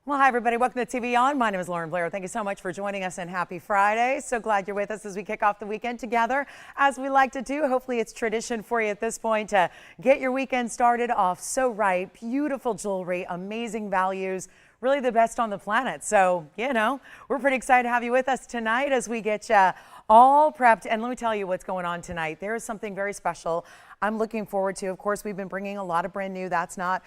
Well, hi, everybody. Welcome to TVON. My name is Blair. Thank you so much for joining us, and happy Friday. So glad you're with us as we kick off the weekend together, as we like to do. Hopefully it's tradition for you at this point to get your weekend started off so right. Beautiful jewelry, amazing values, really the best on the planet. So, we're pretty excited to have you with us tonight as we get you all prepped. And let me tell you what's going on tonight. There is something very special I'm looking forward to. Of course, we've been bringing a lot of brand new. That's not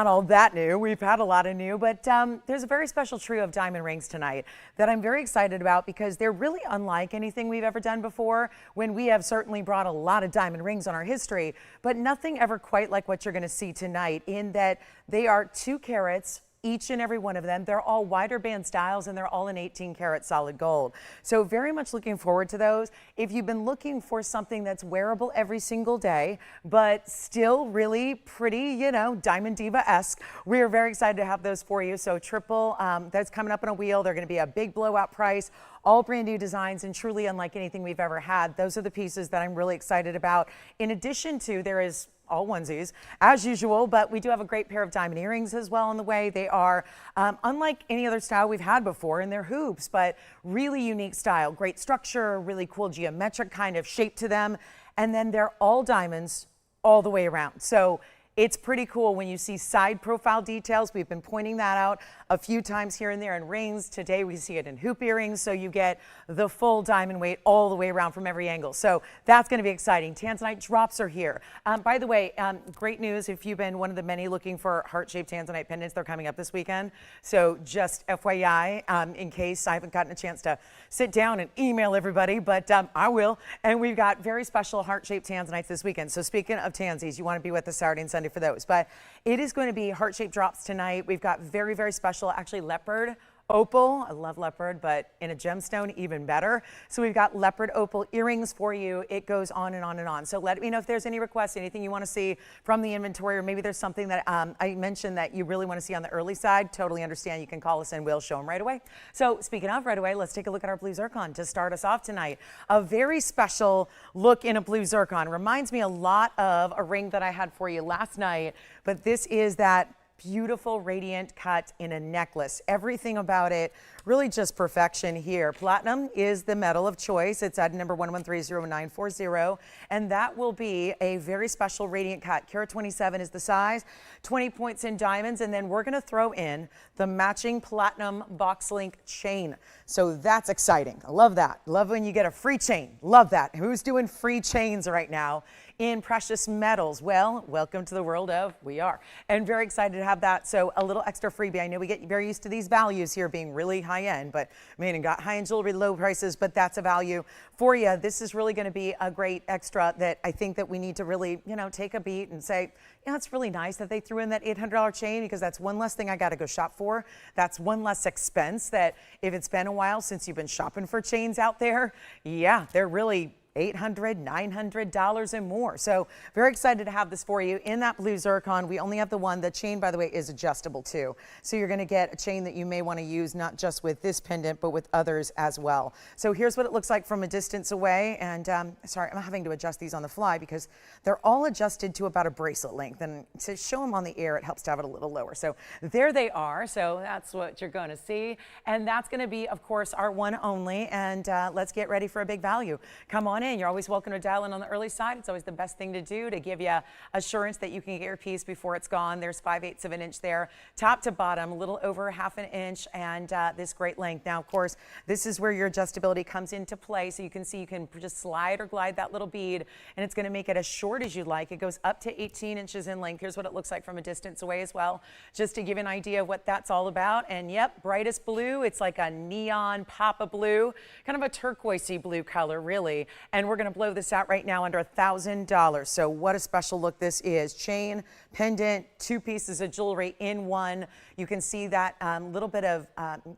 all that new. We've had a lot of new, but there's a very special trio of diamond rings tonight that I'm very excited about because they're really unlike anything we've ever done before, when we have certainly brought a lot of diamond rings on our history, but nothing ever quite like what you're going to see tonight, in that they are 2 carats. Each and every one of them. They're all wider band styles, and they're all in 18 karat solid gold. So very much looking forward to those. If you've been looking for something that's wearable every single day, but still really pretty, Diamond Diva-esque, we're very excited to have those for you. So triple, that's coming up on a wheel. They're going to be a big blowout price. All brand new designs and truly unlike anything we've ever had. Those are the pieces that I'm really excited about. In addition to, there is all onesies as usual, but we do have a great pair of diamond earrings as well on the way. They are unlike any other style we've had before, and they're hoops, but really unique style, great structure, really cool geometric kind of shape to them. And then they're all diamonds all the way around. So it's pretty cool when you see side profile details. We've been pointing that out a few times here and there in rings. Today we see it in hoop earrings, so you get the full diamond weight all the way around from every angle. So that's going to be exciting. Tanzanite drops are here. By the way, great news if you've been one of the many looking for heart-shaped Tanzanite pendants. They're coming up this weekend. So just FYI, in case I haven't gotten a chance to sit down and email everybody, but I will. And we've got very special heart-shaped Tanzanites this weekend. So speaking of Tansies, you want to be with us Saturday and Sunday for those. But it is going to be heart-shaped drops tonight. We've got very, very special, actually leopard, opal. I love leopard, but in a gemstone, even better. So we've got leopard opal earrings for you. It goes on and on and on. So let me know if there's any requests, anything you want to see from the inventory, or maybe there's something that I mentioned that you really want to see on the early side. Totally understand. You can call us and we'll show them right away. So speaking of right away, let's take a look at our blue zircon to start us off tonight. A very special look in a blue zircon. Reminds me a lot of a ring that I had for you last night, but this is that beautiful radiant cut in a necklace. Everything about it really just perfection here. Platinum is the metal of choice. It's at number 1130940, and that will be a very special radiant cut. Carat 27 is the size, 20 points in diamonds, and then we're going to throw in the matching platinum box link chain. So that's exciting. I love that. Love when you get a free chain. Love that. Who's doing free chains right now in precious metals? Well, welcome to the world of we are, and very excited to have that. So a little extra freebie. I know we get very used to these values here being really high end, but and got high end jewelry, low prices, but that's a value for you. This is really going to be a great extra that I think that we need to really, take a beat and say, it's really nice that they threw in that $800 chain, because that's one less thing I got to go shop for. That's one less expense that if it's been a while since you've been shopping for chains out there, they're really $800, $900 and more. So very excited to have this for you in that blue zircon. We only have the one. The chain, by the way, is adjustable too. So you're going to get a chain that you may want to use not just with this pendant, but with others as well. So here's what it looks like from a distance away. And sorry, I'm having to adjust these on the fly because they're all adjusted to about a bracelet length. And to show them on the air, it helps to have it a little lower. So there they are. So that's what you're going to see. And that's going to be, of course, our one only. And let's get ready for a big value. Come on in. You're always welcome to dial in on the early side. It's always the best thing to do to give you assurance that you can get your piece before it's gone. There's 5/8 of an inch there, top to bottom, a little over ½ an inch, and this great length. Now, of course, this is where your adjustability comes into play. So you can see you can just slide or glide that little bead, and it's going to make it as short as you'd like. It goes up to 18 inches in length. Here's what it looks like from a distance away as well, just to give you an idea of what that's all about. And yep, brightest blue. It's like a neon papa blue, kind of a turquoisey blue color, really. And we're going to blow this out right now under $1,000. So what a special look this is. Chain, pendant, 2 pieces of jewelry in one. You can see that little bit of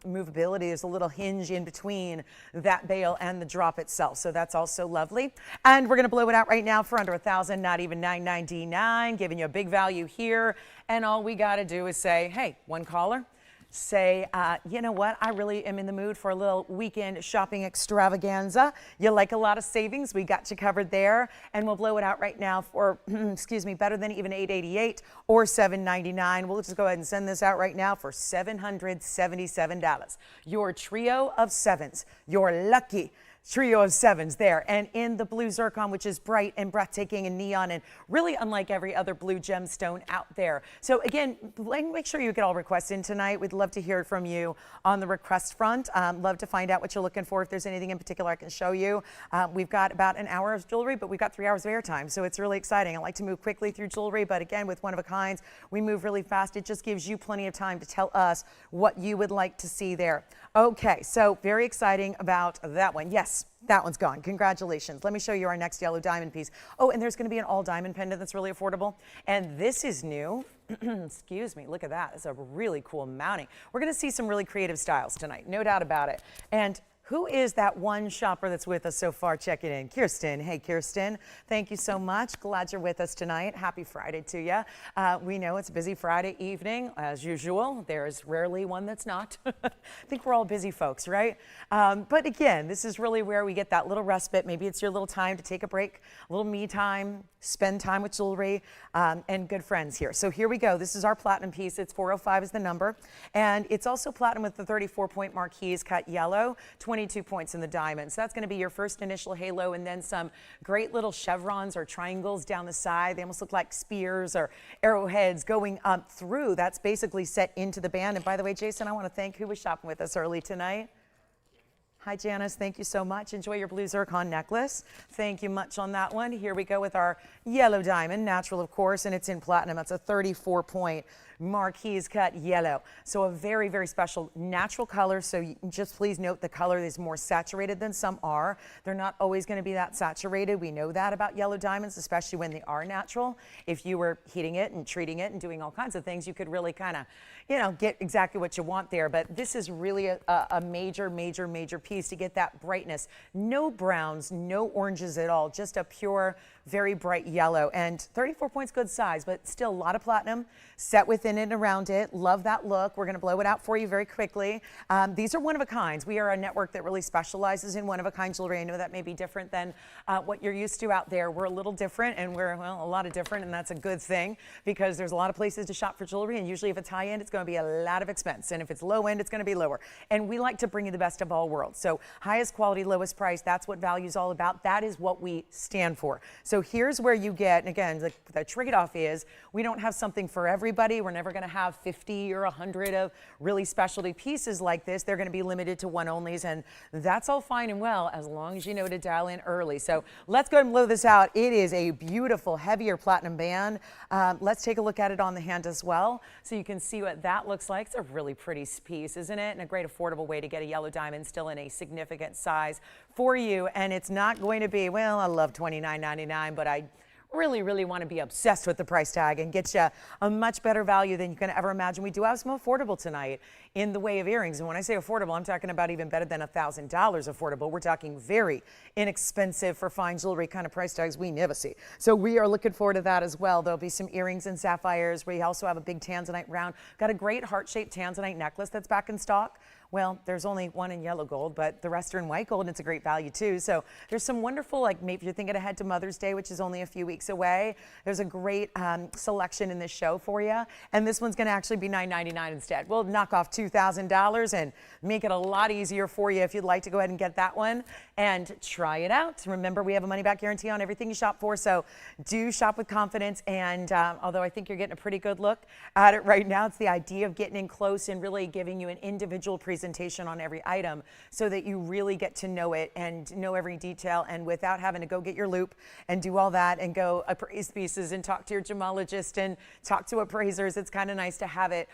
movability. There's a little hinge in between that bail and the drop itself. So that's also lovely. And we're going to blow it out right now for under $1,000, not even $999, giving you a big value here. And all we got to do is say, hey, one caller, say, you know what, I really am in the mood for a little weekend shopping extravaganza. You like a lot of savings, we got you covered there, and we'll blow it out right now for, excuse me, better than even $888 or $799. We'll just go ahead and send this out right now for $777. Your trio of sevens, your lucky trio of sevens there, and in the blue zircon, which is bright and breathtaking and neon and really unlike every other blue gemstone out there. So again, make sure you get all requests in tonight. We'd love to hear from you on the request front. Love to find out what you're looking for. If there's anything in particular I can show you. We've got about an hour of jewelry, but we've got 3 hours of airtime, so it's really exciting. I like to move quickly through jewelry, but again, with one of a kinds, we move really fast. It just gives you plenty of time to tell us what you would like to see there. Okay, so very exciting about that one. Yes. That one's gone. Congratulations. Let me show you our next yellow diamond piece. Oh, and there's going to be an all diamond pendant that's really affordable. And this is new. Excuse me. Look at that. It's a really cool mounting. We're going to see some really creative styles tonight. No doubt about it. And who is that one shopper that's with us so far checking in? Kirsten. Hey, Kirsten. Thank you so much. Glad you're with us tonight. Happy Friday to you. We know it's a busy Friday evening, as usual. There's rarely one that's not. I think we're all busy folks, right? But again, this is really where we get that little respite. Maybe it's your little time to take a break, a little me time, spend time with jewelry, and good friends here. So here we go. This is our platinum piece. It's 405 is the number. And it's also platinum with the 34-point marquise cut yellow, 22 points in the diamond. So that's going to be your first initial halo, and then some great little chevrons or triangles down the side. They almost look like spears or arrowheads going up through. That's basically set into the band. And by the way, Jason, I want to thank who was shopping with us early tonight. Hi, Janice. Thank you so much. Enjoy your blue zircon necklace. Thank you much on that one. Here we go with our yellow diamond, natural, of course, and it's in platinum. That's a 34-point marquise cut yellow. So a very, very special natural color. So you just please note the color is more saturated than some are. They're not always going to be that saturated. We know that about yellow diamonds, especially when they are natural. If you were heating it and treating it and doing all kinds of things, you could really kind of, you know, get exactly what you want there. But this is really a major, major, major piece to get that brightness. No browns, no oranges at all, just a pure, very bright yellow. And 34 points, good size, but still a lot of platinum set within it and around it. Love that look. We're going to blow it out for you very quickly. These are one of a kinds. We are a network that really specializes in one of a kind jewelry. I know that may be different than what you're used to out there. We're a little different, and we're, well, a lot of different, and that's a good thing because there's a lot of places to shop for jewelry, and usually if it's high end, it's going to be a lot of expense, and if it's low end, it's going to be lower. And we like to bring you the best of all worlds. So highest quality, lowest price, that's what value is all about. That is what we stand for. So here's where you get, and again, the trade-off is we don't have something for everybody. We're never going to have 50 or 100 of really specialty pieces like this. They're going to be limited to one onlys, and that's all fine and well as long as you know to dial in early. So let's go ahead and blow this out. It is a beautiful, heavier platinum band. Let's take a look at it on the hand as well so you can see what that looks like. It's a really pretty piece, isn't it? And a great affordable way to get a yellow diamond still in a significant size for you. And it's not going to be, well, I love $29.99, but I really, really want to be obsessed with the price tag and get you a much better value than you can ever imagine. We do have some affordable tonight in the way of earrings. And when I say affordable, I'm talking about even better than $1,000 affordable. We're talking very inexpensive for fine jewelry kind of price tags we never see. So we are looking forward to that as well. There'll be some earrings and sapphires. We also have a big Tanzanite round. Got a great heart-shaped Tanzanite necklace that's back in stock. Well, there's only one in yellow gold, but the rest are in white gold, and it's a great value too. So there's some wonderful, like maybe if you're thinking ahead to Mother's Day, which is only a few weeks away, there's a great selection in this show for you. And this one's going to actually be $9.99 instead. We'll knock off $2,000 and make it a lot easier for you if you'd like to go ahead and get that one and try it out. Remember, we have a money-back guarantee on everything you shop for, so do shop with confidence. And although I think you're getting a pretty good look at it right now, it's the idea of getting in close and really giving you an individual presentation on every item so that you really get to know it and know every detail, and without having to go get your loop and do all that and go appraise pieces and talk to your gemologist and talk to appraisers. It's kind of nice to have it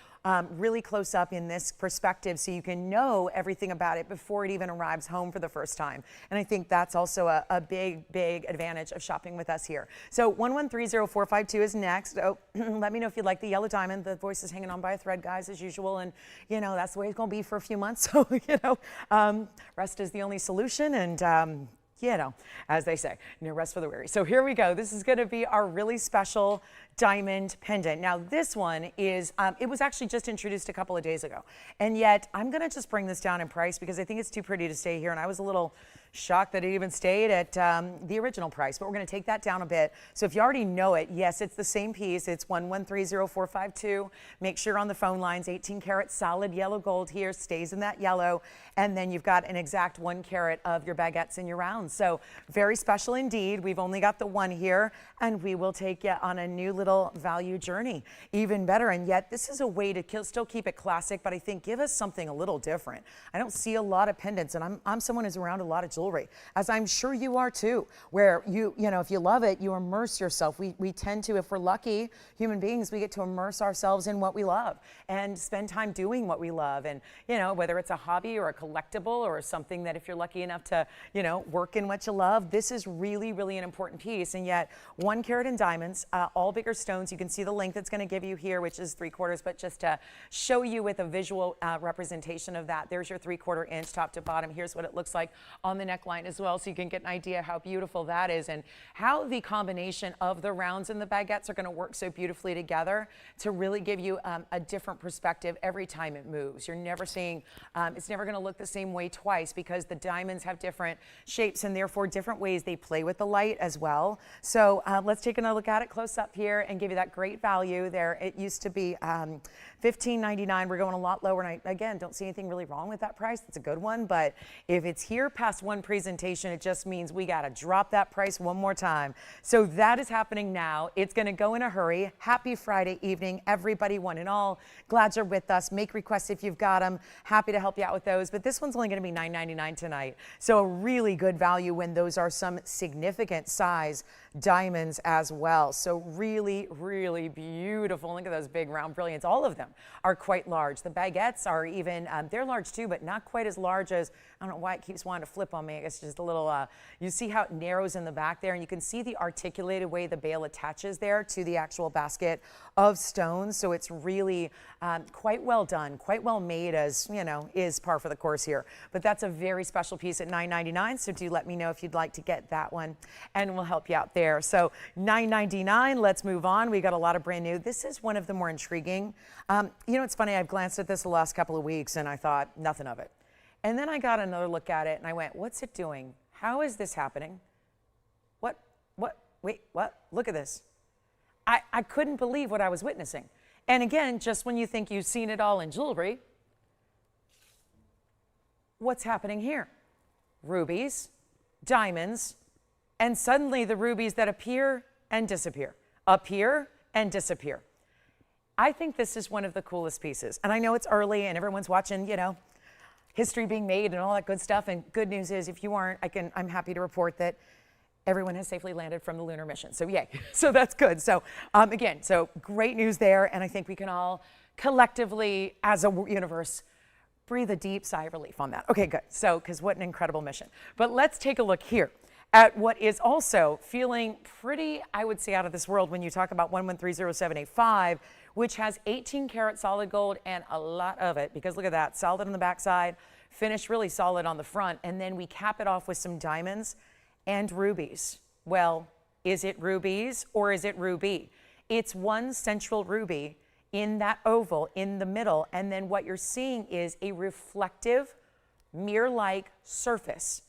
really close up in this perspective so you can know everything about it before it even arrives home for the first time. And I think that's also a big, big advantage of shopping with us here. So 1130452 is next. Oh, let me know if you'd like the yellow diamond. The voice is hanging on by a thread, guys, as usual. And, you know, that's the way it's going to be for a few months. So, you know, rest is the only solution. And you know, as they say, no rest for the weary. So here we go. This is going to be our really special diamond pendant. Now this one is, it was actually just introduced a couple of days ago. And yet I'm going to just bring this down in price because I think it's too pretty to stay here. And I was a little shocked that it even stayed at the original price, but we're going to take that down a bit. So if you already know it, yes, it's the same piece. It's 1130-452. Make sure on the phone lines, 18 karat solid yellow gold here, stays in that yellow. And then you've got an exact 1 carat of your baguettes in your rounds. So very special indeed. We've only got the one here, and we will take you on a new little value journey. Even better. And yet this is a way to still keep it classic, but I think give us something a little different. I don't see a lot of pendants, and I'm someone who's around a lot of jewelry, as I'm sure you are too, where you know, if you love it, you immerse yourself. We tend to, if we're lucky human beings, we get to immerse ourselves in what we love and spend time doing what we love. And, you know, whether it's a hobby or a collectible or something that if you're lucky enough to, you know, work in what you love, this is really, really an important piece. And yet 1 carat in diamonds, all bigger stones. You can see the length it's going to give you here, which is 3/4, but just to show you with a visual representation of that, there's your 3/4 inch top to bottom. Here's what it looks like on the neckline as well, so you can get an idea how beautiful that is and how the combination of the rounds and the baguettes are going to work so beautifully together to really give you a different perspective every time it moves. You're never seeing, it's never going to look the same way twice because the diamonds have different shapes and therefore different ways they play with the light as well. So let's take another look at it close up here and give you that great value there. It used to be $15.99. We're going a lot lower, and I, again, don't see anything really wrong with that price. It's a good one, but if it's here past one presentation, it just means we got to drop that price one more time. So that is happening now. It's going to go in a hurry. Happy Friday evening, everybody, one and all. Glad you're with us. Make requests if you've got them. Happy to help you out with those, but this one's only going to be $9.99 tonight. So a really good value when those are some significant size diamonds as well. So really, really beautiful. Look at those big round brilliants. All of them are quite large. The baguettes are even, they're large too, but not quite as large as, I don't know why it keeps wanting to flip on me. I guess just a little, you see how it narrows in the back there, and you can see the articulated way the bail attaches there to the actual basket of stones. So it's really quite well done, quite well made, as you know, is par for the course here. But that's a very special piece at $9.99. So do let me know if you'd like to get that one, and we'll help you out there. So $9.99. Let's move on. We got a lot of brand new. This is one of the more intriguing. You know, it's funny. I've glanced at this the last couple of weeks, and I thought nothing of it. And then I got another look at it, and I went, "What's it doing? How is this happening? What? Wait, what? Look at this." I couldn't believe what I was witnessing. And again, just when you think you've seen it all in jewelry, what's happening here? Rubies, diamonds, and suddenly the rubies that appear and disappear, appear and disappear. I think this is one of the coolest pieces. And I know it's early and everyone's watching, you know, history being made and all that good stuff. And good news is, if you aren't, I'm happy to report that everyone has safely landed from the lunar mission. So yay. So that's good. So again, so great news there. And I think we can all collectively, as a universe, breathe a deep sigh of relief on that. Okay, good. So, because what an incredible mission. But let's take a look here at what is also feeling pretty, I would say, out of this world when you talk about 1130-785, which has 18 karat solid gold and a lot of it, because look at that, solid on the backside, finished really solid on the front, and then we cap it off with some diamonds and rubies. Well, is it rubies or is it ruby? It's one central ruby in that oval in the middle, and then what you're seeing is a reflective mirror-like surface.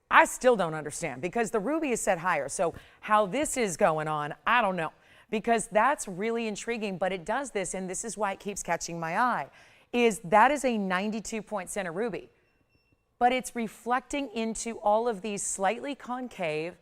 I still don't understand, because the ruby is set higher. So how this is going on, I don't know, because that's really intriguing. But it does this, and this is why it keeps catching my eye, is that is a 92-point center ruby, but it's reflecting into all of these slightly concave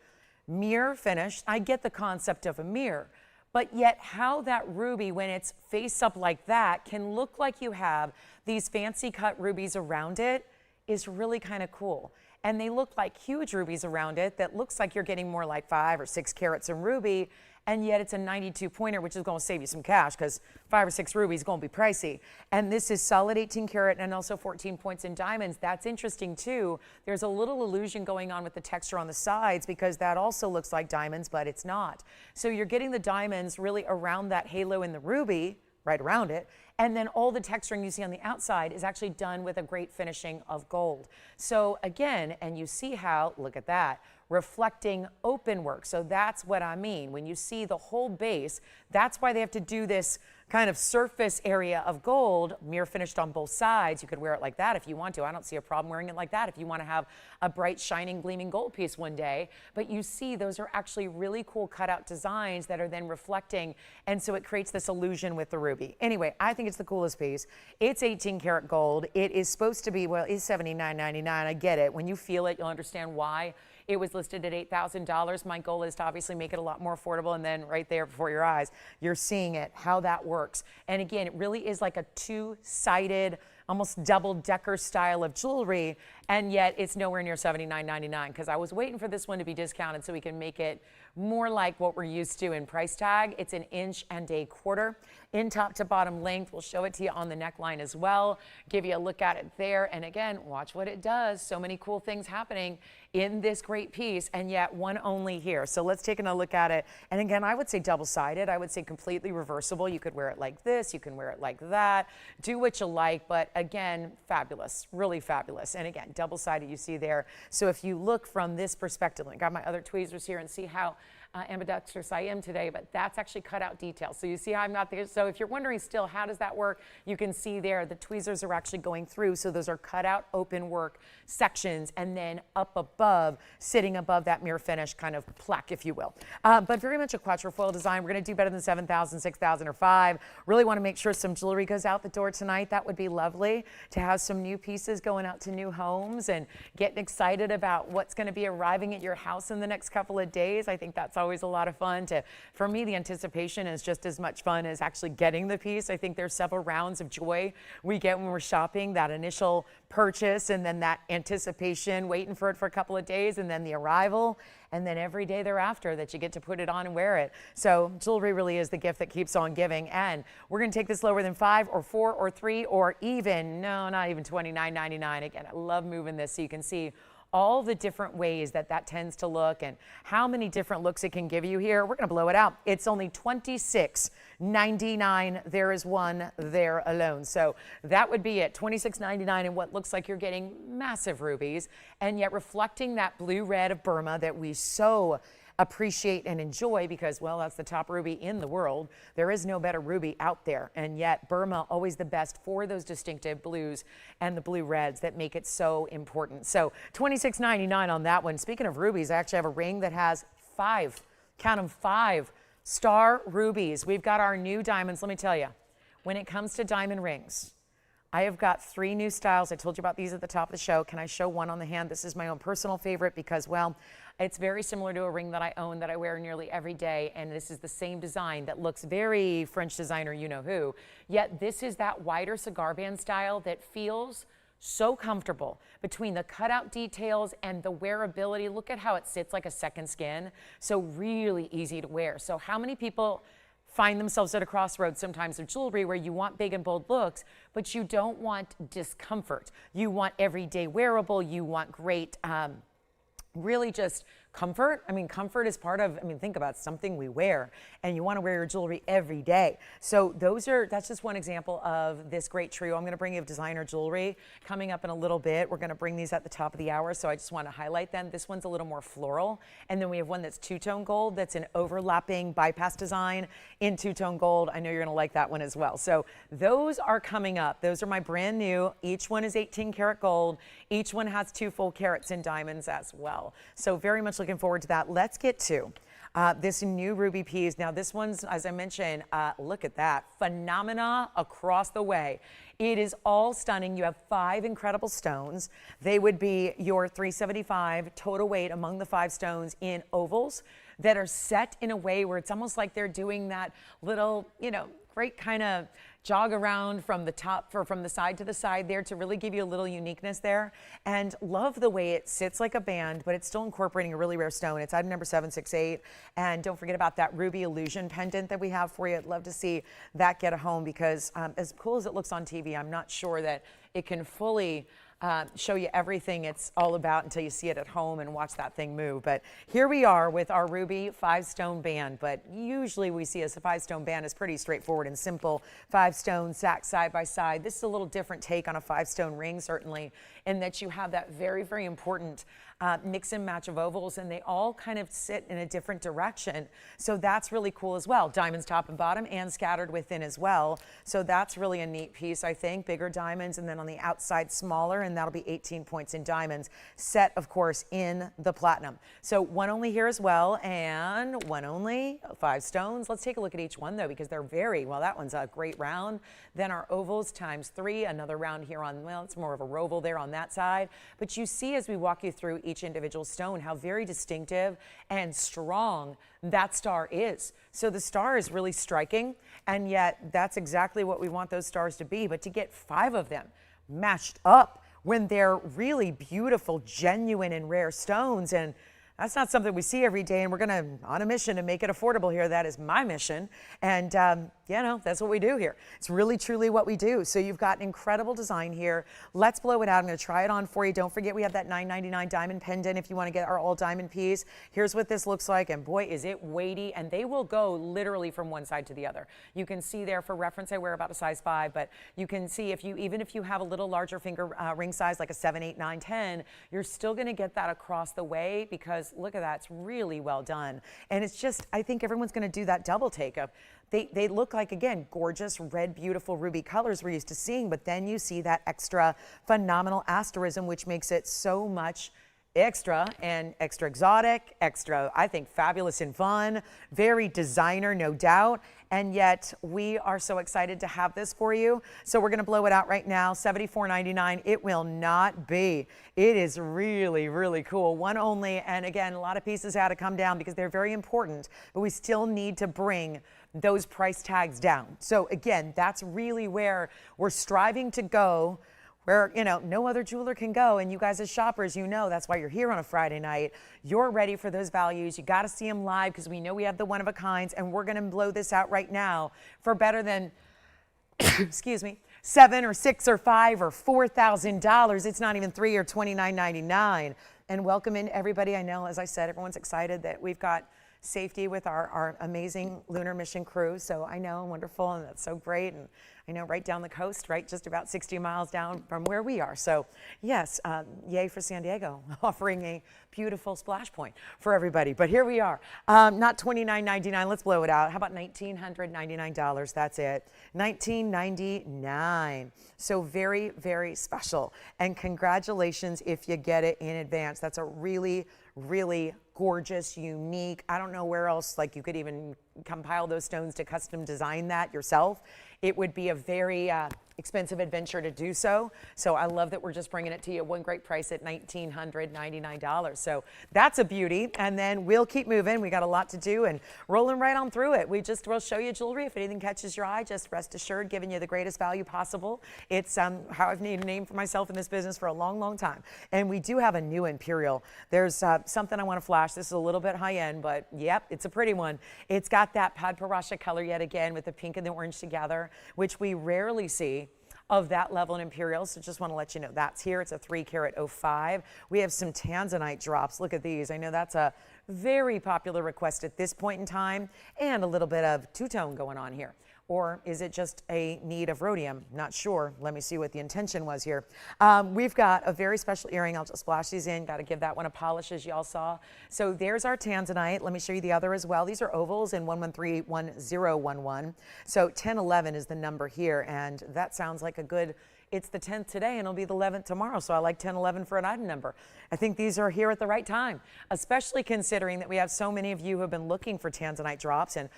mirror finished. I get the concept of a mirror, but yet how that ruby, when it's face up like that, can look like you have these fancy cut rubies around it is really kind of cool. And they look like huge rubies around it that looks like you're getting more like 5 or 6 carats in ruby, and yet it's a 92 pointer, which is going to save you some cash, because 5 or 6 rubies is going to be pricey. And this is solid 18 karat and also 14 points in diamonds. That's interesting too. There's a little illusion going on with the texture on the sides, because that also looks like diamonds, but it's not. So you're getting the diamonds really around that halo in the ruby, right around it, and then all the texturing you see on the outside is actually done with a great finishing of gold. So again, and you see how, look at that, reflecting open work. So that's what I mean. When you see the whole base, that's why they have to do this kind of surface area of gold, mirror finished on both sides. You could wear it like that if you want to. I don't see a problem wearing it like that if you want to have a bright, shining, gleaming gold piece one day. But you see, those are actually really cool cutout designs that are then reflecting, and so it creates this illusion with the ruby. Anyway, I think it's the coolest piece. It's 18 karat gold. It is supposed to be, well, it's $79.99. I get it. When you feel it, you'll understand why it was listed at $8,000. My goal is to obviously make it a lot more affordable, and then right there before your eyes, you're seeing it, how that works. And again, it really is like a two-sided, almost double-decker style of jewelry, and yet it's nowhere near $79.99 because I was waiting for this one to be discounted so we can make it more like what we're used to in price tag. It's 1 1/4 inch in top to bottom length. We'll show it to you on the neckline as well, give you a look at it there. And again, watch what it does. So many cool things happening in this great piece, and yet one only here. So let's take a look at it. And again, I would say double-sided. I would say completely reversible. You could wear it like this. You can wear it like that. Do what you like, but again, fabulous, really fabulous. And again, double-sided you see there. So if you look from this perspective, I got my other tweezers here and see how ambidextrous I am today, but that's actually cut out details. So you see how I'm not there. So if you're wondering still, how does that work? You can see there, the tweezers are actually going through. So those are cut out open work sections, and then up above, sitting above that mirror finish kind of plaque, if you will. But very much a quatrefoil design. We're going to do better than 7,000, 6,000, or 5. Really want to make sure some jewelry goes out the door tonight. That would be lovely to have some new pieces going out to new homes and getting excited about what's going to be arriving at your house in the next couple of days. I think that's always a lot of fun. For me, the anticipation is just as much fun as actually getting the piece. I think there's several rounds of joy we get when we're shopping, that initial purchase and then that anticipation, waiting for it for a couple of days, and then the arrival, and then every day thereafter that you get to put it on and wear it. So jewelry really is the gift that keeps on giving. And we're going to take this lower than 5 or 4 or 3 or even, no, not even $29.99. Again, I love moving this so you can see all the different ways that that tends to look and how many different looks it can give you here. We're going to blow it out. It's only $26.99. There is one there alone. So that would be it, $26.99, and what looks like you're getting massive rubies, and yet reflecting that blue red of Burma that we so appreciate and enjoy because, well, that's the top ruby in the world. There is no better ruby out there, and yet Burma always the best for those distinctive blues and the blue reds that make it so important. So $26.99 on that one. Speaking of rubies, I actually have a ring that has 5, count them, 5 star rubies. We've got our new diamonds. Let me tell you, when it comes to diamond rings, I have got 3 new styles. I told you about these at the top of the show. Can I show one on the hand? This is my own personal favorite because, well, it's very similar to a ring that I own that I wear nearly every day, and this is the same design that looks very French designer you-know-who, yet this is that wider cigar band style that feels so comfortable between the cutout details and the wearability. Look at how it sits like a second skin, so really easy to wear. So how many people find themselves at a crossroads sometimes of jewelry where you want big and bold looks, but you don't want discomfort. You want everyday wearable, you want great, really just comfort. I mean, comfort is part of, think about something we wear, and you want to wear your jewelry every day. So that's just one example of this great trio. I'm going to bring you designer jewelry coming up in a little bit. We're going to bring these at the top of the hour, so I just want to highlight them. This one's a little more floral, and then we have one that's two-tone gold that's an overlapping bypass design in two-tone gold. I know you're going to like that one as well. So those are coming up. Those are my brand new. Each one is 18 karat gold. Each one has 2 full carats in diamonds as well. So very much looking forward to that. Let's get to this new ruby piece. Now this one's, as I mentioned, look at that, phenomena across the way. It is all stunning. You have 5 incredible stones. They would be your 375 total weight among the 5 stones in ovals that are set in a way where it's almost like they're doing that little, great kind of jog around from the top, from the side to the side there to really give you a little uniqueness there. And love the way it sits like a band, but it's still incorporating a really rare stone. It's item number 768. And don't forget about that ruby illusion pendant that we have for you. I'd love to see that get a home because as cool as it looks on TV, I'm not sure that it can fully show you everything it's all about until you see it at home and watch that thing move. But here we are with our ruby 5-stone band, but usually we see a 5-stone band is pretty straightforward and simple. 5 stones stacked side by side. This is a little different take on a 5-stone ring, certainly, in that you have that very, very important mix and match of ovals, and they all kind of sit in a different direction. So that's really cool as well. Diamonds top and bottom and scattered within as well. So that's really a neat piece, I think. Bigger diamonds, and then on the outside smaller, and that'll be 18 points in diamonds. Set, of course, in the platinum. So one only here as well, and one only, 5 stones. Let's take a look at each one though, because they're very, well, that one's a great round. Then our ovals times 3, another round here on, well, it's more of a roval there on that side. But you see as we walk you through each individual stone how very distinctive and strong that star is. So the star is really striking, and yet that's exactly what we want those stars to be. But to get 5 of them matched up when they're really beautiful, genuine and rare stones, and that's not something we see every day, and we're on a mission to make it affordable here. That is my mission. And, you know, that's what we do here. It's really, truly what we do. So you've got an incredible design here. Let's blow it out. I'm going to try it on for you. Don't forget we have that $9.99 diamond pendant if you want to get our all diamond piece. Here's what this looks like, and boy, is it weighty, and they will go literally from one side to the other. You can see there for reference, I wear about a size 5, but you can see even if you have a little larger finger ring size, like a 7, 8, 9, 10, you're still going to get that across the way, because look at that, it's really well done. And it's just, I think everyone's going to do that double take of, they look like, again, gorgeous red, beautiful ruby colors we're used to seeing, but then you see that extra phenomenal asterism, which makes it so much extra and extra exotic, extra, I think, fabulous and fun, very designer, no doubt. And yet we are so excited to have this for you. So we're going to blow it out right now. $74.99. It will not be. It is really, really cool. One only. And again, a lot of pieces had to come down because they're very important, but we still need to bring those price tags down. So again, that's really where we're striving to go, where, you know, no other jeweler can go. And you guys as shoppers, you know, that's why you're here on a Friday night. You're ready for those values. You got to see them live, because we know we have the one-of-a-kinds, and we're going to blow this out right now for better than, excuse me, $7 or $6 or $5 or $4,000. It's not even $3 or $29.99. And welcome in everybody. I know, as I said, everyone's excited that we've got safety with our amazing lunar mission crew. So I know, wonderful, and that's so great. And I know, right down the coast, right, just about 60 miles down from where we are. So yes, yay for San Diego, offering a beautiful splash point for everybody. But here we are, not $29.99. Let's blow it out. How about $1,999? That's it, $19.99. So very, very special. And congratulations if you get it in advance. That's a really, really gorgeous, unique, I don't know where else, like you could even compile those stones to custom design that yourself. It would be a very expensive adventure to do so. So I love that we're just bringing it to you at one great price at $1,999. So that's a beauty. And then we'll keep moving. We got a lot to do and rolling right on through it. We'll show you jewelry. If anything catches your eye, just rest assured, giving you the greatest value possible. It's how I've needed a name for myself in this business for a long, long time. And we do have a new Imperial. There's something I want to flash. This is a little bit high end, but yep, it's a pretty one. It's got that Padparasha color yet again with the pink and the orange together, which we rarely see of that level in Imperial. So just want to let you know that's here. It's a 3-carat 05. We have some Tanzanite drops. Look at these. I know that's a very popular request at this point in time, and a little bit of two-tone going on here. Or is it just a need of rhodium? Not sure. Let me see what the intention was here. We've got a very special earring. I'll just splash these in. Got to give that one a polish, as y'all saw. So there's our Tanzanite. Let me show you the other as well. These are ovals in 1131011. So 1011 is the number here, and that sounds like a good, it's the 10th today, and it'll be the 11th tomorrow. So I like 1011 for an item number. I think these are here at the right time, especially considering that we have so many of you who have been looking for Tanzanite drops, and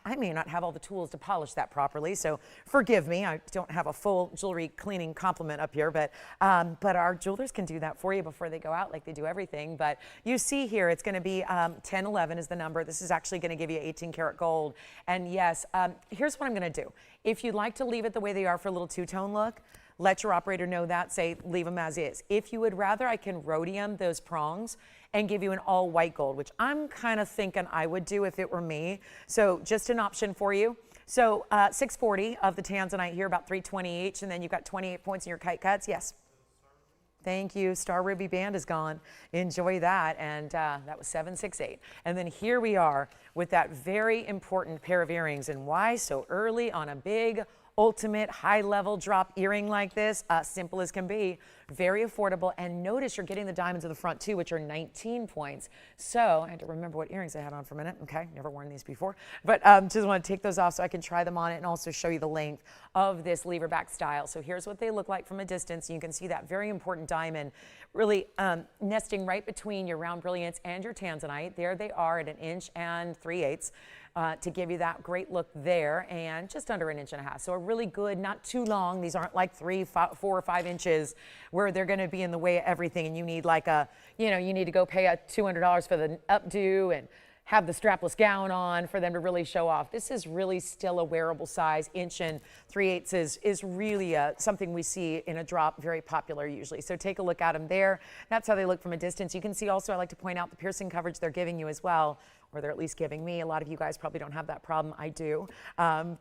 I may not have all the tools to polish that properly, so forgive me. I don't have a full jewelry cleaning complement up here, but our jewelers can do that for you before they go out, like they do everything. But you see here, it's going to be 1011 is the number. This is actually going to give you 18-karat gold. And yes, here's what I'm going to do. If you'd like to leave it the way they are for a little two-tone look, let your operator know that, say leave them as is. If you would rather, I can rhodium those prongs and give you an all white gold, which I'm kind of thinking I would do if it were me. So just an option for you. So 640 of the Tanzanite here, about 320 each, and then you've got 28 points in your kite cuts. Yes. Thank you. Star Ruby Band is gone. Enjoy that. And that was 768. And then here we are with that very important pair of earrings. And why so early on a big ultimate high-level drop earring like this, simple as can be, very affordable. And notice you're getting the diamonds in the front too, which are 19 points. So I had to remember what earrings I had on for a minute. Okay, never worn these before, but just want to take those off so I can try them on it and also show you the length of this lever back style. So here's what they look like from a distance. You can see that very important diamond really nesting right between your round brilliance and your Tanzanite. There they are at 1 3/8 to give you that great look there, and just under 1.5 inches. So a really good, not too long. These aren't like 3, 4, or 5 inches where they're going to be in the way of everything, and you need like a, you know, you need to go pay $200 for the updo and have the strapless gown on for them to really show off. This is really still a wearable size. 1 3/8 is really something we see in a drop, very popular usually. So take a look at them there. That's how they look from a distance. You can see also, I like to point out the piercing coverage they're giving you as well, or they're at least giving me. A lot of you guys probably don't have that problem. I do.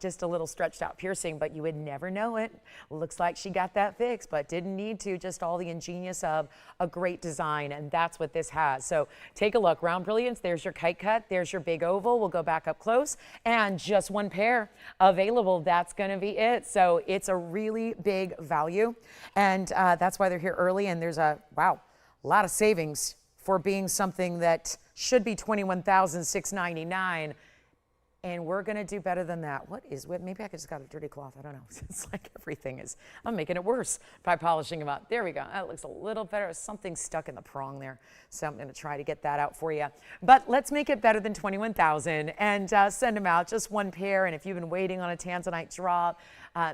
Just a little stretched out piercing, but you would never know it. Looks like she got that fixed, but didn't need to. Just all the ingenious of a great design, and that's what this has. So take a look. Round brilliance, there's your kite cut, there's your big oval. We'll go back up close, and just one pair available. That's going to be it. So it's a really big value, and that's why they're here early, and there's a lot of savings for being something that should be $21,699, and we're going to do better than that. Maybe I just got a dirty cloth. I don't know. It's like everything is, I'm making it worse by polishing them up. There we go. That looks a little better. Something stuck in the prong there, so I'm going to try to get that out for you. But let's make it better than $21,000 and send them out, just one pair. And if you've been waiting on a Tanzanite drop,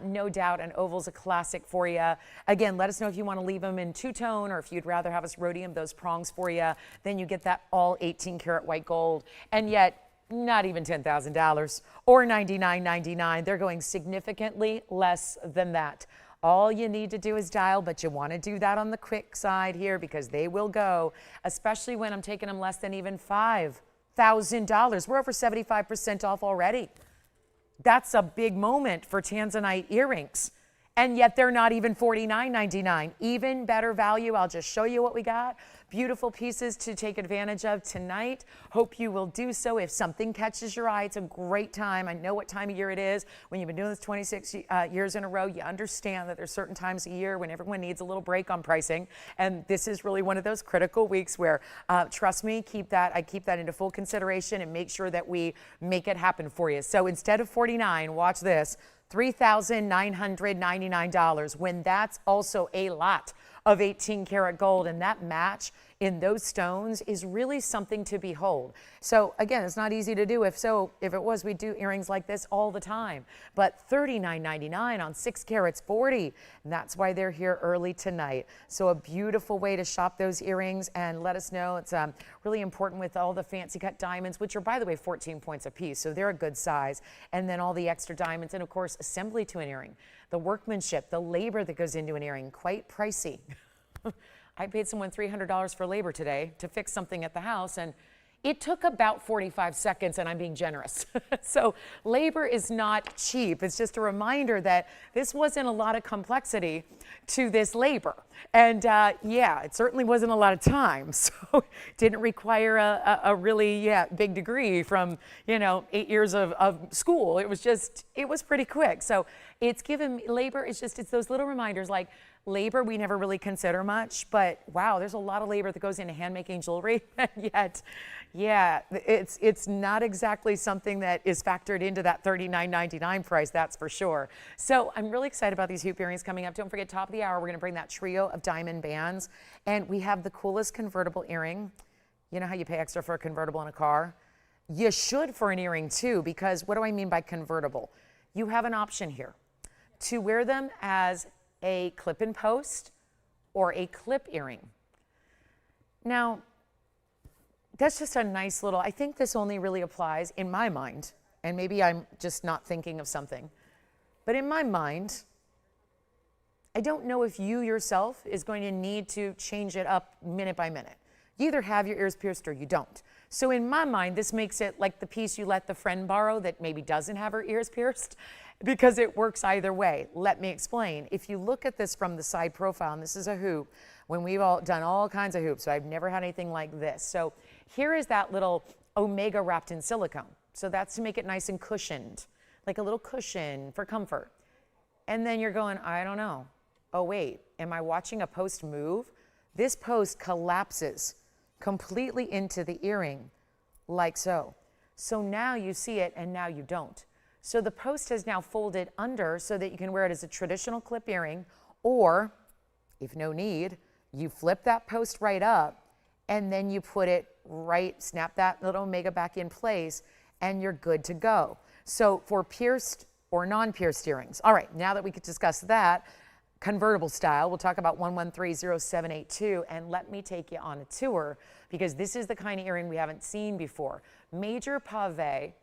no doubt an oval's a classic for you. Again, let us know if you want to leave them in two-tone or if you'd rather have us rhodium those prongs for you. Then you get that all 18-karat white gold. And yet, not even $10,000 or $99.99. They're going significantly less than that. All you need to do is dial, but you want to do that on the quick side here because they will go, especially when I'm taking them less than even $5,000. We're over 75% off already. That's a big moment for Tanzanite earrings. And yet they're not even $49.99. Even better value. I'll just show you what we got. Beautiful pieces to take advantage of tonight. Hope you will do so. If something catches your eye, it's a great time. I know what time of year it is. When you've been doing this 26 years in a row, you understand that there's certain times a year when everyone needs a little break on pricing. And this is really one of those critical weeks where, trust me, I keep that into full consideration and make sure that we make it happen for you. So instead of $49, watch this. $3,999, when that's also a lot of 18-karat gold, and that match in those stones is really something to behold. So again, it's not easy to do. If it was, we'd do earrings like this all the time. But $39.99 on 6 carats 40, and that's why they're here early tonight. So a beautiful way to shop those earrings, and let us know. It's really important with all the fancy cut diamonds, which are, by the way, 14 points a piece, so they're a good size. And then all the extra diamonds, and of course, assembly to an earring. The workmanship, the labor that goes into an earring, quite pricey. I paid someone $300 for labor today to fix something at the house, and it took about 45 seconds, and I'm being generous. So labor is not cheap. It's just a reminder that this wasn't a lot of complexity to this labor. And yeah, it certainly wasn't a lot of time. So it didn't require a really big degree from, 8 years of school. It was pretty quick. So it's given labor, it's those little reminders like, labor we never really consider much, but wow, there's a lot of labor that goes into hand making jewelry, and yet, it's not exactly something that is factored into that $39.99 price, that's for sure. So I'm really excited about these hoop earrings coming up. Don't forget, top of the hour, we're going to bring that trio of diamond bands, and we have the coolest convertible earring. You know how you pay extra for a convertible in a car? You should for an earring too, because what do I mean by convertible? You have an option here to wear them as a clip and post or a clip earring. Now, that's just a nice little, I think this only really applies in my mind, and maybe I'm just not thinking of something, but in my mind, I don't know if you yourself is going to need to change it up minute by minute. You either have your ears pierced or you don't. So in my mind, this makes it like the piece you let the friend borrow that maybe doesn't have her ears pierced, because it works either way. Let me explain. If you look at this from the side profile, and this is a hoop, when we've all done all kinds of hoops, so I've never had anything like this. So here is that little omega wrapped in silicone. So that's to make it nice and cushioned, like a little cushion for comfort. And then you're going, I don't know. Oh, wait, am I watching a post move? This post collapses completely into the earring like so. So now you see it and now you don't. So the post has now folded under so that you can wear it as a traditional clip earring, or if no need, you flip that post right up and then you put it right, snap that little omega back in place, and you're good to go. So for pierced or non-pierced earrings. All right, now that we could discuss that, convertible style, we'll talk about 1130782, and let me take you on a tour because this is the kind of earring we haven't seen before. Major pave,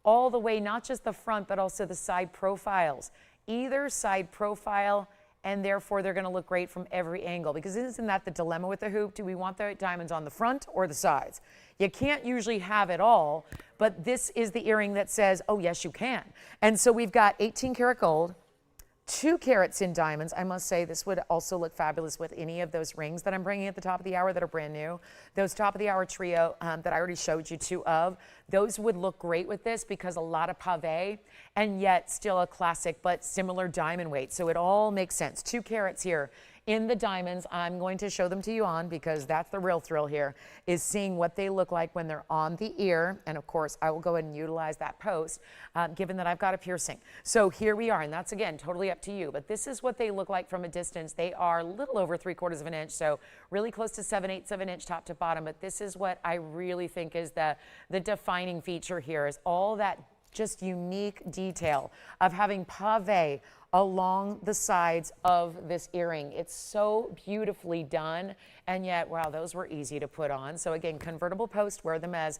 all the way, not just the front, but also the side profiles. Either side profile, and therefore they're gonna look great from every angle, because isn't that the dilemma with the hoop? Do we want the diamonds on the front or the sides? You can't usually have it all, but this is the earring that says, oh yes, you can. And so we've got 18 karat gold, 2 carats in diamonds. I must say this would also look fabulous with any of those rings that I'm bringing at the top of the hour that are brand new. Those top of the hour trio that I already showed you 2 of, those would look great with this because a lot of pave and yet still a classic but similar diamond weight. So it all makes sense. 2 carats here in the diamonds. I'm going to show them to you on because that's the real thrill here, is seeing what they look like when they're on the ear. And of course, I will go ahead and utilize that post, given that I've got a piercing. So here we are, and that's again, totally up to you. But this is what they look like from a distance. They are a little over 3/4 of an inch, so really close to 7/8 of an inch top to bottom. But this is what I really think is the defining feature here, is all that just unique detail of having pave along the sides of this earring. It's so beautifully done, and yet, wow, those were easy to put on. So again, convertible post, wear them as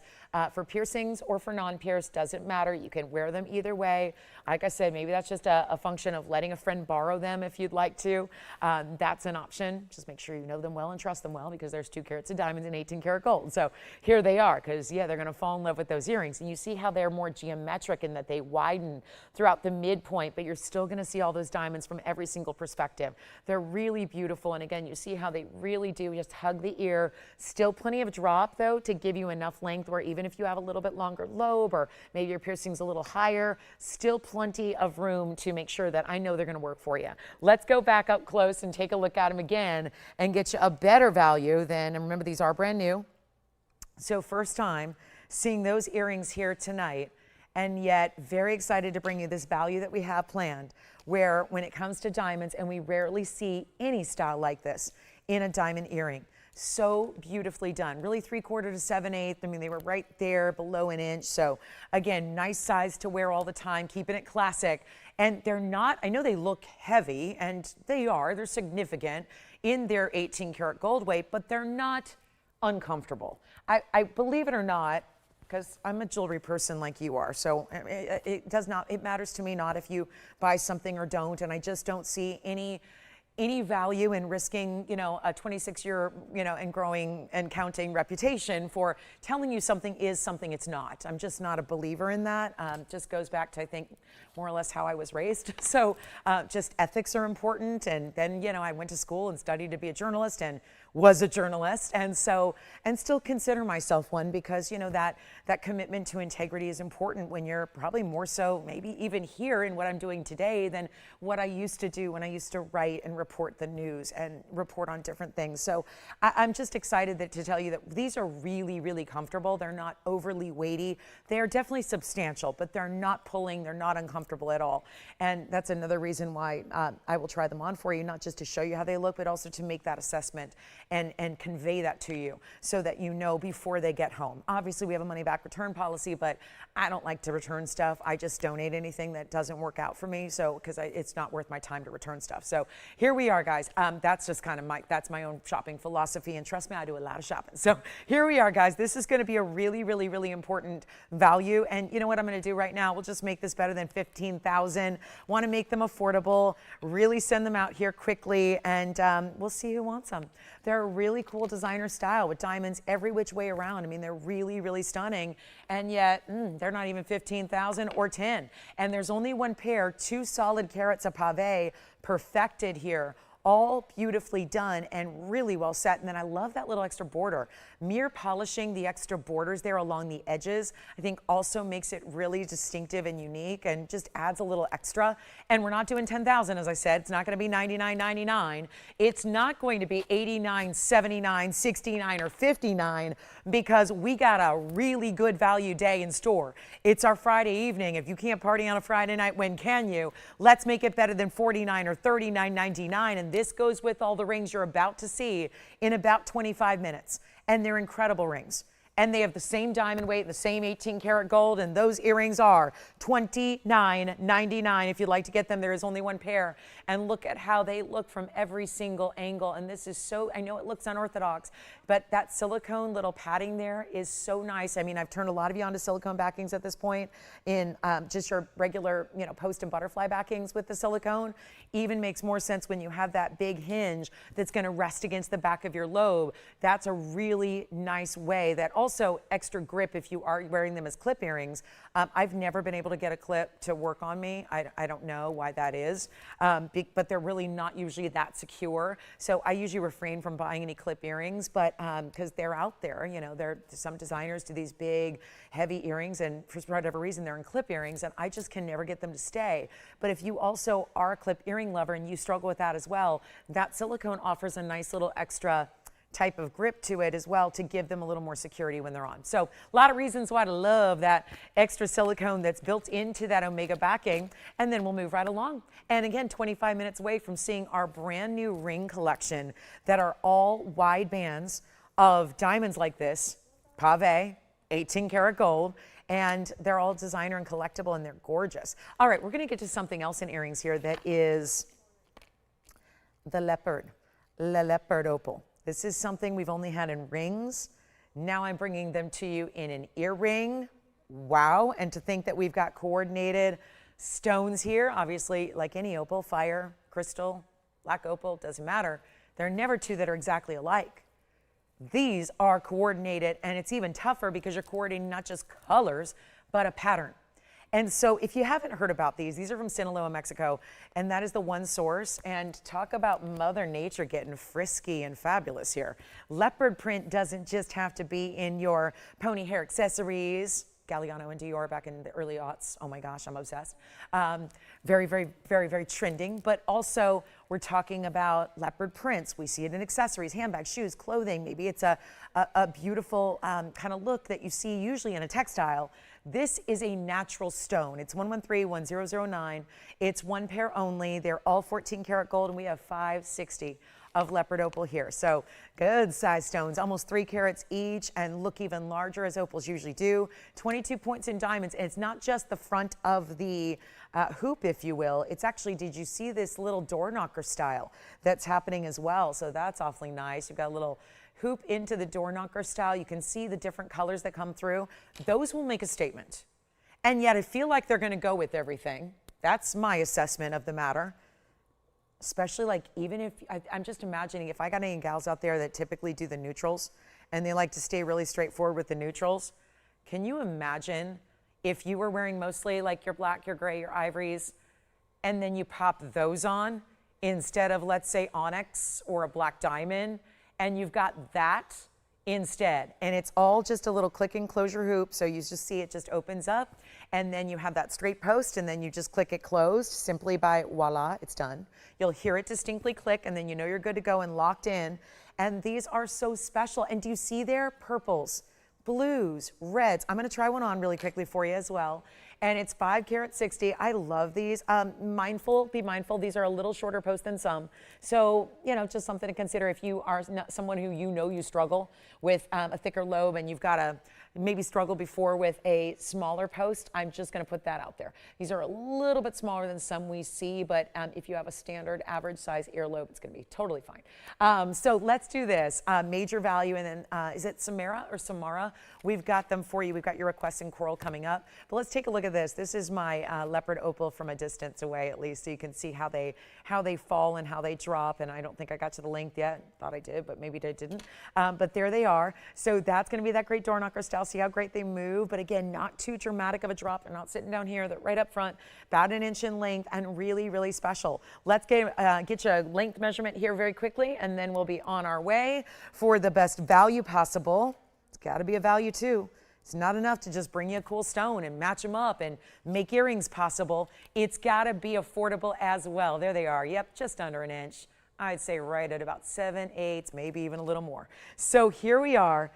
for piercings or for non-pierced, doesn't matter. You can wear them either way. Like I said, maybe that's just a function of letting a friend borrow them if you'd like to. That's an option. Just make sure you know them well and trust them well, because there's 2 carats of diamonds and 18 karat gold. So here they are, because yeah, they're gonna fall in love with those earrings. And you see how they're more geometric in that they widen throughout the midpoint, but you're still gonna see all those diamonds from every single perspective. They're really beautiful. And again, you see how they really do just hug the ear. Still plenty of drop though to give you enough length where even if you have a little bit longer lobe or maybe your piercing's a little higher, still plenty of room to make sure that I know they're going to work for you. Let's go back up close and take a look at them again and get you a better value than, and remember these are brand new. So first time seeing those earrings here tonight, and yet very excited to bring you this value that we have planned, where when it comes to diamonds, and we rarely see any style like this in a diamond earring. So beautifully done. Really 3/4 to 7/8. I mean, they were right there below an inch. So again, nice size to wear all the time, keeping it classic. And they're not, I know they look heavy, and they are, they're significant in their 18 karat gold weight, but they're not uncomfortable. I believe it or not, because I'm a jewelry person like you are, so it matters to me not if you buy something or don't, and I just don't see any value in risking, you know, a 26-year, you know, and growing and counting reputation for telling you something is something it's not. I'm just not a believer in that. Just goes back to, I think, more or less how I was raised. So just ethics are important. And then, you know, I went to school and studied to be a journalist and was a journalist. And so, and still consider myself one, because, you know, that commitment to integrity is important when you're probably more so maybe even here in what I'm doing today than what I used to do when I used to write and report the news and report on different things. So I'm just excited to tell you that these are really, really comfortable. They're not overly weighty. They are definitely substantial, but they're not pulling. They're not uncomfortable at all. And that's another reason why I will try them on for you, not just to show you how they look, but also to make that assessment and convey that to you so that you know before they get home. Obviously, we have a money back return policy, but I don't like to return stuff. I just donate anything that doesn't work out for me, so because it's not worth my time to return stuff. So here we are, guys. That's just kind of that's my own shopping philosophy, and trust me, I do a lot of shopping. So here we are, guys. This is going to be a really, really, really important value. And you know what I'm going to do right now? We'll just make this better than 15,000. Want to make them affordable, really send them out here quickly, and we'll see who wants them. They're a really cool designer style with diamonds every which way around. I mean, they're really, really stunning, and yet they're not even 15,000 or 10. And there's only one pair, 2 solid carats of pave perfected here all beautifully done and really well set. And then I love that little extra border. Mirror polishing the extra borders there along the edges, I think also makes it really distinctive and unique and just adds a little extra. And we're not doing 10,000, as I said. It's not going to be $99.99. It's not going to be $89, $79, $69, or $59 because we got a really good value day in store. It's our Friday evening. If you can't party on a Friday night, when can you? Let's make it better than $49 or $39.99. And this goes with all the rings you're about to see in about 25 minutes. And they're incredible rings. And they have the same diamond weight, the same 18 karat gold, and those earrings are $29.99. If you'd like to get them, there is only one pair. And look at how they look from every single angle. And this is so, I know it looks unorthodox, but that silicone little padding there is so nice. I mean, I've turned a lot of you onto silicone backings at this point in just your regular, you know, post and butterfly backings with the silicone. Even makes more sense when you have that big hinge that's going to rest against the back of your lobe. That's a really nice way that also extra grip if you are wearing them as clip earrings. I've never been able to get a clip to work on me. I don't know why that is, but they're really not usually that secure. So I usually refrain from buying any clip earrings, but because they're out there, you know, some designers do these big, heavy earrings, and for whatever reason, they're in clip earrings, and I just can never get them to stay. But if you also are a clip earring lover and you struggle with that as well, that silicone offers a nice little extra type of grip to it as well to give them a little more security when they're on. So a lot of reasons why to love that extra silicone that's built into that Omega backing. And then we'll move right along. And again, 25 minutes away from seeing our brand new ring collection that are all wide bands of diamonds like this, pave, 18 karat gold, and they're all designer and collectible, and they're gorgeous. All right, we're going to get to something else in earrings here that is the Leopard, Leopard opal. This is something we've only had in rings. Now I'm bringing them to you in an earring. Wow, and to think that we've got coordinated stones here, obviously like any opal, fire, crystal, black opal, doesn't matter. There are never two that are exactly alike. These are coordinated, and it's even tougher because you're coordinating not just colors, but a pattern. And so if you haven't heard about these are from Sinaloa, Mexico, and that is the one source. And talk about Mother Nature getting frisky and fabulous here. Leopard print doesn't just have to be in your pony hair accessories. Galliano and Dior back in the early aughts. Oh my gosh, I'm obsessed. Very, very, very, very trending. But also, we're talking about leopard prints. We see it in accessories, handbags, shoes, clothing. Maybe it's a beautiful kind of look that you see usually in a textile. This is a natural stone. It's 113-1009. It's one pair only. They're all 14 karat gold, and we have 560 of leopard opal here. So good size stones, almost 3 carats each, and look even larger as opals usually do. 22 points in diamonds, and it's not just the front of the hoop, if you will. It's actually, did you see this little door knocker style that's happening as well? So that's awfully nice. You've got a little hoop into the door knocker style. You can see the different colors that come through. Those will make a statement. And yet I feel like they're going to go with everything. That's my assessment of the matter. Especially like, even if, I'm just imagining if I got any gals out there that typically do the neutrals and they like to stay really straightforward with the neutrals. Can you imagine if you were wearing mostly like your black, your gray, your ivories, and then you pop those on instead of, let's say, onyx or a black diamond, and you've got that instead, and it's all just a little click and closure hoop, so you just see it just opens up, and then you have that straight post, and then you just click it closed simply by voila, it's done. You'll hear it distinctly click, and then you know you're good to go and locked in. And these are so special. And do you see there purples, blues, reds? I'm going to try one on really quickly for you as well. And it's 5 carat 60. I love these. Be mindful, these are a little shorter post than some. So, you know, just something to consider if you are someone who you struggle with a thicker lobe, and you've got a maybe struggled before with a smaller post. I'm just going to put that out there. These are a little bit smaller than some we see, but if you have a standard average size earlobe, it's going to be totally fine. So let's do this. Major value, and then is it Samara or Samara? We've got them for you. We've got your requests in coral coming up. But let's take a look at this. This is my leopard opal from a distance away, at least, so you can see how they fall and how they drop. And I don't think I got to the length yet. Thought I did, but maybe I didn't. But there they are. So that's going to be that great door knocker style detail. See how great they move, but again, not too dramatic of a drop. They're not sitting down here. They're right up front, about 1 inch in length, and really, really special. Let's get you a length measurement here very quickly, and then we'll be on our way for the best value possible. It's got to be a value too. It's not enough to just bring you a cool stone and match them up and make earrings possible. It's got to be affordable as well. There they are. Yep, just under 1 inch. I'd say right at about 7/8, maybe even a little more. So here we are.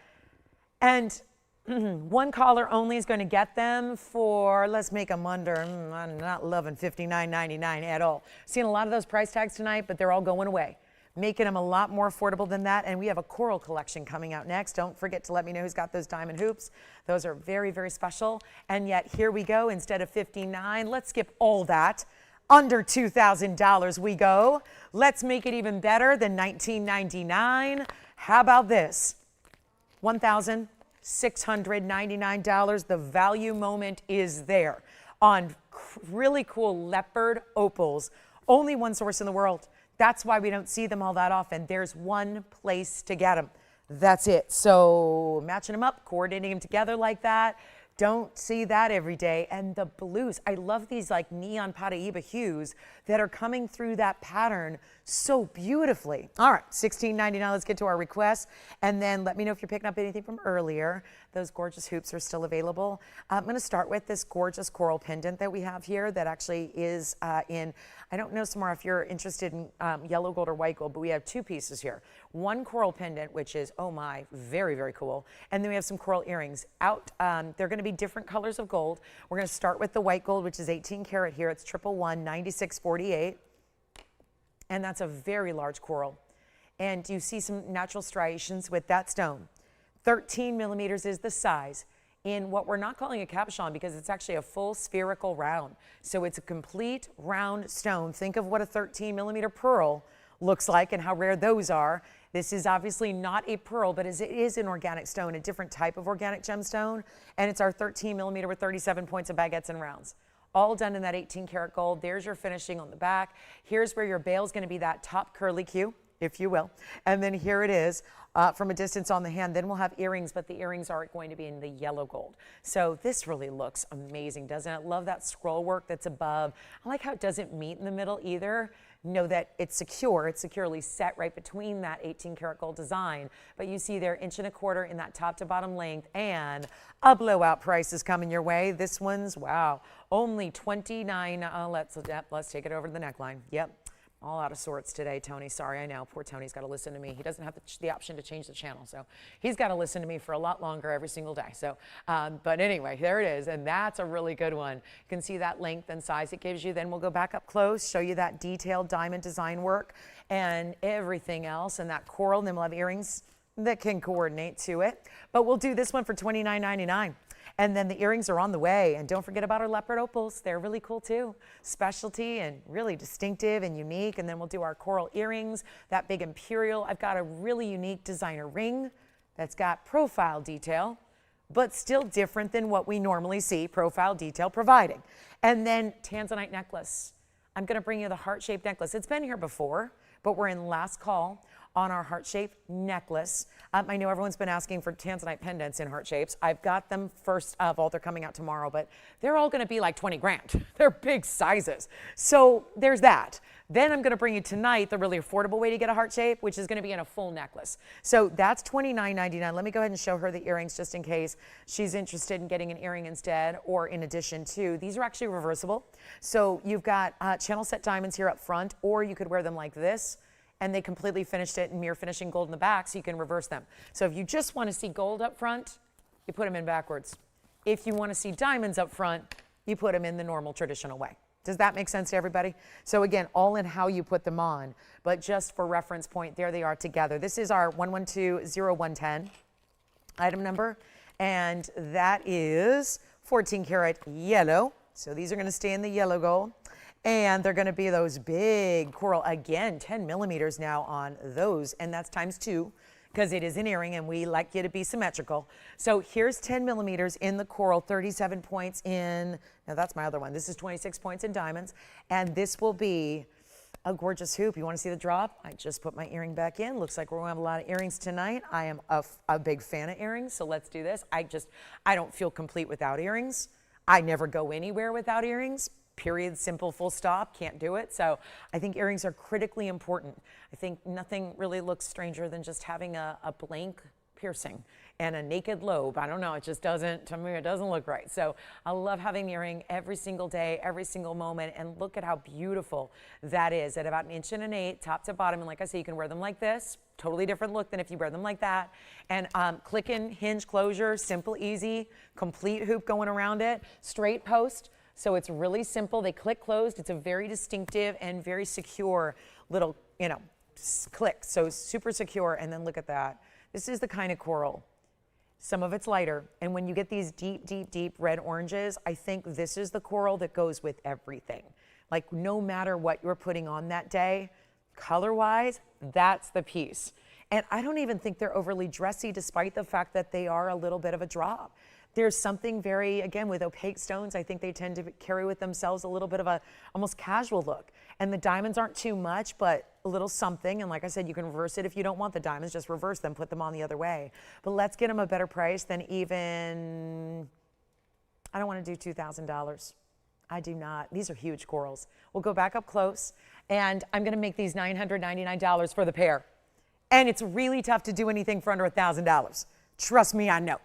And one caller only is going to get them for, let's make them under, I'm not loving $59.99 at all. Seeing a lot of those price tags tonight, but they're all going away, making them a lot more affordable than that. And we have a coral collection coming out next. Don't forget to let me know who's got those diamond hoops. Those are very, very special. And yet here we go. Instead of $59, let's skip all that. Under $2,000 we go. Let's make it even better than $19.99. How about this? $1,699. The value moment is there on really cool leopard opals. Only one source in the world. That's why we don't see them all that often. There's one place to get them. That's it. So matching them up, coordinating them together like that. Don't see that every day. And the blues, I love these like neon Paraíba hues that are coming through that pattern so beautifully. All right, $16.99, let's get to our requests. And then let me know if you're picking up anything from earlier. Those gorgeous hoops are still available. I'm gonna start with this gorgeous coral pendant that we have here that actually is in, I don't know, Samara, if you're interested in yellow gold or white gold, but we have two pieces here. One coral pendant, which is, oh my, very, very cool. And then we have some coral earrings out. They're gonna be different colors of gold. We're gonna start with the white gold, which is 18 karat here. It's 111, 9648. And that's a very large coral. And you see some natural striations with that stone. 13 millimeters is the size in what we're not calling a cabochon because it's actually a full spherical round. So it's a complete round stone. Think of what a 13 millimeter pearl looks like and how rare those are. This is obviously not a pearl, but it is an organic stone, a different type of organic gemstone. And it's our 13 millimeter with 37 points of baguettes and rounds. All done in that 18 karat gold. There's your finishing on the back. Here's where your bail is going to be that top curly Q, if you will. And then here it is from a distance on the hand. Then we'll have earrings, but the earrings are going to be in the yellow gold. So this really looks amazing, doesn't it? Love that scroll work that's above. I like how it doesn't meet in the middle either. Know that it's secure. It's securely set right between that 18 karat gold design. But you see there 1.25 inches in that top to bottom length, and a blowout price is coming your way. This one's, wow, only $29. Let's take it over to the neckline. Yep. All out of sorts today, Tony. Sorry, I know. Poor Tony's got to listen to me. He doesn't have the option to change the channel, so he's got to listen to me for a lot longer every single day. So, but anyway, there it is, and that's a really good one. You can see that length and size it gives you. Then we'll go back up close, show you that detailed diamond design work and everything else, and that coral. And then we'll have earrings that can coordinate to it. But we'll do this one for $29.99. And then the earrings are on the way. And don't forget about our leopard opals. They're really cool too. Specialty and really distinctive and unique. And then we'll do our coral earrings, that big imperial. I've got a really unique designer ring that's got profile detail, but still different than what we normally see profile detail providing. And then Tanzanite necklace. I'm gonna bring you the heart-shaped necklace. It's been here before, but we're in last call on our heart-shaped necklace. I know everyone's been asking for Tanzanite pendants in heart shapes. I've got them first of all. They're coming out tomorrow, but they're all gonna be like 20 grand. They're big sizes. So there's that. Then I'm gonna bring you tonight the really affordable way to get a heart shape, which is gonna be in a full necklace. So that's $29.99. Let me go ahead and show her the earrings just in case she's interested in getting an earring instead or in addition to. These are actually reversible. So you've got channel set diamonds here up front, or you could wear them like this, and they completely finished it in mirror finishing gold in the back, so you can reverse them. So if you just want to see gold up front, you put them in backwards. If you want to see diamonds up front, you put them in the normal traditional way. Does that make sense to everybody? So again, all in how you put them on, but just for reference point, there they are together. This is our 1120-110 item number, and that is 14 karat yellow. So these are going to stay in the yellow gold. And they're going to be those big coral, again, 10 millimeters now on those, and that's ×2 because it is an earring and we like you to be symmetrical. So here's 10 millimeters in the coral, 37 points in, now that's my other one. This is 26 points in diamonds, and this will be a gorgeous hoop. You want to see the drop? I just put my earring back in. Looks like we're going to have a lot of earrings tonight. I am a big fan of earrings, so let's do this. I don't feel complete without earrings. I never go anywhere without earrings. Period, simple, full stop, can't do it. So I think earrings are critically important. I think nothing really looks stranger than just having a blank piercing and a naked lobe. I don't know, it just doesn't, to me, it doesn't look right. So I love having the earring every single day, every single moment, and look at how beautiful that is at about 1.125 inches, top to bottom. And like I say, you can wear them like this, totally different look than if you wear them like that. And click-in hinge closure, simple, easy, complete hoop going around it, straight post. So it's really simple. They click closed. It's a very distinctive and very secure little, click. So super secure. And then look at that. This is the kind of coral. Some of it's lighter. And when you get these deep, deep, deep red oranges, I think this is the coral that goes with everything. Like no matter what you're putting on that day, color-wise, that's the piece. And I don't even think they're overly dressy despite the fact that they are a little bit of a drop. There's something very, again, with opaque stones, I think they tend to carry with themselves a little bit of a almost casual look. And the diamonds aren't too much, but a little something. And like I said, you can reverse it if you don't want the diamonds, just reverse them, put them on the other way. But let's get them a better price than even, I don't want to do $2,000. I do not. These are huge corals. We'll go back up close, and I'm going to make these $999 for the pair. And it's really tough to do anything for under $1,000. Trust me, I know.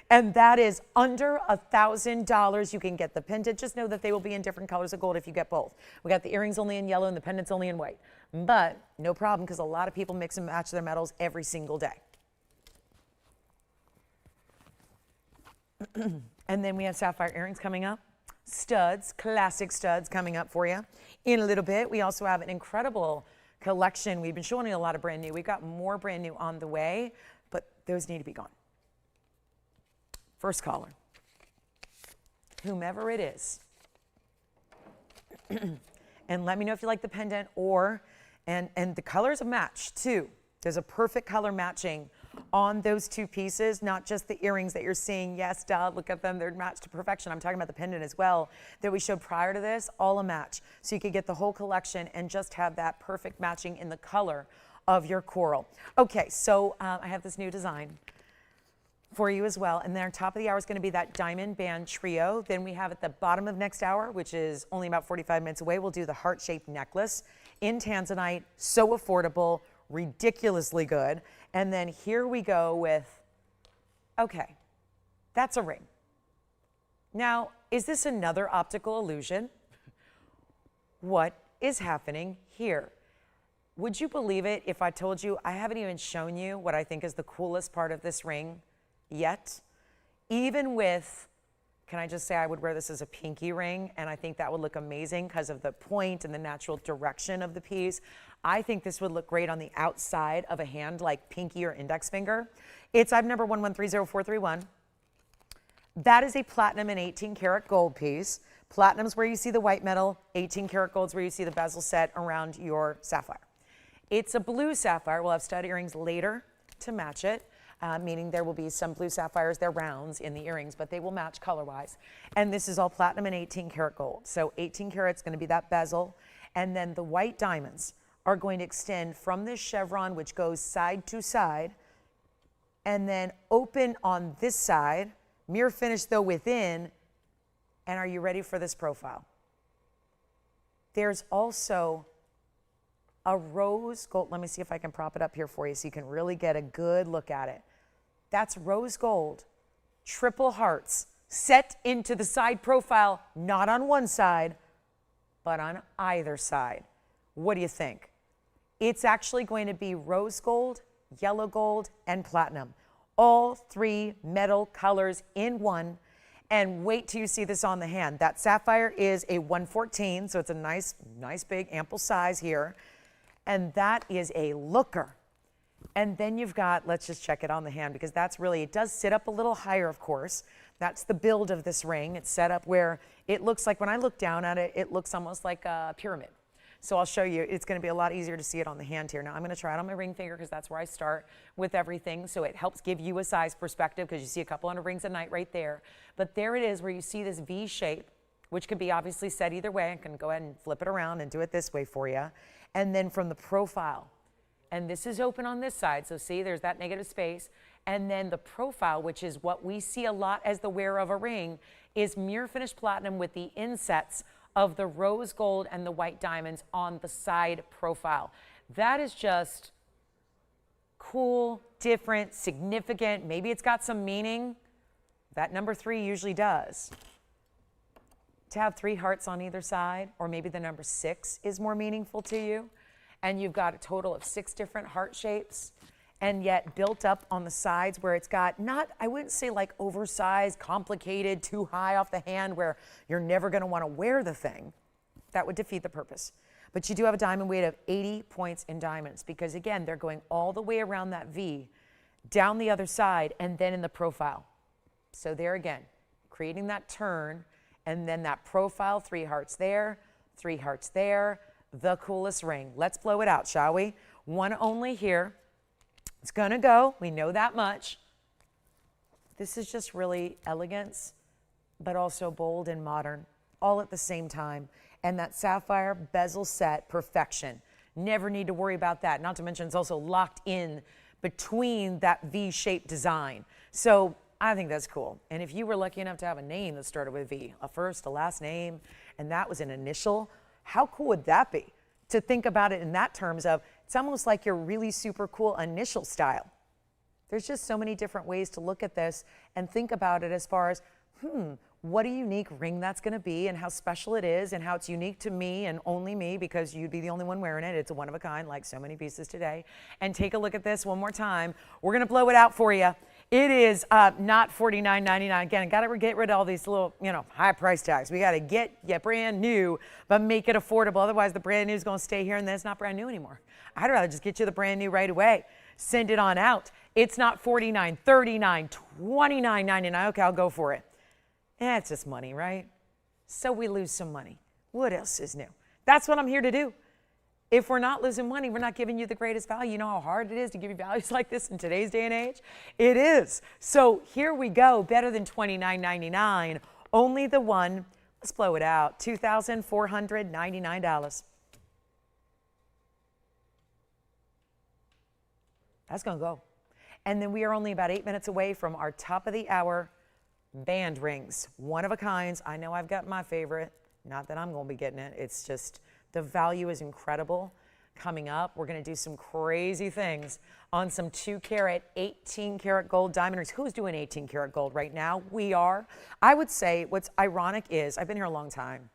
And that is under $1,000. You can get the pendant. Just know that they will be in different colors of gold if you get both. We got the earrings only in yellow and the pendants only in white. But no problem, because a lot of people mix and match their metals every single day. And then we have sapphire earrings coming up. Studs, classic studs coming up for you in a little bit. We also have an incredible collection. We've been showing you a lot of brand new. We've got more brand new on the way, but those need to be gone. First caller, whomever it is, and let me know if you like the pendant and the colors match too. There's a perfect color matching on those two pieces, not just the earrings that you're seeing. Yes, duh, look at them, they're matched to perfection. I'm talking about the pendant as well that we showed prior to this, all a match. So you could get the whole collection and just have that perfect matching in the color of your coral. Okay, so I have this new design for you as well. And then on top of the hour is going to be that diamond band trio. Then we have at the bottom of next hour, which is only about 45 minutes away, we'll do the heart-shaped necklace in Tanzanite. So affordable, ridiculously good. And then here we go with, okay, that's a ring. Now, is this another optical illusion? What is happening here? Would you believe it if I told you I haven't even shown you what I think is the coolest part of this ring yet? Even with, can I just say I would wear this as a pinky ring, and I think that would look amazing because of the point and the natural direction of the piece. I think this would look great on the outside of a hand like pinky or index finger. It's item number 1130-431. That is a platinum and 18 karat gold piece. Platinum's where you see the white metal, 18 karat gold's where you see the bezel set around your sapphire. It's a blue sapphire. We'll have stud earrings later to match it. Meaning there will be some blue sapphires, they're rounds in the earrings, but they will match color-wise. And this is all platinum and 18 karat gold. So 18 karat's going to be that bezel. And then the white diamonds are going to extend from this chevron, which goes side to side, and then open on this side, mirror finish though within. And are you ready for this profile? There's also a rose gold. Let me see if I can prop it up here for you so you can really get a good look at it. That's rose gold, triple hearts, set into the side profile, not on one side, but on either side. What do you think? It's actually going to be rose gold, yellow gold, and platinum. All three metal colors in one. And wait till you see this on the hand. That sapphire is a 114, so it's a nice big ample size here. And that is a looker. And then you've got, let's just check it on the hand, because that's really, it does sit up a little higher, of course. That's the build of this ring. It's set up where it looks like, when I look down at it, it looks almost like a pyramid. So I'll show you, it's going to be a lot easier to see it on the hand here. Now I'm going to try it on my ring finger because that's where I start with everything. So it helps give you a size perspective because you see a couple hundred rings a night right there. But there it is where you see this V shape which could be obviously set either way. I can go ahead and flip it around and do it this way for you. And then from the profile, and this is open on this side, so see, there's that negative space. And then the profile, which is what we see a lot as the wearer of a ring, is mirror finished platinum with the insets of the rose gold and the white diamonds on the side profile. That is just cool, different, significant. Maybe it's got some meaning. That number 3 usually does. To have 3 hearts on either side, or maybe the number 6 is more meaningful to you, and you've got a total of 6 different heart shapes, and yet built up on the sides where it's got not, I wouldn't say like oversized, complicated, too high off the hand where you're never going to want to wear the thing. That would defeat the purpose. But you do have a diamond weight of 80 points in diamonds, because again, they're going all the way around that V, down the other side, and then in the profile. So there again, creating that turn, and then that profile, 3 hearts there, 3 hearts there, the coolest ring. Let's blow it out, shall we? One only here. It's gonna go, we know that much. This is just really elegance, but also bold and modern, all at the same time. And that sapphire bezel set, perfection. Never need to worry about that. Not to mention it's also locked in between that V-shaped design. So I think that's cool. And if you were lucky enough to have a name that started with V, a first, a last name, and that was an initial, how cool would that be? To think about it in that terms of, it's almost like your really super cool initial style. There's just so many different ways to look at this and think about it as far as, what a unique ring that's going to be, and how special it is, and how it's unique to me and only me, because you'd be the only one wearing it. It's a one of a kind, like so many pieces today. And take a look at this one more time. We're going to blow it out for you. It is not $49.99. Again, I got to get rid of all these little, high price tags. We got to get you brand new, but make it affordable. Otherwise, the brand new is going to stay here, and then it's not brand new anymore. I'd rather just get you the brand new right away. Send it on out. It's not $49, $39, $29.99. Okay, I'll go for it. It's just money, right? So we lose some money. What else is new? That's what I'm here to do. If we're not losing money, we're not giving you the greatest value. You know how hard it is to give you values like this in today's day and age? It is. So here we go, better than $29.99. Only the one, let's blow it out, $2,499. That's gonna go. And then we are only about 8 minutes away from our top of the hour band rings, one of a kinds. I know I've got my favorite, not that I'm gonna be getting it. It's just, the value is incredible. Coming up, we're going to do some crazy things on some 2-carat, 18-karat gold diamond rings. Who's doing 18-karat gold right now? We are. I would say what's ironic is, I've been here a long time,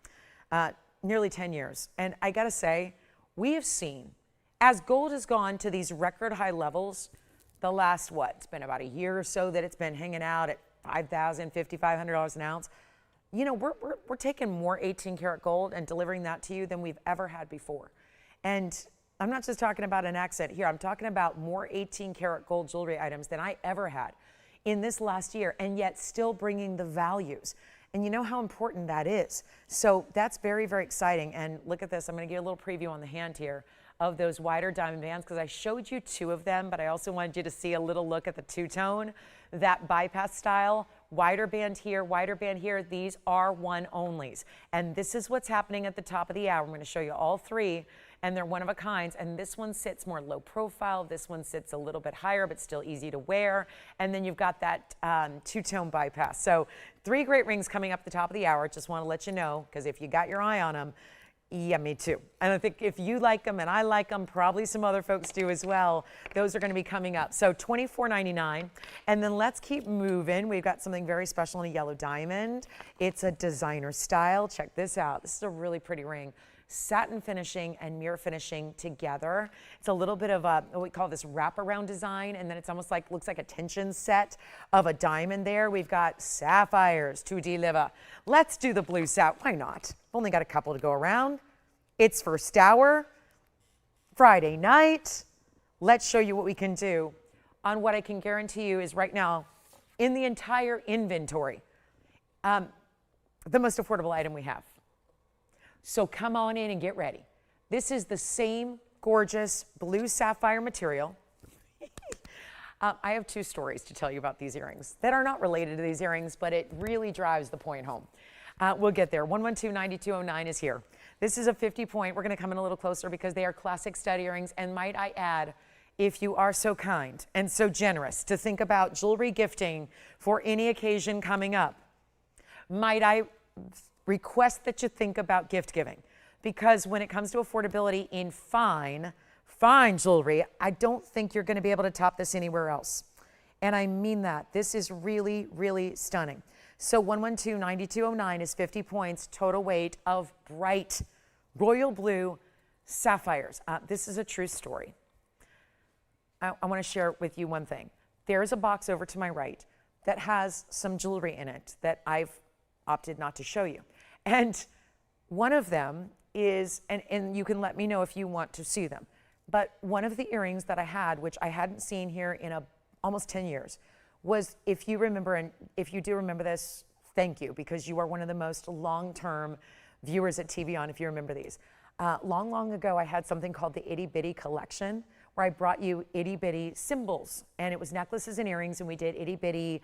nearly 10 years, and I got to say, we have seen, as gold has gone to these record high levels, the last, it's been about a year or so that it's been hanging out at $5,000, $5,500 an ounce. We're taking more 18-karat gold and delivering that to you than we've ever had before. And I'm not just talking about an accent here. I'm talking about more 18-karat gold jewelry items than I ever had in this last year, and yet still bringing the values. And you know how important that is. So that's very, very exciting. And look at this. I'm going to give you a little preview on the hand here of those wider diamond bands, because I showed you 2 of them, but I also wanted you to see a little look at the two-tone, that bypass style. Wider band here, wider band here. These are one onlys. And this is what's happening at the top of the hour. I'm going to show you all 3, and they're one of a kind. And this one sits more low profile. This one sits a little bit higher, but still easy to wear. And then you've got that two-tone bypass. So 3 great rings coming up the top of the hour. Just want to let you know, because if you got your eye on them, yeah, me too. And I think if you like them and I like them, probably some other folks do as well. Those are going to be coming up. So $24.99. And then let's keep moving. We've got something very special in a yellow diamond. It's a designer style. Check this out. This is a really pretty ring. Satin finishing and mirror finishing together. It's a little bit of a, what we call this wraparound design, and then it's almost like, looks like a tension set of a diamond there. We've got sapphires to deliver. Let's do the blue sap. Why not? Only got a couple to go around. It's first hour, Friday night. Let's show you what we can do on what I can guarantee you is right now in the entire inventory, the most affordable item we have. So come on in and get ready. This is the same gorgeous blue sapphire material. I have 2 stories to tell you about these earrings that are not related to these earrings, but it really drives the point home. We'll get there. 112-9209 is here. This is a 50 point. We're going to come in a little closer because they are classic stud earrings. And might I add, if you are so kind and so generous to think about jewelry gifting for any occasion coming up, might I request that you think about gift giving? Because when it comes to affordability in fine jewelry, I don't think you're going to be able to top this anywhere else. And I mean that. This is really, really stunning. So 112-9209 is 50 points, total weight of bright royal blue sapphires. This is a true story. I want to share with you one thing. There's a box over to my right that has some jewelry in it that I've opted not to show you. And one of them is, and you can let me know if you want to see them, but one of the earrings that I had, which I hadn't seen here in almost 10 years, was, if you remember, and if you do remember this, thank you, because you are one of the most long-term viewers at TVON, if you remember these. Long ago, I had something called the Itty Bitty Collection, where I brought you itty bitty symbols, and it was necklaces and earrings, and we did itty bitty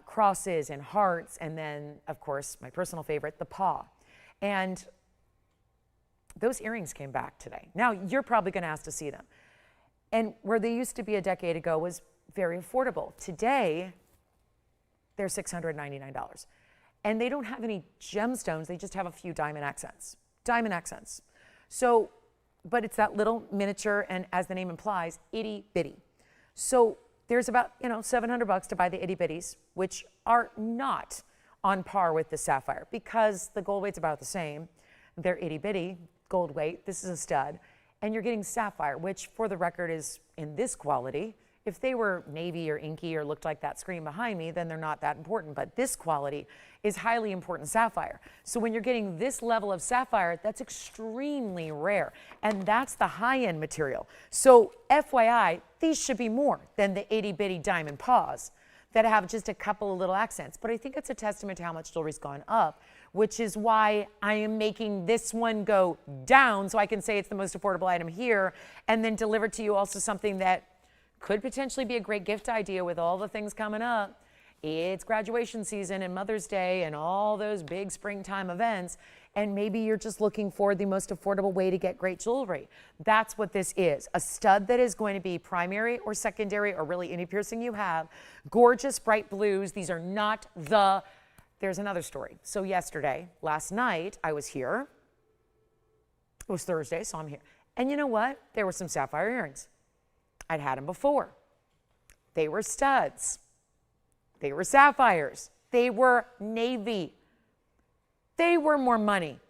crosses and hearts, and then, of course, my personal favorite, the paw. And those earrings came back today. Now, you're probably going to ask to see them. And where they used to be a decade ago was very affordable. Today, they're $699. And they don't have any gemstones. They just have a few diamond accents. Diamond accents. So, but it's that little miniature, and as the name implies, itty bitty. So there's about, $700 to buy the itty bitties, which are not on par with the sapphire because the gold weight's about the same. They're itty bitty, gold weight. This is a stud. And you're getting sapphire, which for the record is in this quality. If they were navy or inky or looked like that screen behind me, then they're not that important. But this quality is highly important sapphire. So when you're getting this level of sapphire, that's extremely rare. And that's the high-end material. So FYI, these should be more than the itty-bitty diamond paws that have just a couple of little accents. But I think it's a testament to how much jewelry's gone up, which is why I am making this one go down so I can say it's the most affordable item here, and then deliver to you also something that could potentially be a great gift idea with all the things coming up. It's graduation season and Mother's Day and all those big springtime events, and maybe you're just looking for the most affordable way to get great jewelry. That's what this is. A stud that is going to be primary or secondary or really any piercing you have. Gorgeous bright blues. These are not the... There's another story. So last night, I was here. It was Thursday, so I'm here. And you know what? There were some sapphire earrings. I'd had them before. They were studs. They were sapphires. They were navy. They were more money.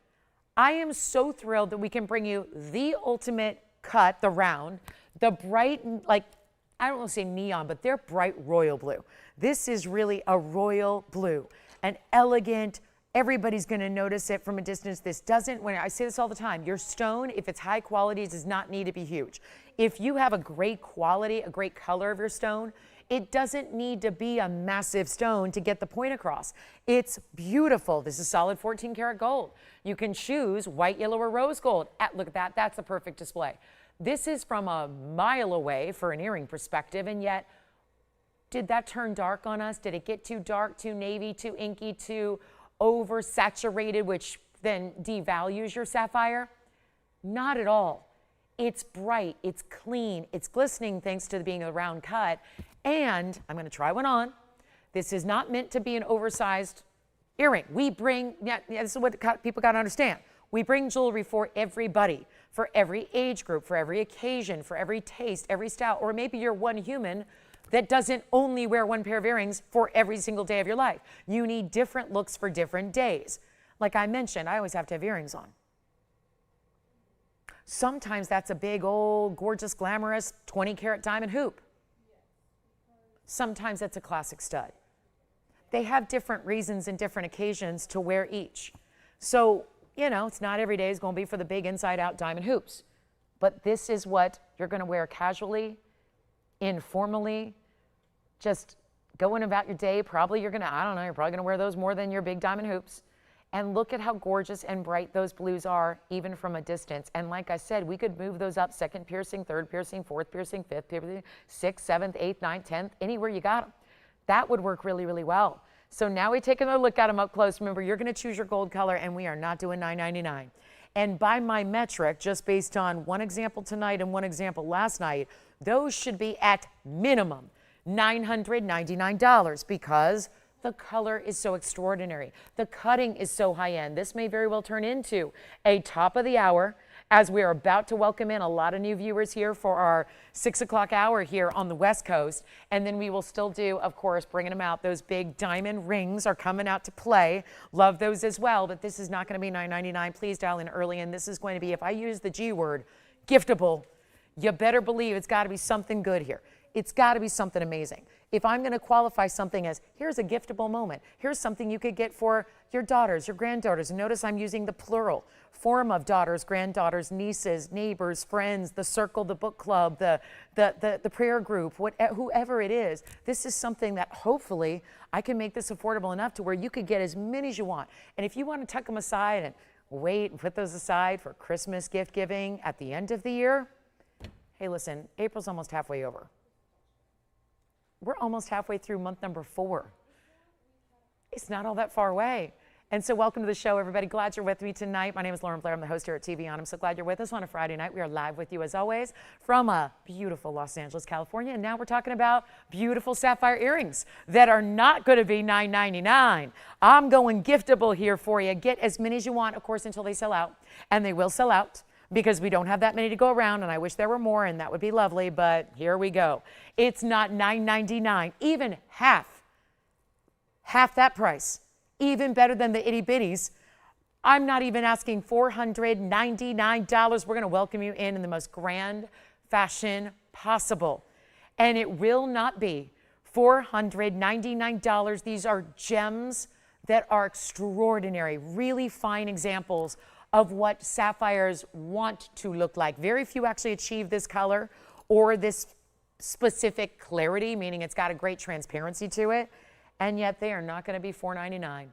I am so thrilled that we can bring you the ultimate cut, the round, the bright, like, I don't want to say neon, but they're bright royal blue. This is really a royal blue, an elegant, everybody's going to notice it from a distance. This doesn't, when I say this all the time, your stone, if it's high quality, does not need to be huge. If you have a great quality, a great color of your stone, it doesn't need to be a massive stone to get the point across. It's beautiful. This is solid 14 karat gold. You can choose white, yellow, or rose gold. Look at that. That's a perfect display. This is from a mile away for an earring perspective, and yet, did that turn dark on us? Did it get too dark, too navy, too inky, too oversaturated, which then devalues your sapphire? Not at all. It's bright, it's clean, it's glistening thanks to being a round cut. And I'm going to try one on. This is not meant to be an oversized earring. We bring, this is what people got to understand. We bring jewelry for everybody, for every age group, for every occasion, for every taste, every style. Or maybe you're one human that doesn't only wear one pair of earrings for every single day of your life. You need different looks for different days. Like I mentioned, I always have to have earrings on. Sometimes that's a big old gorgeous glamorous 20 karat diamond hoop. Sometimes that's a classic stud. They have different reasons and different occasions to wear each. So, it's not every day is going to be for the big inside out diamond hoops. But this is what you're going to wear casually, informally, just going about your day. Probably you're probably going to wear those more than your big diamond hoops. And look at how gorgeous and bright those blues are, even from a distance. And like I said, we could move those up, second piercing, third piercing, fourth piercing, fifth piercing, sixth, seventh, eighth, ninth, 10th, anywhere you got them. That would work really, really well. So now we take another look at them up close. Remember, you're going to choose your gold color, and we are not doing $9.99. And by my metric, just based on one example tonight and one example last night, those should be at minimum $999 because the color is so extraordinary. The cutting is so high-end. This may very well turn into a top of the hour as we are about to welcome in a lot of new viewers here for our 6 o'clock hour here on the West Coast. And then we will still do, of course, bringing them out. Those big diamond rings are coming out to play. Love those as well, but this is not going to be $9.99. Please dial in early, and this is going to be, if I use the G word, giftable, you better believe it's got to be something good here. It's got to be something amazing. If I'm going to qualify something as, here's a giftable moment, here's something you could get for your daughters, your granddaughters. And notice I'm using the plural form of daughters, granddaughters, nieces, neighbors, friends, the circle, the book club, the prayer group, whoever it is. This is something that hopefully I can make this affordable enough to where you could get as many as you want. And if you want to tuck them aside and wait and put those aside for Christmas gift giving at the end of the year, hey, listen, April's almost halfway over. We're almost halfway through month number 4. It's not all that far away. And so welcome to the show, everybody. Glad you're with me tonight. My name is Lauren Blair. I'm the host here at TVON. I'm so glad you're with us on a Friday night. We are live with you, as always, from beautiful Los Angeles, California. And now we're talking about beautiful sapphire earrings that are not going to be $9.99. I'm going giftable here for you. Get as many as you want, of course, until they sell out. And they will sell out, because we don't have that many to go around, and I wish there were more, and that would be lovely, but here we go. It's not $9.99, even half that price, even better than the itty bitties. I'm not even asking $499. We're going to welcome you in the most grand fashion possible, and it will not be $499. These are gems that are extraordinary, really fine examples of what sapphires want to look like. Very few actually achieve this color or this specific clarity, meaning it's got a great transparency to it, and yet they are not going to be $499.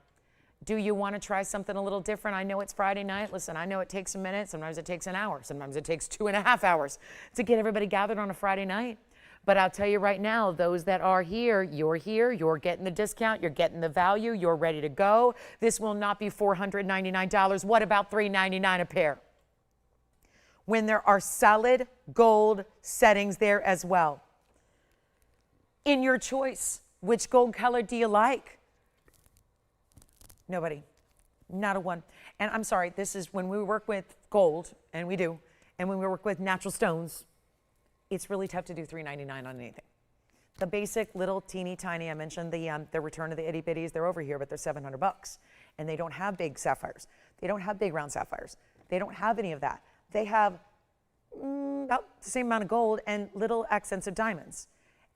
Do you want to try something a little different? I know it's Friday night. Listen, I know it takes a minute. Sometimes it takes an hour. Sometimes it takes 2.5 hours to get everybody gathered on a Friday night. But I'll tell you right now, those that are here, you're getting the discount, you're getting the value, you're ready to go. This will not be $499. What about $399 a pair? When there are solid gold settings there as well. In your choice, which gold color do you like? Nobody. Not a one. And I'm sorry, this is when we work with gold, and we do, and when we work with natural stones, it's really tough to do $399 on anything. The basic little teeny tiny, I mentioned the return of the itty bitties, they're over here, but they're $700. And they don't have big sapphires. They don't have big round sapphires. They don't have any of that. They have about the same amount of gold and little accents of diamonds.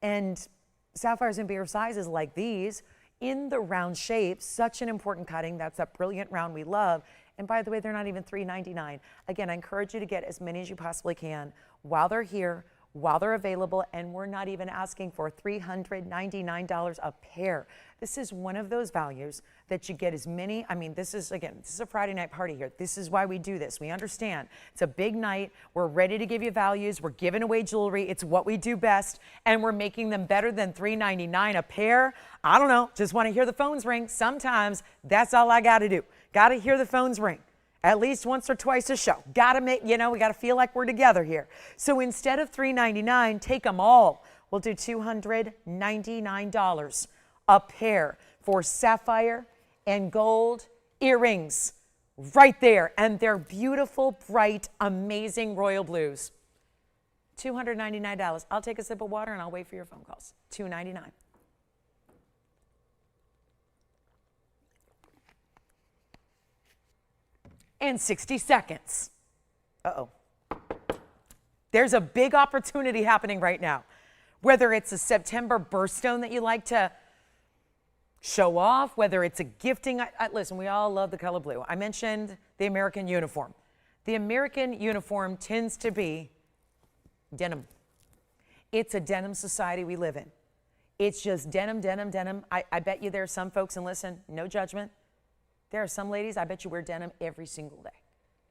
And sapphires in bigger sizes like these, in the round shape, such an important cutting. That's that brilliant round we love. And by the way, they're not even $399. Again, I encourage you to get as many as you possibly can while they're here, while they're available, and we're not even asking for $399 a pair. This is one of those values that you get as many. I mean, this is a Friday night party here. This is why we do this. We understand it's a big night. We're ready to give you values. We're giving away jewelry. It's what we do best, and we're making them better than $399 a pair. I don't know. Just want to hear the phones ring. Sometimes that's all I got to do. Got to hear the phones ring. At least once or twice a show. Got to make, we got to feel like we're together here. So instead of $399, take them all. We'll do $299 a pair for sapphire and gold earrings right there. And they're beautiful, bright, amazing royal blues. $299. I'll take a sip of water and I'll wait for your phone calls. $299. And 60 seconds. Uh-oh. There's a big opportunity happening right now. Whether it's a September birthstone that you like to show off, whether it's a gifting. Listen, we all love the color blue. I mentioned the American uniform. The American uniform tends to be denim. It's a denim society we live in. It's just denim, denim, denim. I bet you there are some folks, and listen, no judgment. There are some ladies, I bet you wear denim every single day.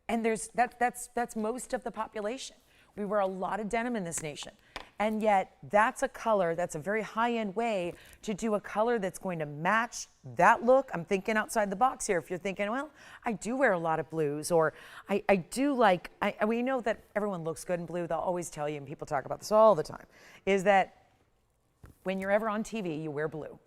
And that's most of the population. We wear a lot of denim in this nation. And yet that's a color, that's a very high-end way to do a color that's going to match that look. I'm thinking outside the box here. If you're thinking, well, I do wear a lot of blues, or I do like, we know that everyone looks good in blue. They'll always tell you, and people talk about this all the time, is that when you're ever on TV, you wear blue.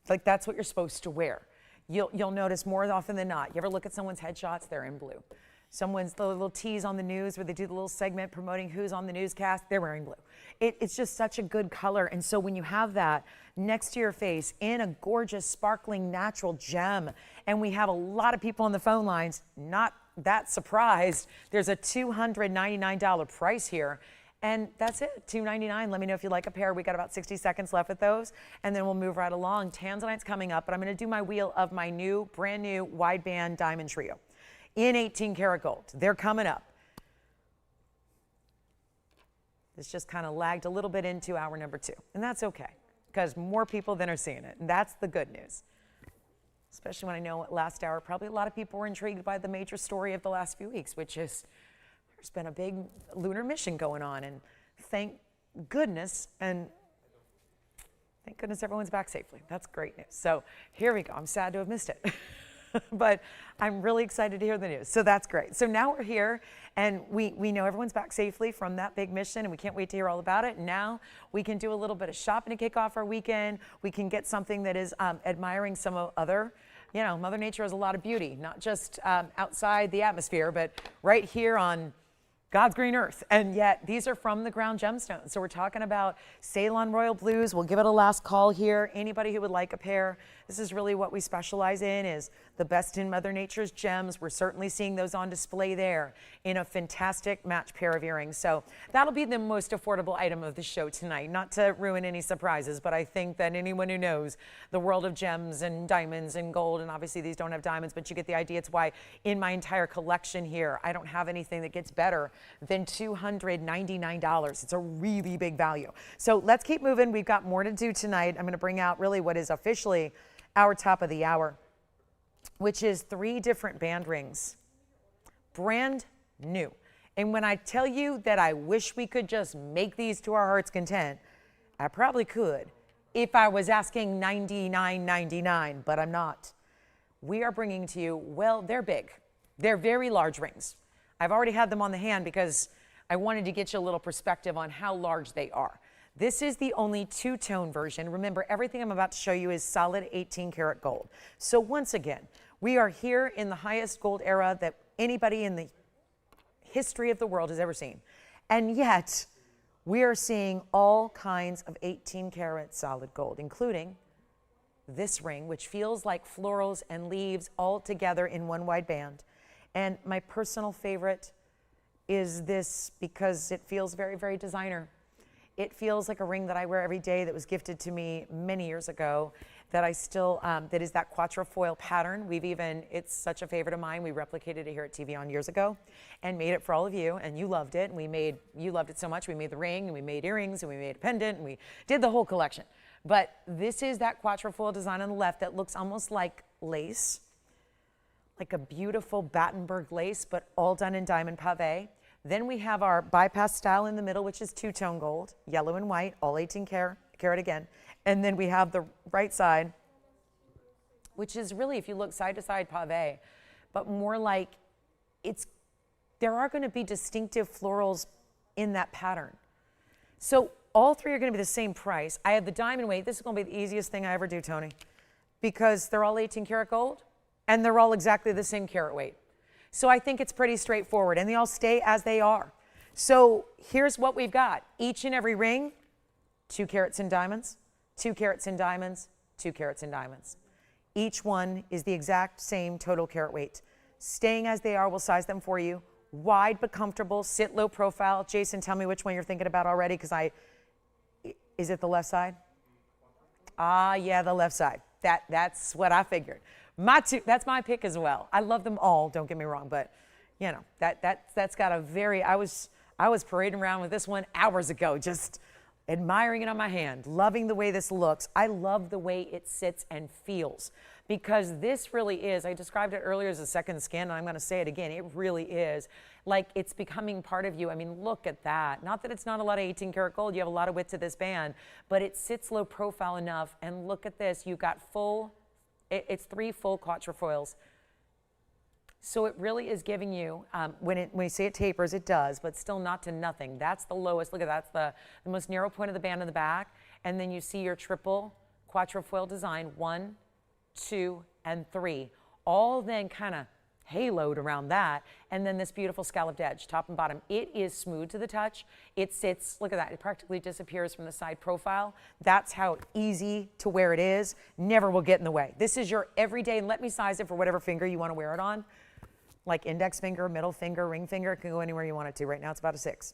Like that's what you're supposed to wear. You'll notice more often than not. You ever look at someone's headshots, they're in blue. Someone's the little tease on the news where they do the little segment promoting who's on the newscast, they're wearing blue. It's just such a good color. And so when you have that next to your face in a gorgeous, sparkling, natural gem, and we have a lot of people on the phone lines, not that surprised, there's a $299 price here. And that's it, $299. Let me know if you like a pair. We got about 60 seconds left with those, and then we'll move right along. Tanzanite's coming up, but I'm gonna do my wheel of my new, brand new wideband diamond trio in 18 karat gold. They're coming up. This just kind of lagged a little bit into hour number 2, and that's okay, because more people than are seeing it, and that's the good news. Especially when I know last hour, probably a lot of people were intrigued by the major story of the last few weeks, which is there's been a big lunar mission going on, and thank goodness everyone's back safely. That's great news. So here we go. I'm sad to have missed it, but I'm really excited to hear the news. So that's great. So now we're here, and we know everyone's back safely from that big mission, and we can't wait to hear all about it. Now we can do a little bit of shopping to kick off our weekend. We can get something that is admiring some other. You know, Mother Nature has a lot of beauty, not just outside the atmosphere, but right here on God's green earth. And yet these are from the ground gemstones. So we're talking about Ceylon Royal Blues. We'll give it a last call here. Anybody who would like a pair, this is really what we specialize in, is the best in Mother Nature's gems. We're certainly seeing those on display there in a fantastic match pair of earrings. So that'll be the most affordable item of the show tonight. Not to ruin any surprises, but I think that anyone who knows the world of gems and diamonds and gold, and obviously these don't have diamonds, but you get the idea. It's why in my entire collection here, I don't have anything that gets better than $299. It's a really big value. So let's keep moving. We've got more to do tonight. I'm going to bring out really what is officially our top of the hour, which is 3 different band rings, brand new. And when I tell you that I wish we could just make these to our heart's content, I probably could if I was asking $99.99, but I'm not. We are bringing to you, well, they're big. They're very large rings. I've already had them on the hand because I wanted to get you a little perspective on how large they are. This is the only 2-tone version. Remember, everything I'm about to show you is solid 18 karat gold. So once again, we are here in the highest gold era that anybody in the history of the world has ever seen. And yet, we are seeing all kinds of 18 karat solid gold, including this ring, which feels like florals and leaves all together in one wide band. And my personal favorite is this because it feels very, very designer. It feels like a ring that I wear every day that was gifted to me many years ago that I still, that is that quatrefoil pattern. It's such a favorite of mine. We replicated it here at TVON years ago and made it for all of you, and you loved it. And you loved it so much, we made the ring, and we made earrings, and we made a pendant, and we did the whole collection. But this is that quatrefoil design on the left that looks almost like lace, like a beautiful Battenberg lace, but all done in diamond pave. Then we have our bypass style in the middle, which is 2-tone gold, yellow and white, all 18 karat again. And then we have the right side, which is really, if you look side to side, pave, but more like there are going to be distinctive florals in that pattern. So all 3 are going to be the same price. I have the diamond weight. This is going to be the easiest thing I ever do, Tony, because they're all 18 karat gold. And they're all exactly the same carat weight. So I think it's pretty straightforward, and they all stay as they are. So here's what we've got. Each and every ring, 2 carats in diamonds, 2 carats in diamonds, 2 carats in diamonds. Each one is the exact same total carat weight. Staying as they are, we'll size them for you. Wide but comfortable, sit low profile. Jason, tell me which one you're thinking about already, because is it the left side? Ah, yeah, the left side. That's what I figured. That's my pick as well. I love them all, don't get me wrong, but you know, that's got a very, I was parading around with this one hours ago, just admiring it on my hand, loving the way this looks. I love the way it sits and feels. because this really is, I described it earlier as a second skin, and I'm going to say it again, it really is like it's becoming part of you. I mean, look at that. Not that it's not a lot of 18 karat gold, you have a lot of width to this band, but it sits low profile enough. And look at this, you've got it's 3 full quatrefoils. So it really is giving you, when you say it tapers, it does, but still not to nothing. That's the lowest. Look at that. That's the most narrow point of the band in the back. And then you see your triple quatrefoil design, 1, 2, and 3. All then kind of haloed around that. And then this beautiful scalloped edge, top and bottom. It is smooth to the touch. It sits, look at that. It practically disappears from the side profile. That's how easy to wear it is. Never will get in the way. This is your everyday, and let me size it for whatever finger you want to wear it on. Like index finger, middle finger, ring finger, it can go anywhere you want it to. Right now it's about a 6.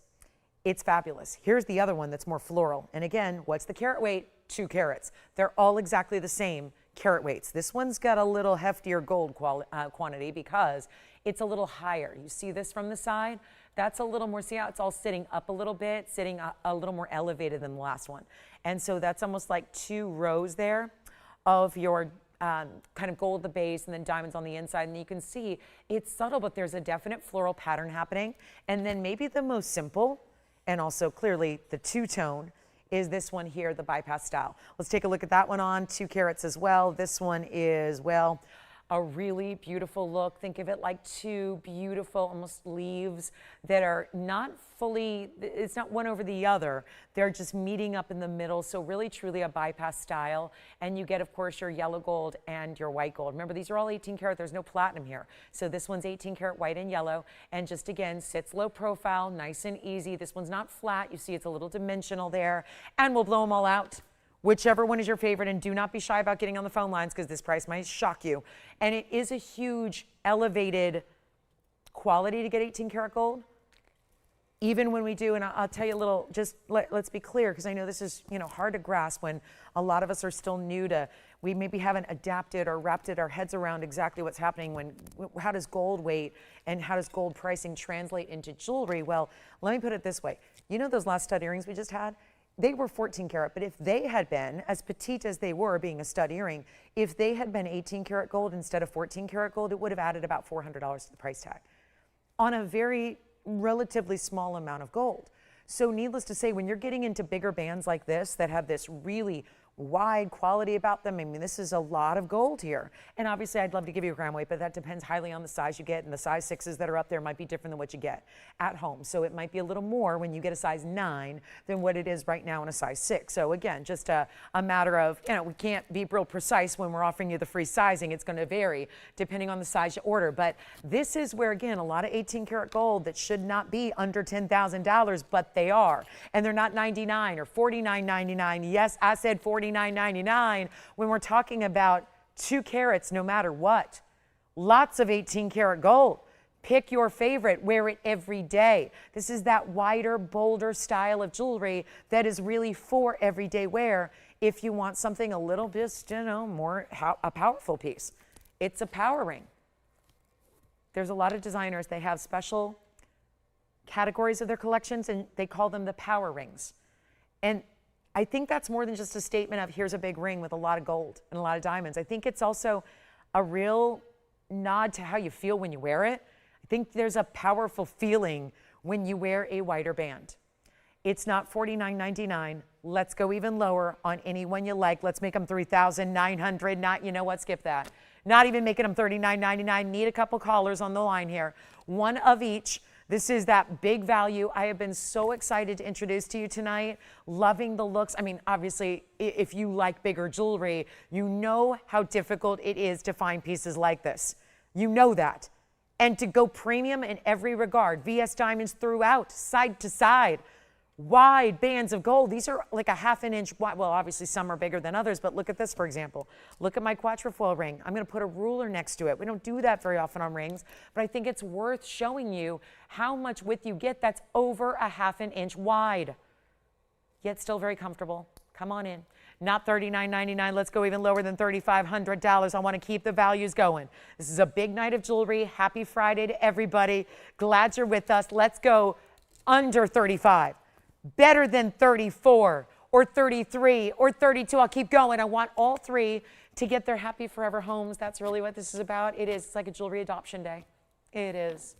It's fabulous. Here's the other one that's more floral. And again, what's the carat weight? 2 carats. They're all exactly the same carat weights. This one's got a little heftier gold quantity because it's a little higher. You see this from the side? That's a little more, see how it's all sitting up a little bit, sitting a little more elevated than the last one. And so that's almost like 2 rows there of your kind of gold at the base and then diamonds on the inside. And you can see it's subtle, but there's a definite floral pattern happening. And then maybe the most simple and also clearly the two-tone is this one here, the bypass style. Let's take a look at that one on 2 carats as well. This one is, well, a really beautiful look. Think of it like 2 beautiful almost leaves that are not fully, it's not one over the other. They're just meeting up in the middle. So really truly a bypass style. And you get, of course, your yellow gold and your white gold. Remember, these are all 18 karat. There's no platinum here. So this one's 18 karat white and yellow. And just again, sits low profile, nice and easy. This one's not flat. You see it's a little dimensional there. And we'll blow them all out. Whichever one is your favorite, and do not be shy about getting on the phone lines because this price might shock you. And it is a huge elevated quality to get 18 karat gold. Even when we do, and I'll tell you a little, just let's be clear, because I know this is hard to grasp when a lot of us are still new to, we maybe haven't adapted or wrapped our heads around exactly what's happening when, how does gold weight and how does gold pricing translate into jewelry? Well, let me put it this way. You know those last stud earrings we just had? They were 14 karat, but if they had been, as petite as they were being a stud earring, if they had been 18 karat gold instead of 14 karat gold, it would have added about $400 to the price tag on a very relatively small amount of gold. So needless to say, when you're getting into bigger bands like this that have this really wide quality about them, I mean, this is a lot of gold here. And obviously I'd love to give you a gram weight, but that depends highly on the size you get, and the size 6s that are up there might be different than what you get at home. So it might be a little more when you get a size 9 than what it is right now in a size 6. So again, just a matter of, we can't be real precise when we're offering you the free sizing. It's going to vary depending on the size you order. But this is where, again, a lot of 18 karat gold that should not be under $10,000, but they are. And they're not $99 or $49.99. Yes, I said $49.99 when we're talking about 2 carats no matter what. Lots of 18 karat gold. Pick your favorite, wear it every day. This is that wider, bolder style of jewelry that is really for everyday wear if you want something a little bit, more a powerful piece. It's a power ring. There's a lot of designers, they have special categories of their collections and they call them the power rings. And I think that's more than just a statement of here's a big ring with a lot of gold and a lot of diamonds. I think it's also a real nod to how you feel when you wear it. I think there's a powerful feeling when you wear a wider band. It's not $49.99. Let's go even lower on any one you like. Let's make them $3,900. Not, you know what, skip that. Not even making them $39.99. Need a couple callers on the line here. One of each. This is that big value. I have been so excited to introduce to you tonight. Loving the looks. I mean, obviously, if you like bigger jewelry, you know how difficult it is to find pieces like this. You know that. And to go premium in every regard. VS diamonds throughout, side to side. Wide bands of gold. These are like a ½ inch wide. Well, obviously some are bigger than others, but look at this, for example. Look at my quatrefoil ring. I'm going to put a ruler next to it. We don't do that very often on rings, but I think it's worth showing you how much width you get that's over a ½ inch wide, yet still very comfortable. Come on in. Not $39.99. Let's go even lower than $3,500. I want to keep the values going. This is a big night of jewelry. Happy Friday to everybody. Glad you're with us. Let's go under 35. Better than 34 or 33 or 32. I'll keep going. I want all three to get their happy forever homes. That's really what this is about. It is. It's like a jewelry adoption day. It is.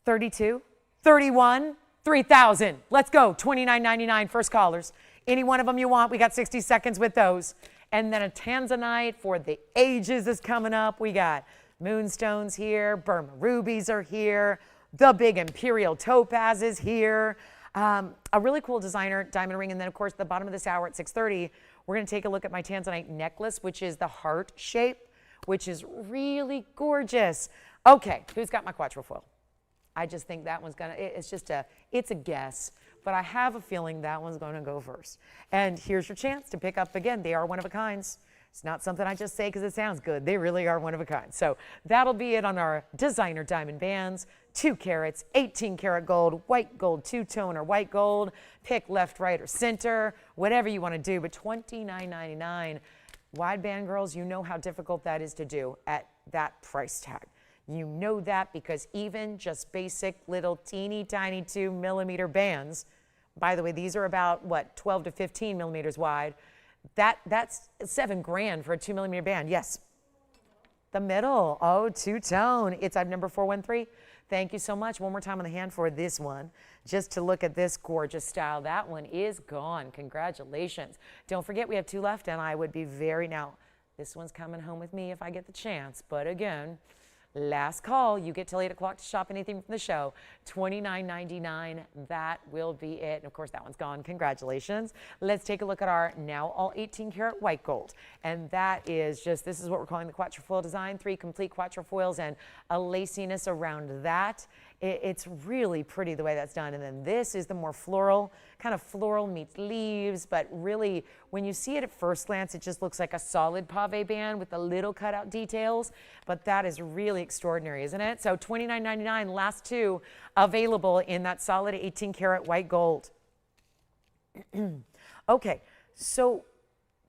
32, 31, 3,000. Let's go. $29.99 first callers. Any one of them you want. We got 60 seconds with those. And then a Tanzanite for the ages is coming up. We got moonstones here. Burma rubies are here. The big imperial topaz is here. A really cool designer diamond ring. And then, of course, the bottom of this hour at 6:30, we're going to take a look at my Tanzanite necklace, which is the heart shape, which is really gorgeous. Okay, who's got my quatrefoil? I just think that one's gonna, it's a guess, but I have a feeling that one's gonna go first. And here's your chance to pick up, again, they are one of a kinds. It's not something I just say because it sounds good. They really are one of a kind. So that'll be it on our designer diamond bands. 2 carats, 18 karat gold, white gold, two-tone or white gold. Pick left, right, or center, whatever you want to do, but $29.99. Wide band girls, you know how difficult that is to do at that price tag. You know that because even just basic little teeny tiny 2 millimeter bands, by the way, these are about what, 12 to 15 millimeters wide. That's $7 grand for a 2 millimeter band. Yes. The middle, oh, two-tone. It's item number 413. Thank you so much. One more time on the hand for this one, just to look at this gorgeous style. That one is gone. Congratulations. Don't forget we have 2 left, and I would be now, this one's coming home with me if I get the chance, but again, last call. You get till 8 o'clock to shop anything from the show. $29.99. That will be it. And of course, that one's gone. Congratulations. Let's take a look at our now all 18 karat white gold. And that is just, this is what we're calling the quatrefoil design. 3 complete quatrefoils and a laciness around that. It's really pretty the way that's done. And then this is the more floral, kind of floral meets leaves, but really when you see it at first glance, it just looks like a solid pave band with the little cutout details, but that is really extraordinary, isn't it? So $29.99, last 2 available in that solid 18 karat white gold. Okay, so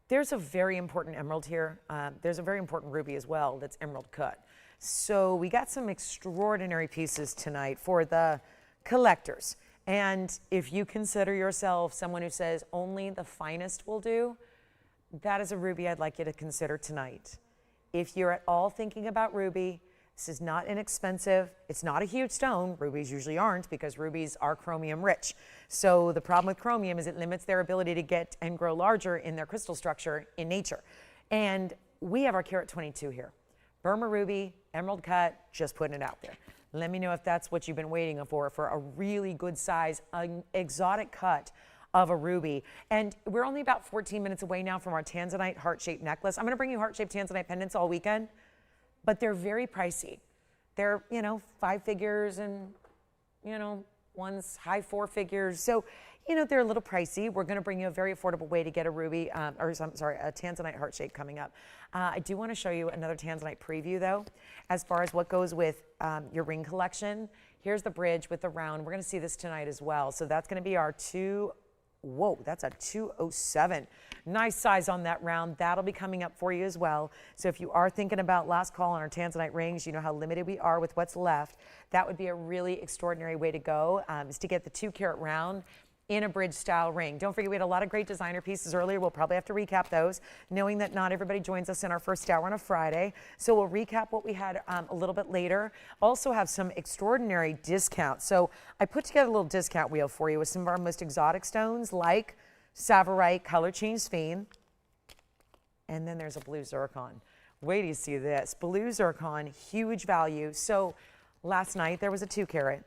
there's a very important emerald here. There's a very important ruby as well that's emerald cut. So we got some extraordinary pieces tonight for the collectors. And if you consider yourself someone who says only the finest will do, that is a ruby I'd like you to consider tonight. If you're at all thinking about ruby, this is not inexpensive. It's not a huge stone. Rubies usually aren't because rubies are chromium rich. So the problem with chromium is it limits their ability to get and grow larger in their crystal structure in nature. And we have our carat 22 here. Burma ruby, emerald cut, just putting it out there. Let me know if that's what you've been waiting for a really good size, exotic cut of a ruby. And we're only about 14 minutes away now from our Tanzanite heart-shaped necklace. I'm going to bring you heart-shaped Tanzanite pendants all weekend, but they're very pricey. They're, 5 figures and, one's high 4 figures. So, they're a little pricey. We're going to bring you a very affordable way to get a ruby, a Tanzanite heart shape coming up. I do want to show you another Tanzanite preview, though, as far as what goes with your ring collection. Here's the bridge with the round. We're going to see this tonight as well. So that's going to be our whoa, that's a 207. Nice size on that round. That'll be coming up for you as well. So if you are thinking about last call on our Tanzanite rings, you know how limited we are with what's left. That would be a really extraordinary way to go, is to get the 2 carat round in a bridge style ring. Don't forget, we had a lot of great designer pieces earlier. We'll probably have to recap those, knowing that not everybody joins us in our first hour on a Friday. So we'll recap what we had a little bit later. Also have some extraordinary discounts. So I put together a little discount wheel for you with some of our most exotic stones like Sapphire, color change Sphene. And then there's a blue zircon. Wait till you see this. Blue zircon, huge value. So last night there was a 2 carat.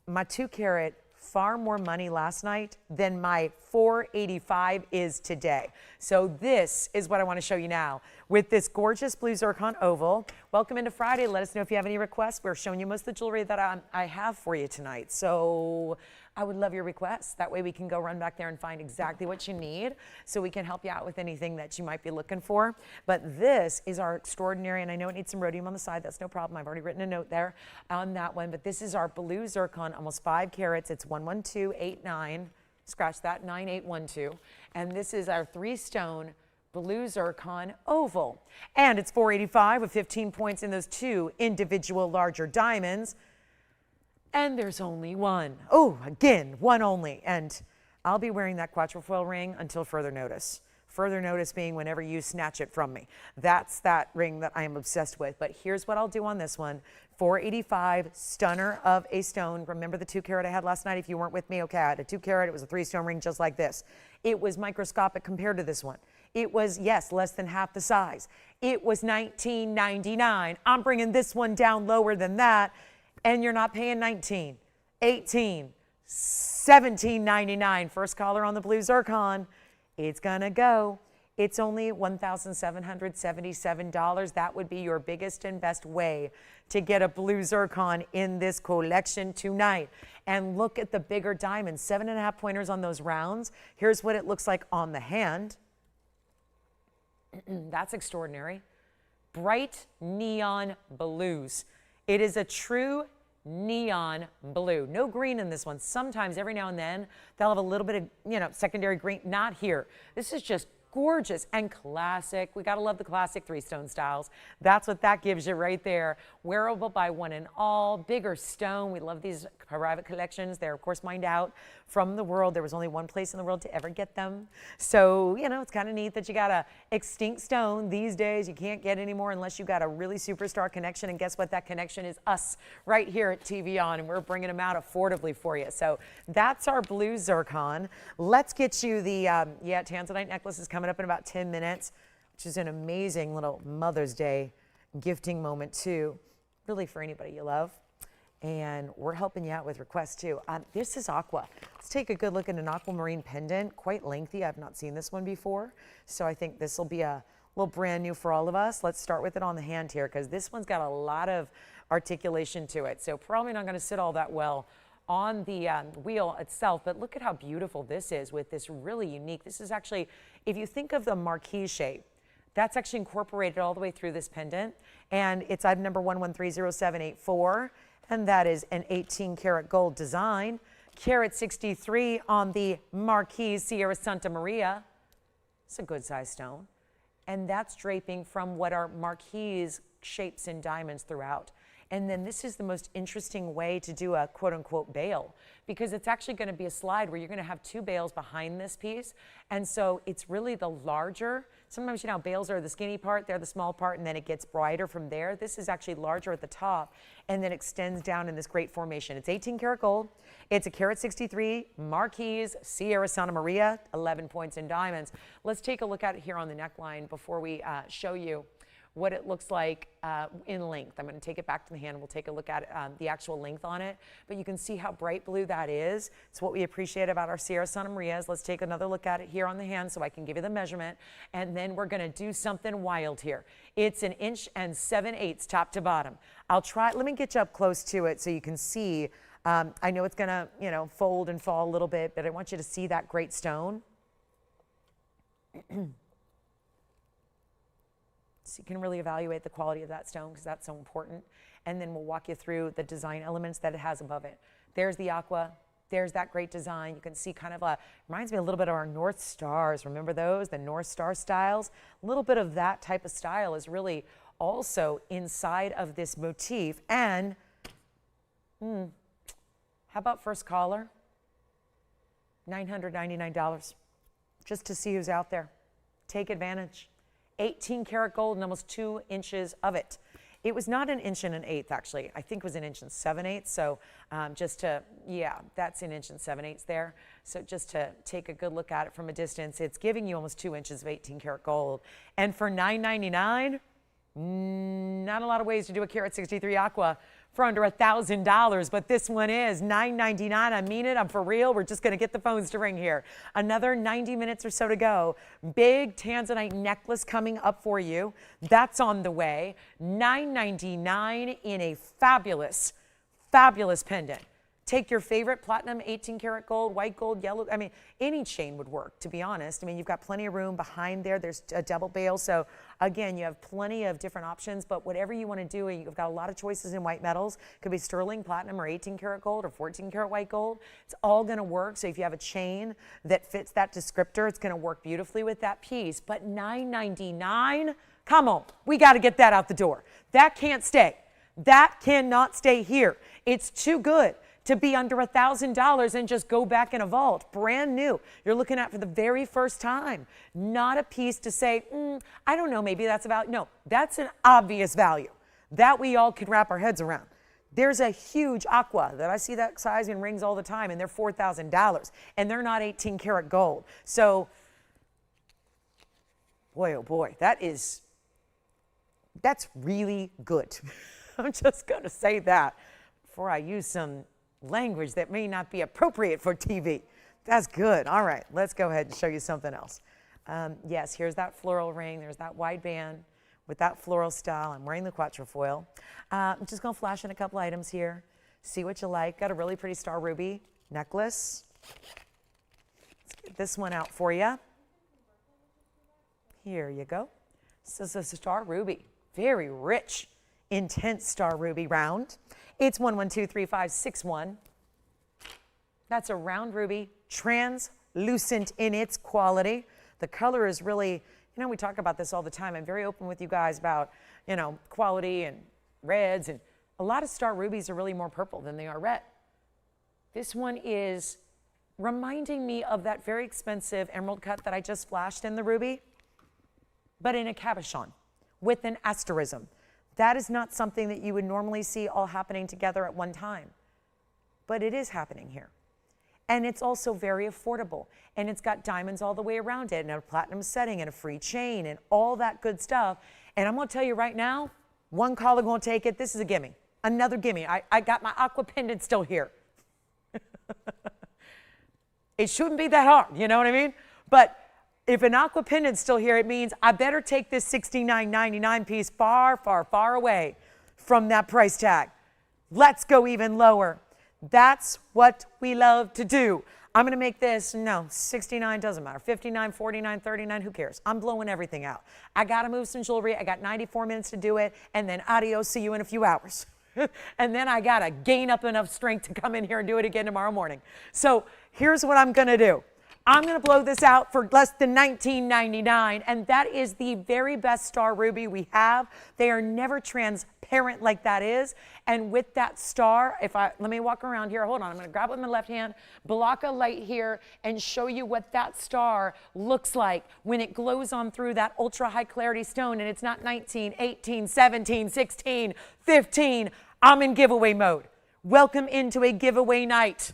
My 2 carat, far more money last night than my 485 is today. So this is what I want to show you now with this gorgeous blue zircon oval. Welcome into Friday. Let us know if you have any requests. We're showing you most of the jewelry that I have for you tonight. So I would love your requests. That way we can go run back there and find exactly what you need so we can help you out with anything that you might be looking for. But this is our extraordinary, and I know it needs some rhodium on the side. That's no problem. I've already written a note there on that one. But this is our blue zircon, almost 5 carats. It's 11289. Scratch that, 9812. And this is our 3-stone blue zircon oval. And it's 485 with 15 points in those 2 individual larger diamonds. And there's only one. Oh, again, one only. And I'll be wearing that quatrefoil ring until further notice. further notice being whenever you snatch it from me. That's that ring that I am obsessed with. But here's what I'll do on this one. $485, stunner of a stone. Remember the 2 carat I had last night? If you weren't with me, okay, I had a 2 carat. It was a 3-stone ring just like this. It was microscopic compared to this one. It was, yes, less than half the size. It was $19.99. I'm bringing this one down lower than that, and you're not paying $19, $18, $17.99. First caller on the blue zircon. It's gonna go. It's only $1,777. That would be your biggest and best way to get a blue zircon in this collection tonight. And look at the bigger diamonds, 7.5 pointers on those rounds. Here's what it looks like on the hand. That's extraordinary. Bright neon blues. It is a true neon blue. No green in this one. Sometimes every now and then they'll have a little bit of, secondary green. Not here. This is just gorgeous and classic. We gotta love the classic 3-stone styles. That's what that gives you right there. Wearable by one and all. Bigger stone. We love these private collections. They're of course mined out from the world. There was only one place in the world to ever get them. So, it's kind of neat that you got a extinct stone. These days you can't get any more unless you got a really superstar connection. And guess what? That connection is us right here at TVON, and we're bringing them out affordably for you. So that's our blue zircon. Let's get you the, Tanzanite necklace is coming up in about 10 minutes, which is an amazing little Mother's Day gifting moment too, really for anybody you love. And we're helping you out with requests too. This is aqua. Let's take a good look at an aquamarine pendant, quite lengthy. I've not seen this one before, so I think this will be a little brand new for all of us. Let's start with it on the hand here, because this one's got a lot of articulation to it, so probably not going to sit all that well on the wheel itself. But look at how beautiful this is with this really unique. This is actually, if you think of the marquee shape, that's actually incorporated all the way through this pendant, and it's item number 1130784. And that is an 18 karat gold design. Carat 63 on the Marquise Sierra Santa Maria. It's a good size stone. And that's draping from what are Marquise shapes and diamonds throughout. And then this is the most interesting way to do a quote unquote bail, because it's actually going to be a slide where you're going to have 2 bails behind this piece. And so it's really the larger. Sometimes, bails are the skinny part, they're the small part, and then it gets brighter from there. This is actually larger at the top and then extends down in this great formation. It's 18 karat gold. It's a carat 63 Marquise Sierra Santa Maria, 11 points in diamonds. Let's take a look at it here on the neckline before we show you what it looks like in length. I'm going to take it back to the hand and we'll take a look at the actual length on it. But you can see how bright blue that is. It's what we appreciate about our Sierra Santa Marias. Let's take another look at it here on the hand so I can give you the measurement. And then we're going to do something wild here. It's 1 7/8 inches top to bottom. I'll try, let me get you up close to it so you can see. I know it's going to, fold and fall a little bit, but I want you to see that great stone. So you can really evaluate the quality of that stone, because that's so important. And then we'll walk you through the design elements that it has above it. There's the aqua. There's that great design. You can see kind of reminds me a little bit of our North Stars. Remember those, the North Star styles? A little bit of that type of style is really also inside of this motif. And how about first caller? $999, just to see who's out there. Take advantage. 18 karat gold and almost 2 inches of it. It was not 1 1/8 inches actually. I think it was 1 7/8 inches. So just to, that's 1 7/8 inches there. So just to take a good look at it from a distance, it's giving you almost 2 inches of 18 karat gold. And for $999, not a lot of ways to do a carat 63 aqua for under $1,000, but this one is $999. I mean it, I'm for real. We're just going to get the phones to ring here. Another 90 minutes or so to go. Big Tanzanite necklace coming up for you. That's on the way. $999 in a fabulous, fabulous pendant. Take your favorite platinum, 18 karat gold, white gold, yellow. I mean, any chain would work, to be honest. I mean, you've got plenty of room behind there. There's a double bail. So again, you have plenty of different options, but whatever you want to do, you've got a lot of choices in white metals. Could be sterling, platinum, or 18 karat gold, or 14 karat white gold. It's all going to work. So if you have a chain that fits that descriptor, it's going to work beautifully with that piece. But $999, come on, we got to get that out the door. That can't stay. That cannot stay here. It's too good to be under $1,000 and just go back in a vault, brand new. You're looking at for the very first time, not a piece to say, I don't know, maybe that's about, no, that's an obvious value that we all can wrap our heads around. There's a huge aqua that I see that size in rings all the time, and they're $4,000, and they're not 18 karat gold. So, boy, oh boy, that's really good. I'm just going to say that before I use some language that may not be appropriate for TV. That's good. All right, let's go ahead and show you something else. Yes, here's that floral ring. There's that wide band with that floral style. I'm wearing the quatrefoil. I'm just going to flash in a couple items here. See what you like. Got a really pretty star ruby necklace. Let's get this one out for you. Here you go. This is a star ruby. Very rich, intense star ruby round. It's 1123561. That's a round ruby, translucent in its quality. The color is really, you know, we talk about this all the time. I'm very open with you guys about, you know, quality and reds, and a lot of star rubies are really more purple than they are red. This one is reminding me of that very expensive emerald cut that I just flashed in the ruby, but in a cabochon with an asterism. That is not something that you would normally see all happening together at one time, but it is happening here. And it's also very affordable, and it's got diamonds all the way around it, and a platinum setting, and a free chain, and all that good stuff. And I'm going to tell you right now, one caller going to take it. This is a gimme, another gimme. I got my aqua pendant still here. It shouldn't be that hard, you know what I mean? But if an aqua pendant's still here, it means I better take this $69.99 piece far, far, far away from that price tag. Let's go even lower. That's what we love to do. I'm going to make this, no, 69 doesn't matter. 59, 49, 39, who cares? I'm blowing everything out. I got to move some jewelry. I got 94 minutes to do it, and then adios, see you in a few hours. And then I got to gain up enough strength to come in here and do it again tomorrow morning. So here's what I'm going to do. I'm going to blow this out for less than $19.99, and that is the very best star ruby we have. They are never transparent like that is, and with that star, let me walk around here. Hold on, I'm going to grab it with my left hand, block a light here, and show you what that star looks like when it glows on through that ultra high clarity stone, and it's not 19, 18, 17, 16, 15. I'm in giveaway mode. Welcome into a giveaway night.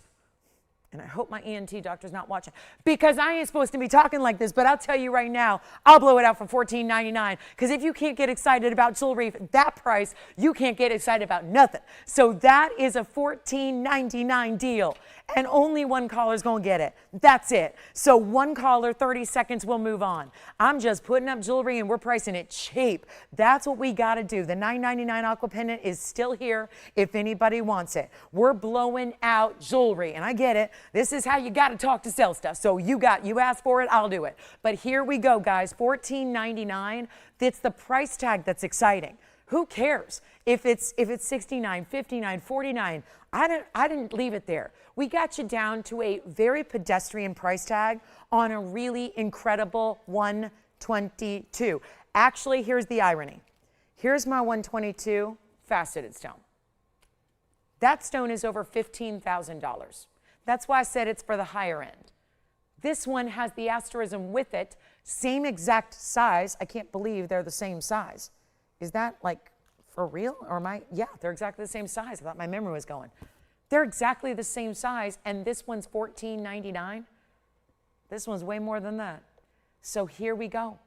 And I hope my ENT doctor's not watching, because I ain't supposed to be talking like this, but I'll tell you right now, I'll blow it out for $14.99, because if you can't get excited about jewelry at that price, you can't get excited about nothing. So that is a $14.99 deal, and only one caller's going to get it. That's it. So one caller, 30 seconds, we'll move on. I'm just putting up jewelry, and we're pricing it cheap. That's what we got to do. The $9.99 aqua pendant is still here if anybody wants it. We're blowing out jewelry, and I get it. This is how you got to talk to sell stuff. So you asked for it, I'll do it. But here we go, guys. $14.99. It's the price tag that's exciting. Who cares if it's $69, $59, $49? I didn't leave it there. We got you down to a very pedestrian price tag on a really incredible 122. Actually, here's the irony. Here's my 122 faceted stone. That stone is over $15,000. That's why I said it's for the higher end. This one has the asterism with it, same exact size. I can't believe they're the same size. Is that like for real? Or yeah, they're exactly the same size. I thought my memory was going. They're exactly the same size, and this one's $14.99. This one's way more than that. So here we go.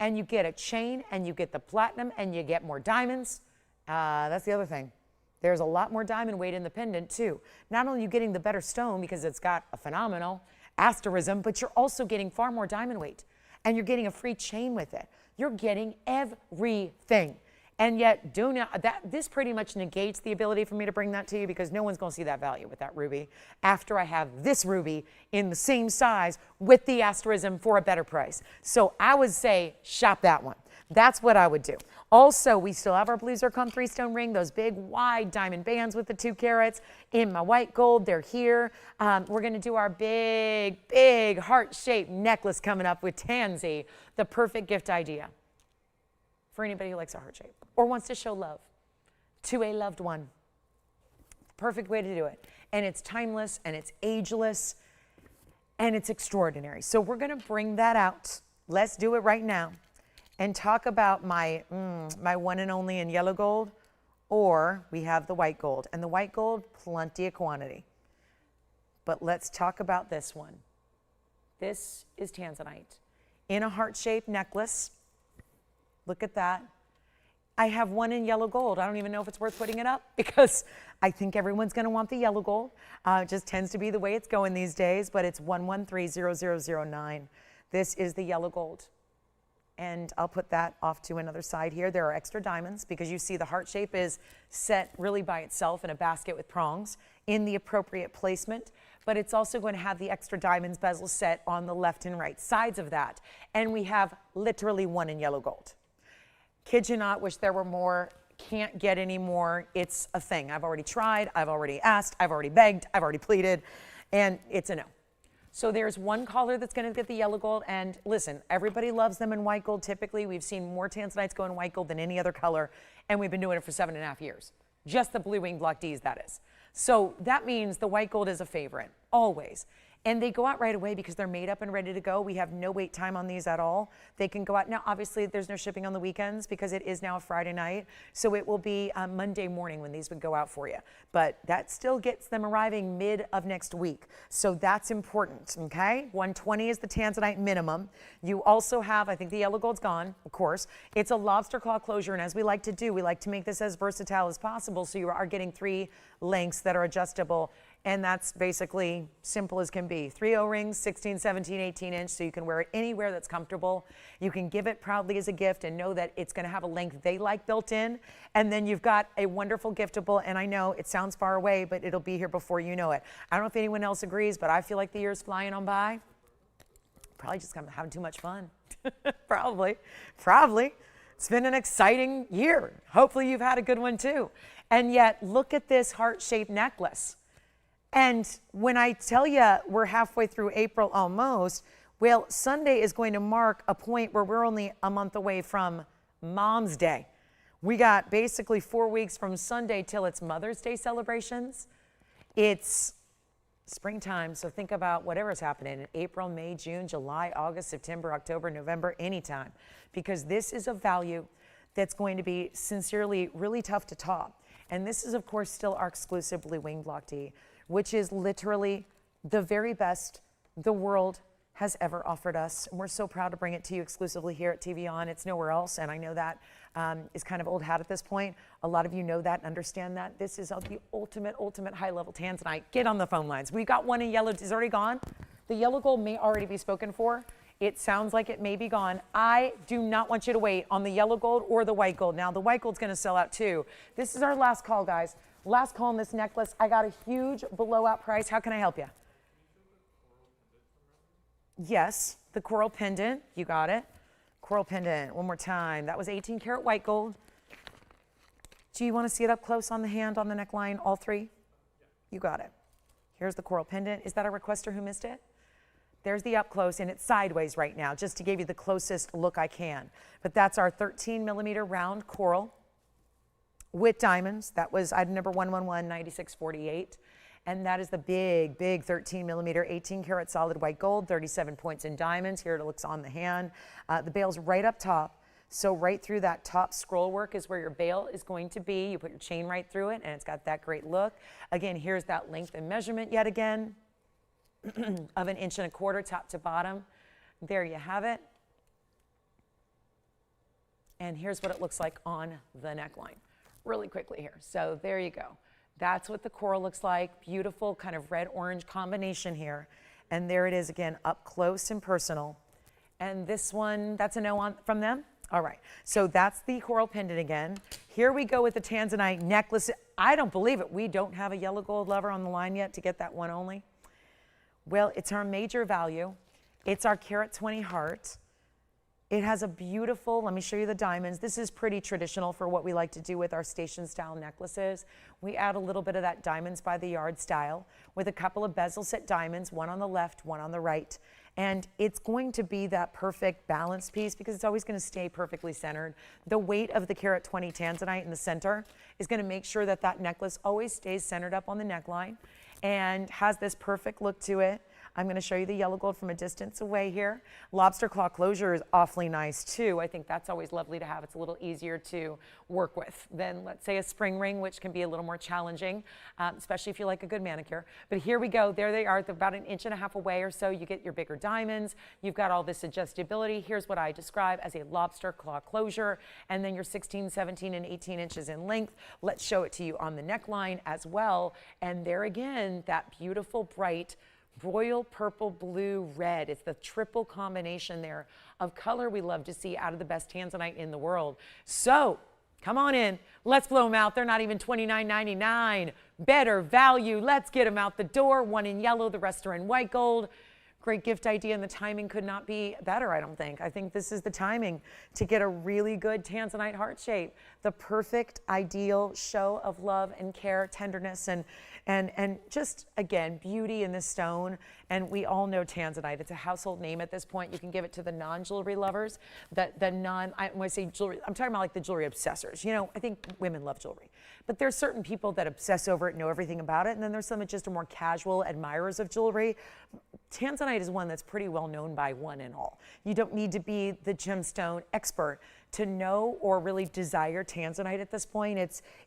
And you get a chain, and you get the platinum, and you get more diamonds. That's the other thing. There's a lot more diamond weight in the pendant, too. Not only are you getting the better stone because it's got a phenomenal asterism, but you're also getting far more diamond weight. And you're getting a free chain with it. You're getting everything. And yet, this pretty much negates the ability for me to bring that to you, because no one's going to see that value with that ruby after I have this ruby in the same size with the asterism for a better price. So I would say shop that one. That's what I would do. Also, we still have our blue zircon 3-stone ring, those big wide diamond bands with the 2 carats in my white gold. They're here. We're going to do our big, big heart-shaped necklace coming up with Tanzanite, the perfect gift idea for anybody who likes a heart shape or wants to show love to a loved one. Perfect way to do it. and it's timeless, and it's ageless, and it's extraordinary. So we're going to bring that out. Let's do it right now and talk about my one and only in yellow gold, or we have the white gold. And the white gold, plenty of quantity. But let's talk about this one. This is Tanzanite in a heart-shaped necklace. Look at that. I have one in yellow gold. I don't even know if it's worth putting it up because I think everyone's going to want the yellow gold. It just tends to be the way it's going these days, but it's 1130009. This is the yellow gold. And I'll put that off to another side here. There are extra diamonds because you see the heart shape is set really by itself in a basket with prongs in the appropriate placement, but it's also going to have the extra diamonds bezel set on the left and right sides of that. And we have literally one in yellow gold. Kid you not, wish there were more, can't get any more. It's a thing. I've already tried, I've already asked, I've already begged, I've already pleaded, and it's a no. So there's one color that's going to get the yellow gold, and listen, everybody loves them in white gold typically. We've seen more Tanzanites go in white gold than any other color, and we've been doing it for 7.5 years. Just the blue wing block Ds, that is. So that means the white gold is a favorite, always. And they go out right away because they're made up and ready to go. We have no wait time on these at all. They can go out. Now, obviously, there's no shipping on the weekends because it is now a Friday night. So it will be Monday morning when these would go out for you. But that still gets them arriving mid of next week. So that's important, okay? 120 is the Tanzanite minimum. You also have, I think the yellow gold's gone, of course. It's a lobster claw closure. And as we like to do, we like to make this as versatile as possible. So you are getting 3 lengths that are adjustable. And that's basically simple as can be. 3 O-rings, 16, 17, 18 inch, so you can wear it anywhere that's comfortable. You can give it proudly as a gift and know that it's gonna have a length they like built in. And then you've got a wonderful giftable, and I know it sounds far away, but it'll be here before you know it. I don't know if anyone else agrees, but I feel like the year's flying on by. Probably just kind of having too much fun. Probably. It's been an exciting year. Hopefully you've had a good one too. And yet, look at this heart-shaped necklace. And when I tell you we're halfway through April almost, well, Sunday is going to mark a point where we're only a month away from Mom's Day. We got basically 4 weeks from Sunday till it's Mother's Day celebrations. It's springtime, so think about whatever's happening in April, May, June, July, August, September, October, November, anytime. Because this is a value that's going to be sincerely really tough to top. And this is, of course, still our exclusive blue wing block D, which is literally the very best the world has ever offered us. And we're so proud to bring it to you exclusively here at TVON. It's nowhere else, and I know that is kind of old hat at this point. A lot of you know that and understand that. This is the ultimate high-level Tanzanite. Get on the phone lines. We got one in yellow. It's already gone. The yellow gold may already be spoken for. It sounds like it may be gone. I do not want you to wait on the yellow gold or the white gold. Now, the white gold's going to sell out too. This is our last call, guys. Last call on this necklace. I got a huge blowout price. How can I help you? Yes, the coral pendant. You got it. Coral pendant. One more time. That was 18 karat white gold. Do you want to see it up close on the hand, on the neckline, all 3? You got it. Here's the coral pendant. Is that a requester who missed it? There's the up close, and it's sideways right now, just to give you the closest look I can. But that's our 13 millimeter round coral with diamonds. That was item number 1119648. And that is the big 13 millimeter, 18 karat solid white gold, 37 points in diamonds. Here it looks on the hand. The bail's right up top. So right through that top scroll work is where your bail is going to be. You put your chain right through it, and it's got that great look. Again, here's that length and measurement yet again of 1.25 inches top to bottom. There you have it. And here's what it looks like on the neckline. Really quickly here. So there you go. That's what the coral looks like. Beautiful kind of red-orange combination here. And there it is again, up close and personal. And this one, that's a no on from them? All right. So that's the coral pendant again. Here we go with the Tanzanite necklace. I don't believe it. We don't have a yellow gold lover on the line yet to get that one only. Well, it's our major value. It's our carat 20 heart. It has a beautiful, let me show you the diamonds. This is pretty traditional for what we like to do with our station style necklaces. We add a little bit of that diamonds by the yard style with a couple of bezel set diamonds, one on the left, one on the right. And it's going to be that perfect balanced piece because it's always going to stay perfectly centered. The weight of the carat 20 Tanzanite in the center is going to make sure that that necklace always stays centered up on the neckline. and has this perfect look to it. I'm going to show you the yellow gold from a distance away here. Lobster claw closure is awfully nice too. I think that's always lovely to have. It's a little easier to work with than, let's say, a spring ring, which can be a little more challenging, especially if you like a good manicure. But here we go. There they are. They're about 1.5 inches away or so. You get your bigger diamonds. You've got all this adjustability. Here's what I describe as a lobster claw closure, and then you're 16, 17, and 18 inches in length. Let's show it to you on the neckline as well. And there again, that beautiful bright royal purple, blue, red. It's the triple combination there of color we love to see out of the best Tanzanite in the world. So come on in. Let's blow them out. They're not even $29.99. Better value. Let's get them out the door. One in yellow, the rest are in white gold. Great gift idea, and the timing could not be better, I don't think. I think this is the timing to get a really good Tanzanite heart shape. The perfect, ideal show of love and care, tenderness, and just, again, beauty in this stone. And we all know Tanzanite. It's a household name at this point. You can give it to the non-jewelry lovers. When I say jewelry, I'm talking about like the jewelry obsessors. You know, I think women love jewelry. But there's certain people that obsess over it, know everything about it, and then there's some that just are more casual admirers of jewelry. Tanzanite is one that's pretty well known by one and all. You don't need to be the gemstone expert to know or really desire Tanzanite at this point.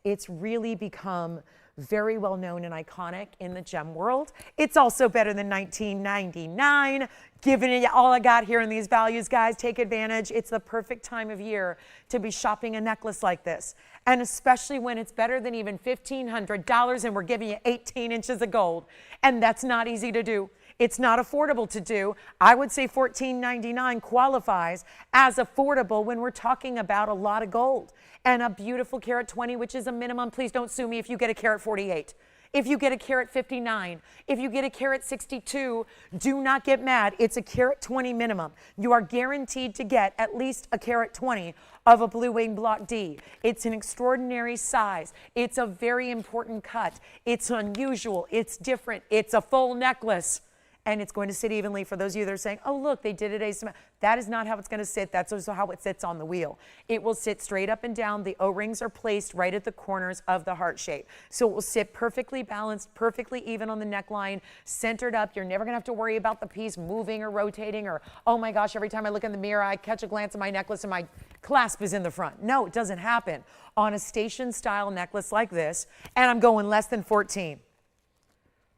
It's really become very well known and iconic in the gem world. It's also better than $19.99. Giving it all I got here in these values, guys. Take advantage. It's the perfect time of year to be shopping a necklace like this. And especially when it's better than even $1,500 and we're giving you 18 inches of gold. And that's not easy to do. It's not affordable to do. I would say $14.99 qualifies as affordable when we're talking about a lot of gold and a beautiful carat 20, which is a minimum. Please don't sue me if you get a carat 48. If you get a carat 59, if you get a carat 62, do not get mad. It's a carat 20 minimum. You are guaranteed to get at least a carat 20 of a blue wing block D. It's an extraordinary size. It's a very important cut. It's unusual. It's different. It's a full necklace. And it's going to sit evenly. For those of you that are saying, oh, look, they did it asymmetric. That is not how it's going to sit. That's also how it sits on the wheel. It will sit straight up and down. The O-rings are placed right at the corners of the heart shape. So it will sit perfectly balanced, perfectly even on the neckline, centered up. You're never going to have to worry about the piece moving or rotating or, oh my gosh, every time I look in the mirror, I catch a glance at my necklace and my clasp is in the front. No, it doesn't happen on a station style necklace like this. And I'm going less than 14,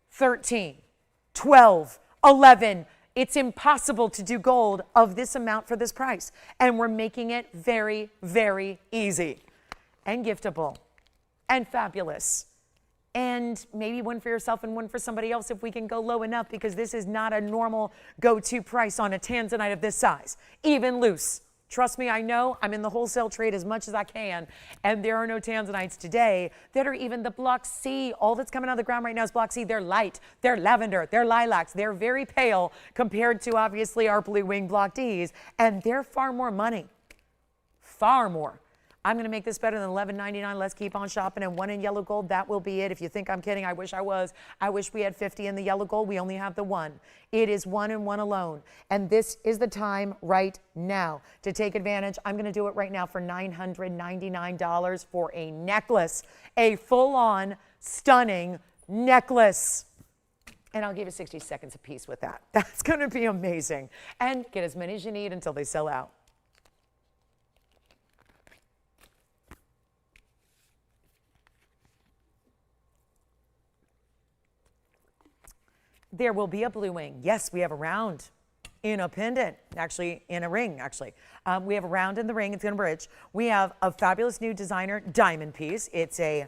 13, 12, 11. It's impossible to do gold of this amount for this price. And we're making it very, very easy and giftable and fabulous. And maybe one for yourself and one for somebody else if we can go low enough, because this is not a normal go-to price on a Tanzanite of this size, even loose. Trust me, I know. I'm in the wholesale trade as much as I can, and there are no Tanzanites today that are even the Block C. All that's coming out of the ground right now is Block C. They're light, they're lavender, they're lilacs, they're very pale compared to obviously our blue wing Block Ds, and they're far more money, far more. I'm going to make this better than $11.99. Let's keep on shopping. And one in yellow gold, that will be it. If you think I'm kidding, I wish I was. I wish we had 50 in the yellow gold. We only have the one. It is one and one alone. And this is the time right now to take advantage. I'm going to do it right now for $999 for a necklace, a full-on, stunning necklace. And I'll give you 60 seconds apiece with that. That's going to be amazing. And get as many as you need until they sell out. There will be a blue wing. Yes, we have a round in a pendant, actually in a ring, actually. We have a round in the ring. It's going to bridge. We have a fabulous new designer diamond piece. It's a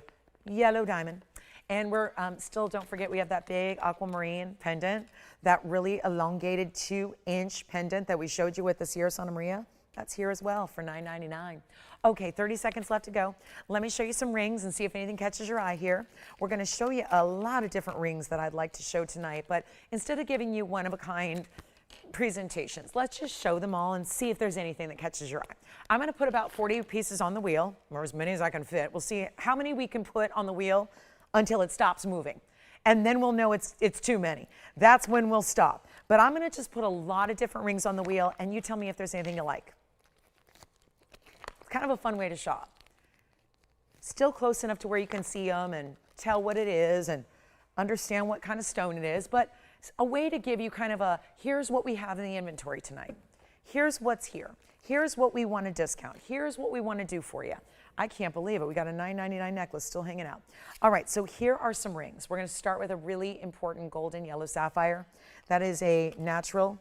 yellow diamond. And we're still, don't forget, we have that big aquamarine pendant, that really elongated 2-inch pendant that we showed you with the Sierra Santa Maria. That's here as well for $9.99. Okay, 30 seconds left to go. Let me show you some rings and see if anything catches your eye here. We're going to show you a lot of different rings that I'd like to show tonight, but instead of giving you one-of-a-kind presentations, let's just show them all and see if there's anything that catches your eye. I'm going to put about 40 pieces on the wheel, or as many as I can fit. We'll see how many we can put on the wheel until it stops moving. And then we'll know it's too many. That's when we'll stop. But I'm going to just put a lot of different rings on the wheel, and you tell me if there's anything you like. Kind of a fun way to shop. Still close enough to where you can see them and tell what it is. And understand what kind of stone it is, but a way to give you kind of a, here's what we have in the inventory tonight. Here's what's here. Here's what we want to discount. Here's what we want to do for you. I can't believe it. We got a $9.99 necklace still hanging out. All right, so here are some rings. We're going to start with a really important golden yellow sapphire. That is a natural,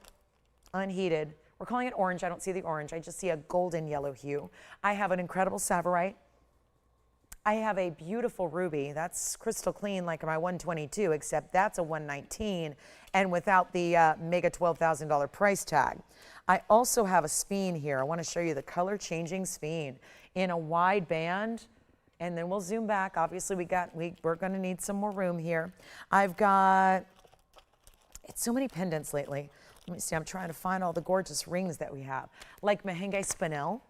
unheated. We're calling it orange. I don't see the orange. I just see a golden yellow hue. I have an incredible Sapphire. I have a beautiful ruby. That's crystal clean like my 122, except that's a 119 and without the mega $12,000 price tag. I also have a speen here. I want to show you the color changing speen in a wide band, and then we'll zoom back. Obviously we're going to need some more room here. I've got, it's so many pendants lately. Let me see, I'm trying to find all the gorgeous rings that we have. Like Mahenge Spinel,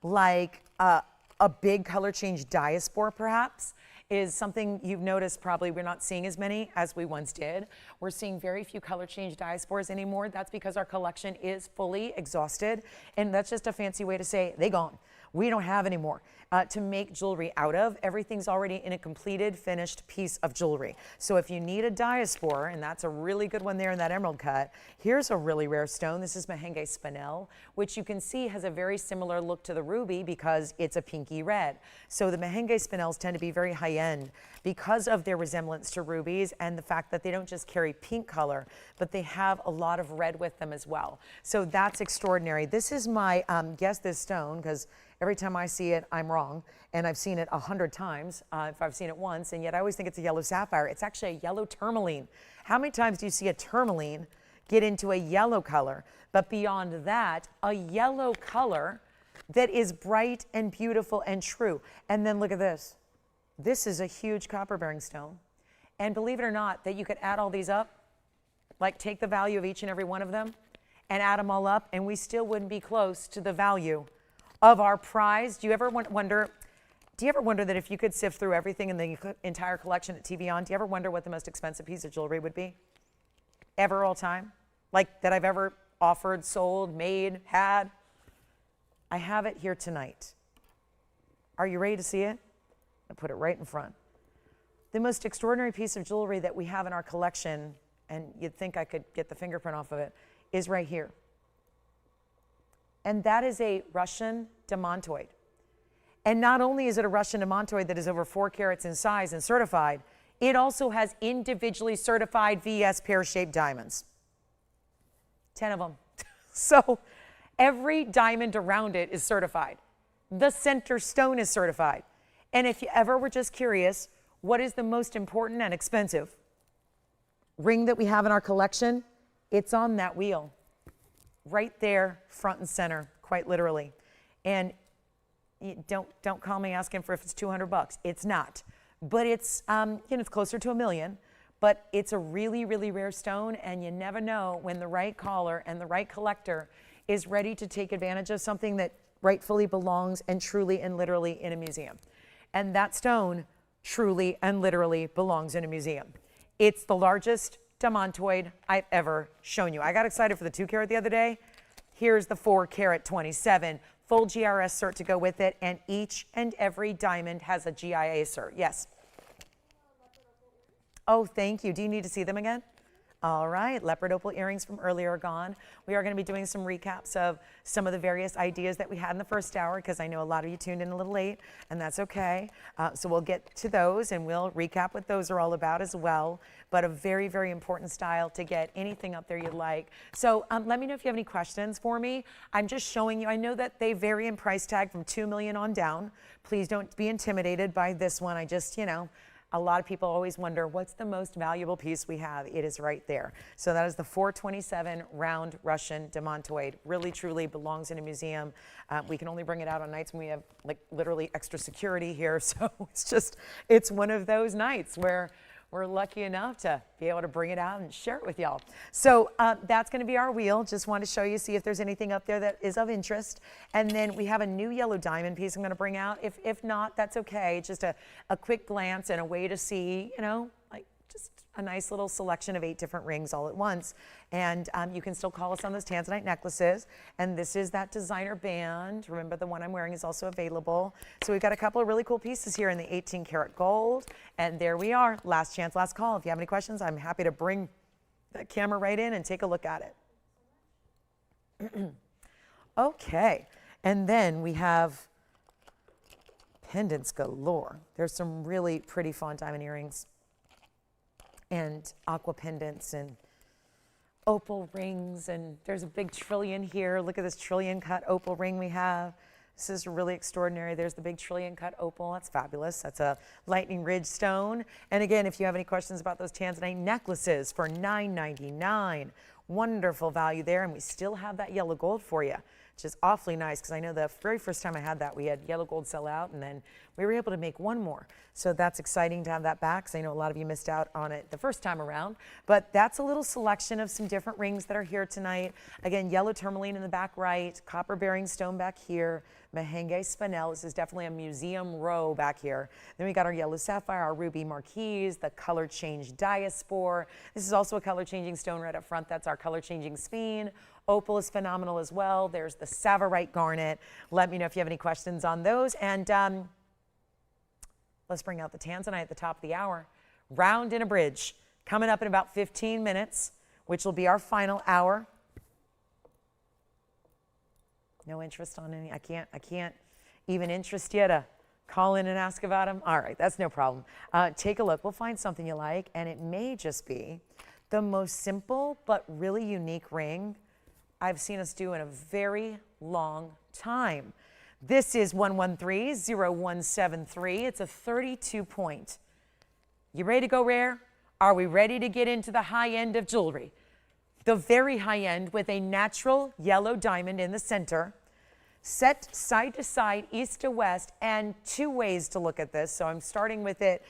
like a big color change diaspora perhaps is something you've noticed probably we're not seeing as many as we once did. We're seeing very few color change diasporas anymore. That's because our collection is fully exhausted, and that's just a fancy way to say they gone. We don't have any more to make jewelry out of. Everything's already in a completed, finished piece of jewelry. So if you need a diaspora, and that's a really good one there in that emerald cut, here's a really rare stone. This is Mahenge Spinel, which you can see has a very similar look to the ruby because it's a pinky red. So the Mahenge Spinels tend to be very high-end because of their resemblance to rubies and the fact that they don't just carry pink color, but they have a lot of red with them as well. So that's extraordinary. This is my guess this stone, because every time I see it, I'm wrong, and I've seen it 100 times if I've seen it once, and yet I always think it's a yellow sapphire. It's actually a yellow tourmaline. How many times do you see a tourmaline get into a yellow color? But beyond that, a yellow color that is bright and beautiful and true. And then look at this. This is a huge copper-bearing stone. And believe it or not, that you could add all these up, like take the value of each and every one of them and add them all up, and we still wouldn't be close to the value of our prize. Do you ever wonder that if you could sift through everything in the entire collection at TVON, do you ever wonder what the most expensive piece of jewelry would be? Ever, all time? Like that I've ever offered, sold, made, had? I have it here tonight. Are you ready to see it? I'll put it right in front. The most extraordinary piece of jewelry that we have in our collection, and you'd think I could get the fingerprint off of it, is right here. And that is a Russian demontoid. And not only is it a Russian demontoid that is over 4 carats in size and certified, it also has individually certified VS pear-shaped diamonds. 10 of them. So every diamond around it is certified. The center stone is certified. And if you ever were just curious, what is the most important and expensive ring that we have in our collection? It's on that wheel. Right there, front and center, quite literally. And don't call me asking for if it's 200 bucks. It's not. But it's, it's closer to $1 million. But it's a really, really rare stone, and you never know when the right caller and the right collector is ready to take advantage of something that rightfully belongs and truly and literally in a museum. And that stone truly and literally belongs in a museum. It's the largest demontoid I've ever shown you. I got excited for the 2 carat the other day. Here's the 4 carat 27, full GRS cert to go with it, and each and every diamond has a GIA cert. Yes. Oh, thank you. Do you need to see them again? All right, leopard opal earrings from earlier are gone. We are going to be doing some recaps of some of the various ideas that we had in the first hour, because I know a lot of you tuned in a little late, and that's okay. So we'll get to those, and we'll recap what those are all about as well. But a very, very important style to get anything up there you'd like. So let me know if you have any questions for me. I'm just showing you. I know that they vary in price tag from $2 million on down. Please don't be intimidated by this one. I just, a lot of people always wonder, what's the most valuable piece we have? It is right there. So that is the 427 round Russian demontoid. Really, truly belongs in a museum. We can only bring it out on nights when we have like literally extra security here. So it's one of those nights where we're lucky enough to be able to bring it out and share it with y'all. So that's going to be our wheel. Just want to show you, see if there's anything up there that is of interest. And then we have a new yellow diamond piece I'm going to bring out. If not, that's okay. Just a quick glance and a way to see, like just a nice little selection of 8 different rings all at once. And you can still call us on those Tanzanite necklaces. And this is that designer band. Remember, the one I'm wearing is also available. So we've got a couple of really cool pieces here in the 18 karat gold. And there we are. Last chance, last call. If you have any questions, I'm happy to bring that camera right in and take a look at it. Okay. And then we have pendants galore. There's some really pretty fawn diamond earrings and aqua pendants and opal rings, and there's a big trillion here. Look at this trillion cut opal ring we have. This is really extraordinary. There's the big trillion cut opal. That's fabulous. That's a lightning ridge stone. And again, if you have any questions about those Tanzanite necklaces for $9.99, wonderful value there. And we still have that yellow gold for you, which is awfully nice, because I know the very first time I had that, we had yellow gold sell out, and then we were able to make one more. So that's exciting to have that back, because I know a lot of you missed out on it the first time around. But that's a little selection of some different rings that are here tonight. Again, yellow tourmaline in the back right, copper bearing stone back here, merengue spinel. This is definitely a museum row back here. Then we got our yellow sapphire, our ruby marquise, the color change diaspore. This is also a color changing stone right up front. That's our color changing spine. Opal is phenomenal as well. There's the Savarite garnet. Let me know if you have any questions on those. And let's bring out the Tanzanite at the top of the hour. Round and a bridge coming up in about 15 minutes, which will be our final hour. No interest on any. I can't even interest you to call in and ask about them. All right, that's no problem. Take a look. We'll find something you like, and it may just be the most simple but really unique ring I've seen us do in a very long time. This is 113-0173. It's a 32 point. You ready to go rare? Are we ready to get into the high end of jewelry? The very high end with a natural yellow diamond in the center, set side to side, east to west, and 2 ways to look at this. So I'm starting with it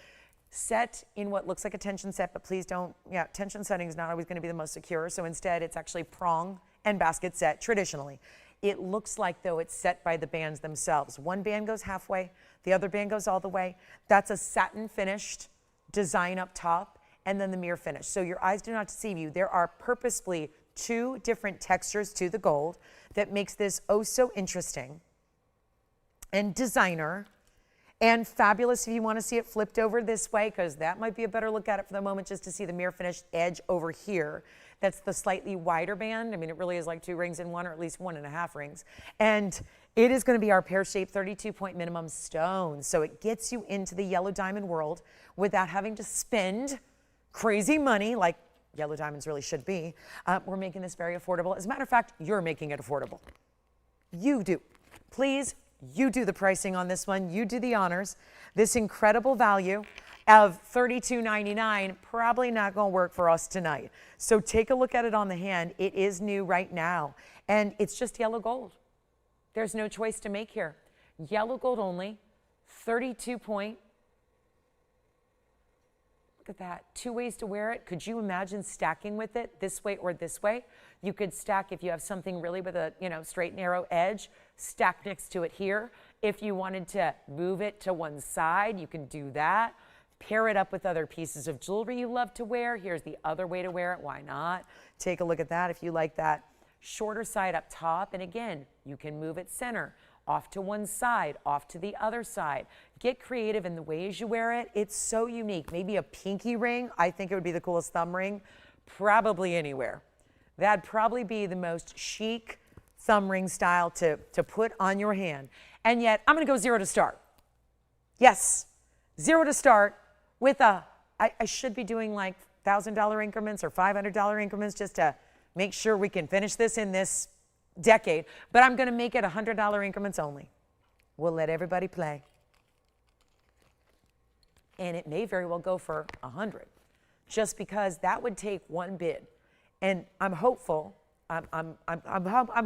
set in what looks like a tension set, but please don't, tension setting is not always going to be the most secure. So instead, it's actually prong and basket set traditionally. It looks like, though, it's set by the bands themselves. One band goes halfway, the other band goes all the way. That's a satin finished design up top, and then the mirror finish. So your eyes do not deceive you. There are purposefully 2 different textures to the gold that makes this oh so interesting and designer and fabulous if you want to see it flipped over this way, because that might be a better look at it for the moment, just to see the mirror finished edge over here. That's the slightly wider band. I mean, it really is like 2 rings in one, or at least 1.5 rings. And it is going to be our pear-shaped 32 point minimum stone. So it gets you into the yellow diamond world without having to spend crazy money like yellow diamonds really should be. We're making this very affordable. As a matter of fact, you're making it affordable. You do. Please, you do the pricing on this one. You do the honors. This incredible value of $32.99 probably not going to work for us tonight. So take a look at it on the hand. It is new right now, and it's just yellow gold. There's no choice to make here. Yellow gold only, 32 point. Look at that. 2 ways to wear it. Could you imagine stacking with it this way or this way? You could stack if you have something really with a straight narrow edge, stack next to it here. If you wanted to move it to one side, you can do that. Pair it up with other pieces of jewelry you love to wear. Here's the other way to wear it. Why not? Take a look at that if you like that shorter side up top. And again, you can move it center, off to one side, off to the other side. Get creative in the ways you wear it. It's so unique. Maybe a pinky ring. I think it would be the coolest thumb ring, probably anywhere. That'd probably be the most chic thumb ring style to put on your hand. And yet, I'm going to go 0 to start. Yes, 0 to start with I should be doing like $1,000 increments or $500 increments just to make sure we can finish this in this decade. But I'm going to make it $100 increments only. We'll let everybody play. And it may very well go for 100, just because that would take one bid. And I'm hopeful. I'm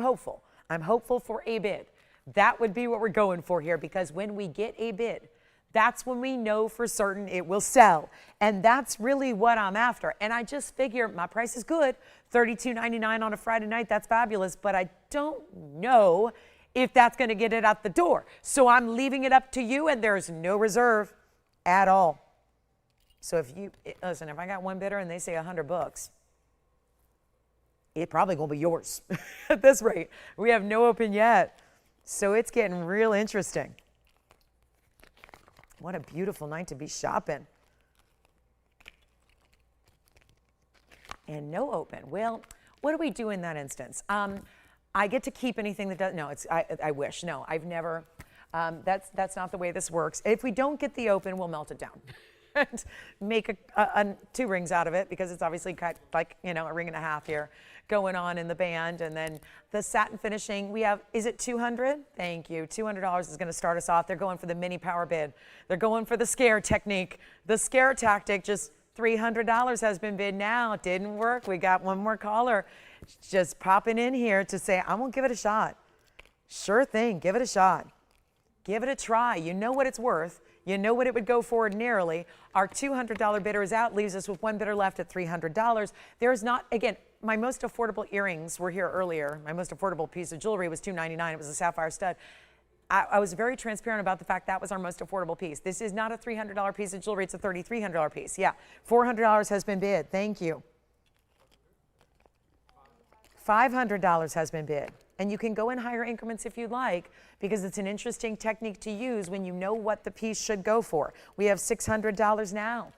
hopeful. I'm hopeful for a bid. That would be what we're going for here, because when we get a bid, that's when we know for certain it will sell. And that's really what I'm after. And I just figure my price is good, $32.99 on a Friday night. That's fabulous. But I don't know if that's going to get it out the door. So I'm leaving it up to you, and there's no reserve at all. So listen, if I got one bidder and they say $100, it probably gonna be yours at this rate. We have no open yet. So it's getting real interesting. What a beautiful night to be shopping. And no open. Well, what do we do in that instance? I get to keep anything that does, no, I wish, no, I've never, that's not the way this works. If we don't get the open, we'll melt it down. And make two rings out of it, because it's obviously cut like, a ring and a half here going on in the band. And then the satin finishing, we have, is it $200? Thank you. $200 is going to start us off. They're going for the mini power bid. They're going for the scare technique. The scare tactic, just $300 has been bid now. It didn't work. We got one more caller just popping in here to say, I'm going to give it a shot. Sure thing. Give it a shot. Give it a try. You know what it's worth. You know what it would go for ordinarily. Our $200 bidder is out, leaves us with one bidder left at $300. There is not, again, my most affordable earrings were here earlier. My most affordable piece of jewelry was $299. It was a sapphire stud. I was very transparent about the fact that was our most affordable piece. This is not a $300 piece of jewelry. It's a $3,300 piece. Yeah, $400 has been bid. Thank you. $500 has been bid. And you can go in higher increments if you'd like, because it's an interesting technique to use when you know what the piece should go for. We have $600 now.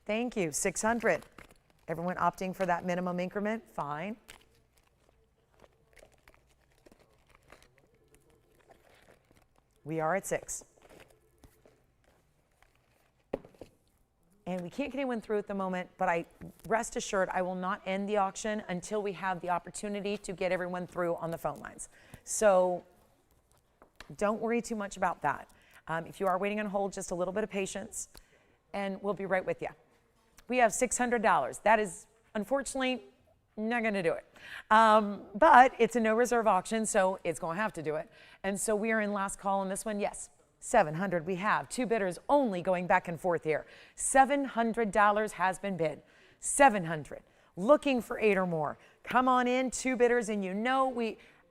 Thank you, $600. Everyone opting for that minimum increment? Fine. We are at 6. And we can't get anyone through at the moment, but rest assured, I will not end the auction until we have the opportunity to get everyone through on the phone lines. So don't worry too much about that. If you are waiting on hold, just a little bit of patience, and we'll be right with you. We have $600. That is, unfortunately, not going to do it. But it's a no reserve auction, so it's going to have to do it. And so we are in last call on this one. Yes. 700 we have. Two bidders only going back and forth here. $700 has been bid. 700. Looking for 8 or more. Come on in, two bidders, and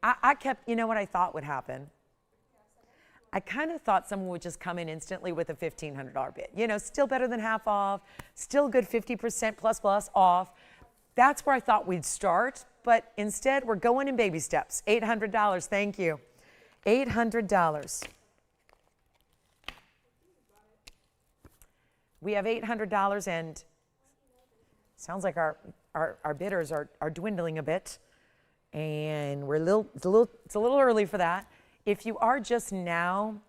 I kept, you know what I thought would happen? I kind of thought someone would just come in instantly with a $1,500 bid. Still better than half off, still good 50% plus off. That's where I thought we'd start, but instead we're going in baby steps. $800, thank you. $800. We have $800, and sounds like our bidders are dwindling a bit, and it's a little early for that. If you are just now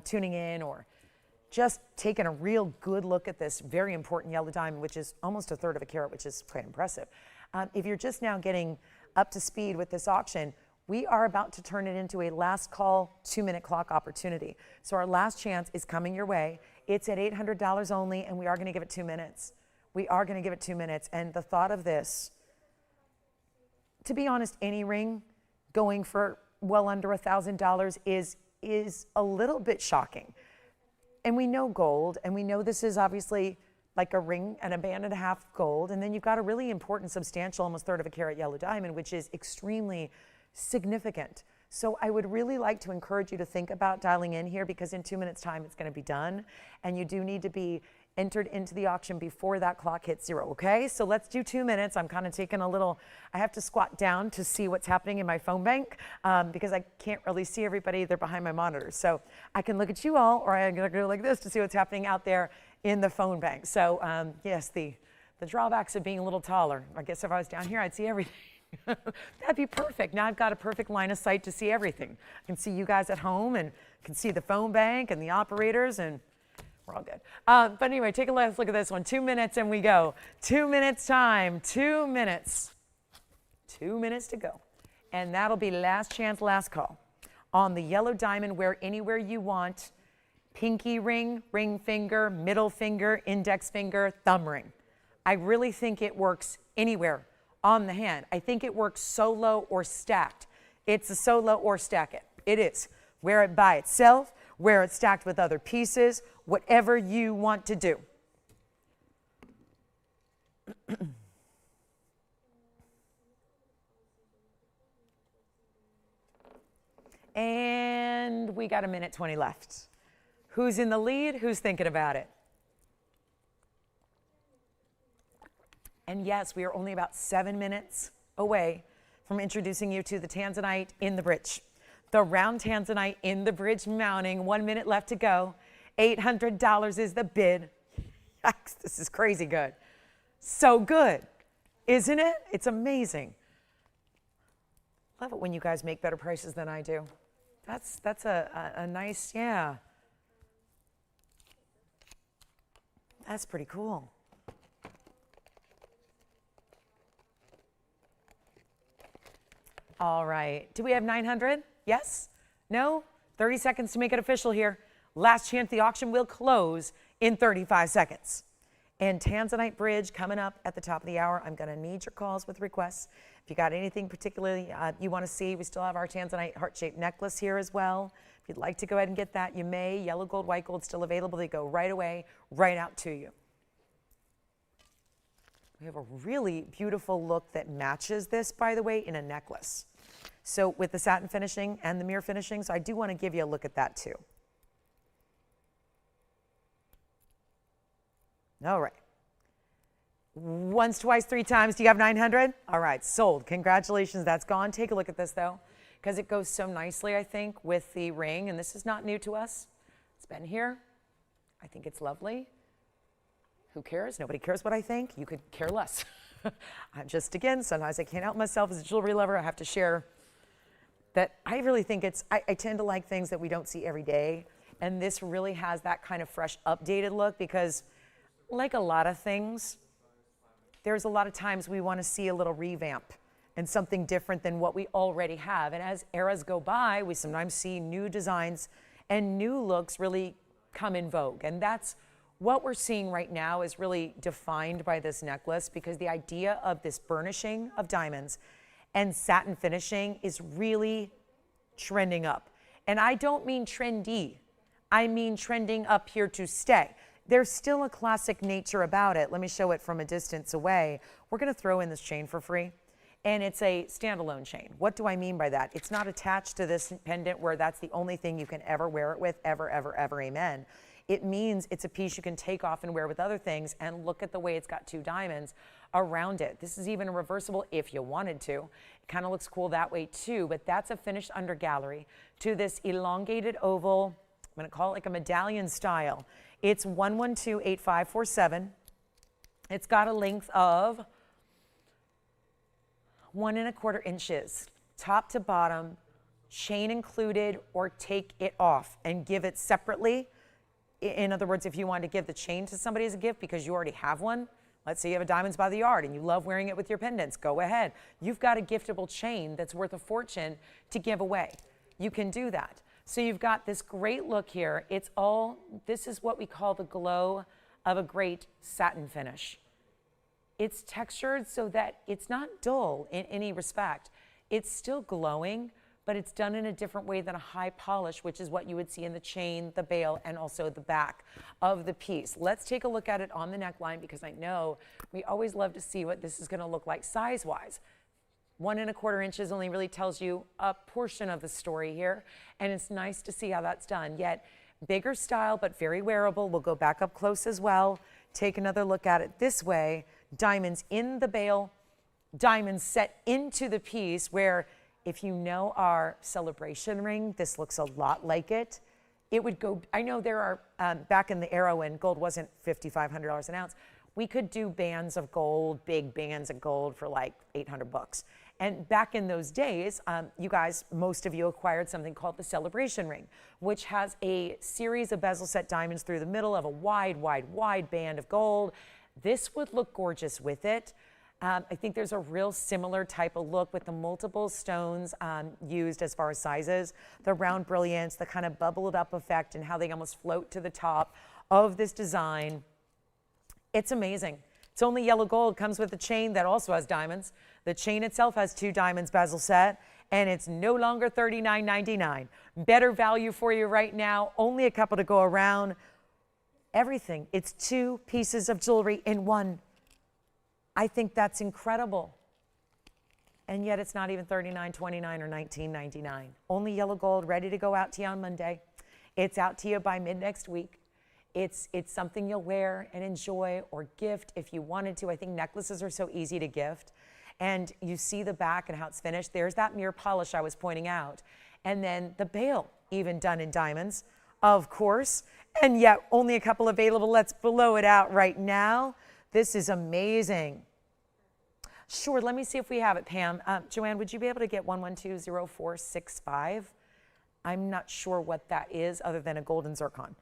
tuning in or just taking a real good look at this very important yellow diamond, which is almost 1/3 of a carat, which is quite impressive. If you're just now getting up to speed with this auction, we are about to turn it into a last call 2-minute clock opportunity. So our last chance is coming your way. It's at $800 only, and we are going to give it 2 minutes. We are going to give it 2 minutes. And the thought of this, to be honest, any ring going for well under $1,000 is a little bit shocking. And we know gold, and we know this is obviously like a ring and a band and a half gold. And then you've got a really important, substantial, almost 1/3 of a carat yellow diamond, which is extremely significant. So I would really like to encourage you to think about dialing in here, because in 2 minutes time it's going to be done, and you do need to be entered into the auction before that clock hits 0. Okay, so let's do 2 minutes. I'm kind of taking I have to squat down to see what's happening in my phone bank, because I can't really see everybody. They're behind my monitors, so I can look at you all, or I'm going to go like this to see what's happening out there in the phone bank. So yes, the drawbacks of being a little taller. I guess if I was down here, I'd see everything. That'd be perfect. Now I've got a perfect line of sight to see everything. I can see you guys at home, and can see the phone bank and the operators, and we're all good. But anyway, take a last look at this one. 2 minutes and we go. 2 minutes time. 2 minutes. 2 minutes to go. And that'll be last chance, last call. On the yellow diamond, wear anywhere you want. Pinky ring, ring finger, middle finger, index finger, thumb ring. I really think it works anywhere on the hand. I think it works solo or stacked. It's a solo or stack it. It is. Wear it by itself, wear it stacked with other pieces, whatever you want to do. And we got 1:20 left. Who's in the lead? Who's thinking about it? And yes, we are only about 7 minutes away from introducing you to the Tanzanite in the bridge. The round Tanzanite in the bridge mounting, 1 minute left to go. $800 is the bid. Yikes, this is crazy good. So good, isn't it? It's amazing. Love it when you guys make better prices than I do. That's a nice, yeah. That's pretty cool. All right, do we have 900? Yes? No? 30 seconds to make it official here. Last chance, the auction will close in 35 seconds. And Tanzanite bridge coming up at the top of the hour. I'm gonna need your calls with requests. If you got anything particularly you wanna see, we still have our Tanzanite heart-shaped necklace here as well. If you'd like to go ahead and get that, you may. Yellow gold, white gold still available. They go right away, right out to you. We have a really beautiful look that matches this, by the way, in a necklace. So with the satin finishing and the mirror finishing, so I do wanna give you a look at that too. All right. Once, twice, 3 times. Do you have 900? All right, sold. Congratulations, that's gone. Take a look at this though, because it goes so nicely, I think, with the ring. And this is not new to us. It's been here. I think it's lovely. Who cares? Nobody cares what I think. You could care less. I'm just, again, sometimes I can't help myself as a jewelry lover. I have to share that I really think it's, I tend to like things that we don't see every day. And this really has that kind of fresh, updated look because like a lot of things, there's a lot of times we want to see a little revamp and something different than what we already have. And as eras go by, we sometimes see new designs and new looks really come in vogue. And that's what we're seeing right now is really defined by this necklace because the idea of this burnishing of diamonds and satin finishing is really trending up. And I don't mean trendy. I mean trending up here to stay. There's still a classic nature about it. Let me show it from a distance away. We're gonna throw in this chain for free, and it's a standalone chain. What do I mean by that? It's not attached to this pendant where that's the only thing you can ever wear it with, ever, ever, ever, amen. It means it's a piece you can take off and wear with other things, and look at the way it's got 2 diamonds around it. This is even a reversible if you wanted to. It kind of looks cool that way too, but that's a finished under gallery to this elongated oval. I'm gonna call it like a medallion style. It's 1128547. It's got a length of 1 1/4 inches, top to bottom, chain included, or take it off and give it separately. In other words, if you wanted to give the chain to somebody as a gift because you already have one, let's say you have a Diamonds by the Yard and you love wearing it with your pendants, go ahead. You've got a giftable chain that's worth a fortune to give away. You can do that. So you've got this great look here. It's all, this is what we call the glow of a great satin finish. It's textured so that it's not dull in any respect. It's still glowing, but it's done in a different way than a high polish, which is what you would see in the chain, the bail, and also the back of the piece. Let's take a look at it on the neckline because I know we always love to see what this is gonna look like size-wise. 1 1/4 inches only really tells you a portion of the story here, and it's nice to see how that's done. Yet bigger style, but very wearable. We'll go back up close as well. Take another look at it this way. Diamonds in the bail, diamonds set into the piece where if you know our celebration ring, this looks a lot like it. It would go, I know there are, back in the era when gold wasn't $5,500 an ounce, we could do bands of gold, big bands of gold for like 800 bucks. And back in those days, you guys, most of you acquired something called the celebration ring, which has a series of bezel set diamonds through the middle of a wide, wide, wide band of gold. This would look gorgeous with it. I think there's a real similar type of look with the multiple stones used as far as sizes, the round brilliance, the kind of bubbled up effect and how they almost float to the top of this design. It's amazing. It's only yellow gold, comes with a chain that also has diamonds. The chain itself has 2 diamonds bezel set, and it's no longer $39.99. Better value for you right now, only a couple to go around. Everything, it's 2 pieces of jewelry in one. I think that's incredible. And yet it's not even $39.29 or $19.99. Only yellow gold, ready to go out to you on Monday. It's out to you by mid next week. It's something you'll wear and enjoy or gift if you wanted to. I think necklaces are so easy to gift. And you see the back and how it's finished. There's that mirror polish I was pointing out. And then the bail, even done in diamonds, of course. And yet only a couple available. Let's blow it out right now. This is amazing. Sure, let me see if we have it, Pam. Joanne, would you be able to get 1120465? I'm not sure what that is other than a golden zircon.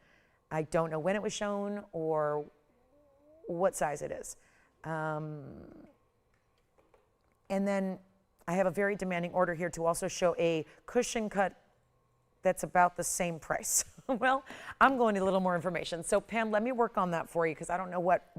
I don't know when it was shown or what size it is. And then I have a very demanding order here to also show a cushion cut that's about the same price. Well, I'm going to a little more information. So Pam, let me work on that for you because I don't know what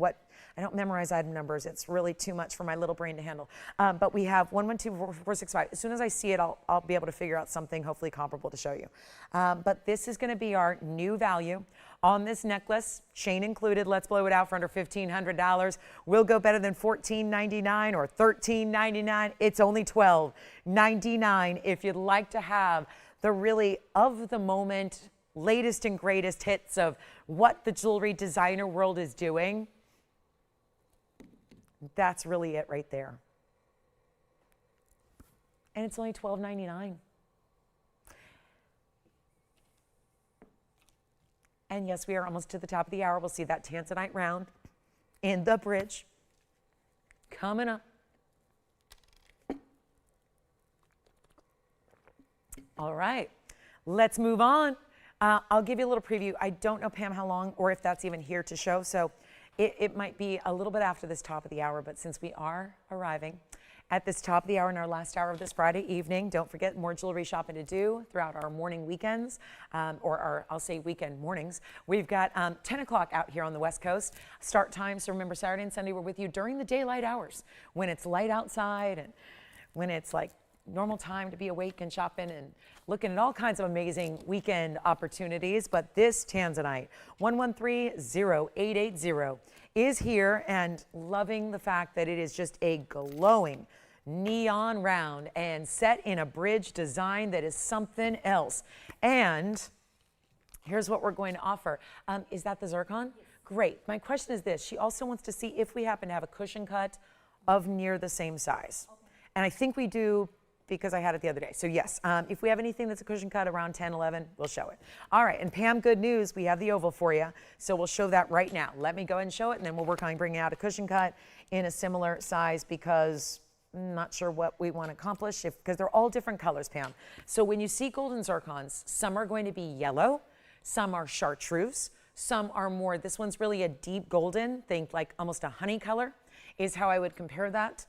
I don't memorize item numbers. It's really too much for my little brain to handle. But we have 1124465. As soon as I see it, I'll be able to figure out something hopefully comparable to show you. But this is going to be our new value on this necklace, chain included. Let's blow it out for under $1,500. We'll go better than $14.99 or $13.99. It's only $12.99 if you'd like to have the really of the moment, latest and greatest hits of what the jewelry designer world is doing. That's really it right there. And it's only $12.99. And yes, we are almost to the top of the hour. We'll see that Tanzanite round in the bridge coming up. All right, let's move on. I'll give you a little preview. I don't know, Pam, how long or if that's even here to show. So it might be a little bit after this top of the hour, but since we are arriving at this top of the hour in our last hour of this Friday evening, don't forget more jewelry shopping to do throughout our morning weekends, or our, I'll say weekend mornings. We've got 10 o'clock out here on the West Coast. Start time, so remember Saturday and Sunday we're with you during the daylight hours when it's light outside and when it's like normal time to be awake and shopping and looking at all kinds of amazing weekend opportunities. But this Tanzanite, 1130880, is here, and loving the fact that it is just a glowing neon round and set in a bridge design that is something else. And here's what we're going to offer. Is that the zircon? Yes. Great. My question is this. She also wants to see if we happen to have a cushion cut of near the same size. Okay. And I think we do, because I had it the other day. So yes, if we have anything that's a cushion cut around 10, 11, we'll show it. All right, and Pam, good news, we have the oval for you. So we'll show that right now. Let me go ahead and show it, and then we'll work on bringing out a cushion cut in a similar size, because I'm not sure what we want to accomplish, because they're all different colors, Pam. So when you see golden zircons, some are going to be yellow, some are chartreuse, some are more, this one's really a deep golden, think like almost a honey color is how I would compare that.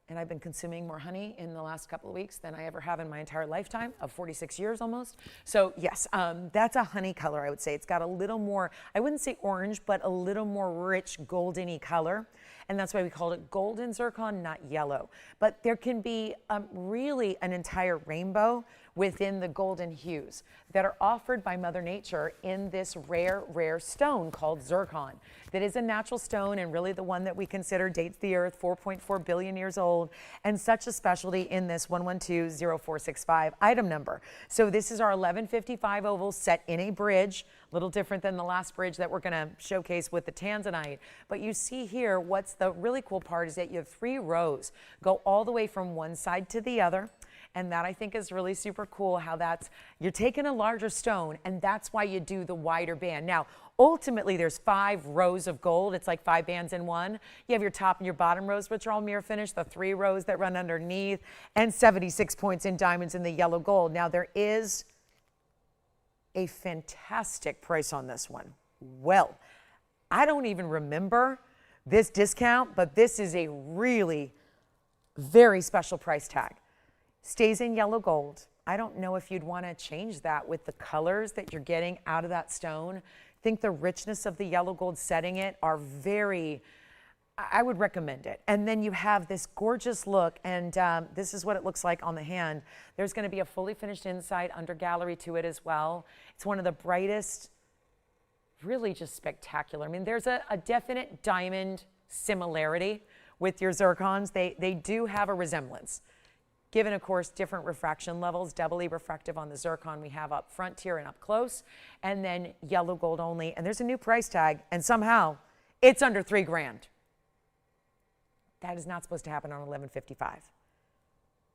And I've been consuming more honey in the last couple of weeks than I ever have in my entire lifetime of 46 years almost. So yes, that's a honey color, I would say. It's got a little more, I wouldn't say orange, but a little more rich golden-y color. And that's why we called it golden zircon, not yellow. But there can be really an entire rainbow within the golden hues that are offered by Mother Nature in this rare, rare stone called zircon. That is a natural stone, and really the one that we consider dates the earth 4.4 billion years old, and such a specialty in this 1120465 item number. So this is our 1155 oval set in a bridge, a little different than the last bridge that we're going to showcase with the Tanzanite. But you see here, what's the really cool part is that you have 3 rows, go all the way from one side to the other. And that I think is really super cool, how that's, you're taking a larger stone, and that's why you do the wider band. Now, ultimately, there's 5 rows of gold. It's like 5 bands in one. You have your top and your bottom rows, which are all mirror finished, the 3 rows that run underneath, and 76 points in diamonds in the yellow gold. Now, there is a fantastic price on this one. Well, I don't even remember this discount, but this is a really very special price tag. Stays in yellow gold. I don't know if you'd want to change that with the colors that you're getting out of that stone. I think the richness of the yellow gold setting it are very, I would recommend it. And then you have this gorgeous look, and this is what it looks like on the hand. There's going to be a fully finished inside under gallery to it as well. It's one of the brightest, really just spectacular. I mean, there's a definite diamond similarity with your zircons. They do have a resemblance. given, of course, different refraction levels, doubly refractive on the zircon we have up front here and up close, and then yellow gold only. And there's a new price tag, and somehow it's under $3,000. That is not supposed to happen on 1155.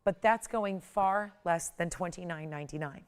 But that's going far less than $29.99.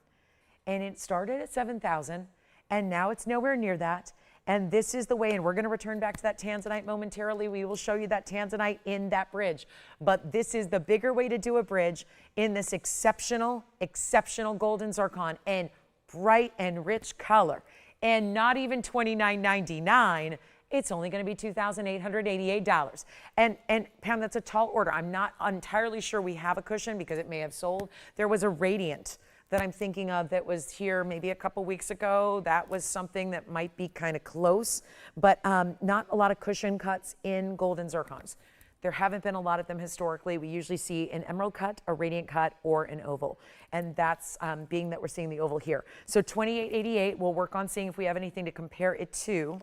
And it started at $7,000, and now it's nowhere near that. And this is the way, and we're going to return back to that Tanzanite momentarily. We will show you that Tanzanite in that bridge. But this is the bigger way to do a bridge in this exceptional, exceptional golden zircon and bright and rich color. And not even $29.99. It's only going to be $2,888. And Pam, that's a tall order. I'm not entirely sure we have a cushion because it may have sold. There was a radiant that I'm thinking of that was here maybe a couple weeks ago. That was something that might be kind of close, but not a lot of cushion cuts in golden zircons. There haven't been a lot of them historically. We usually see an emerald cut, a radiant cut, or an oval. And that's being that we're seeing the oval here. So $28.88, we'll work on seeing if we have anything to compare it to.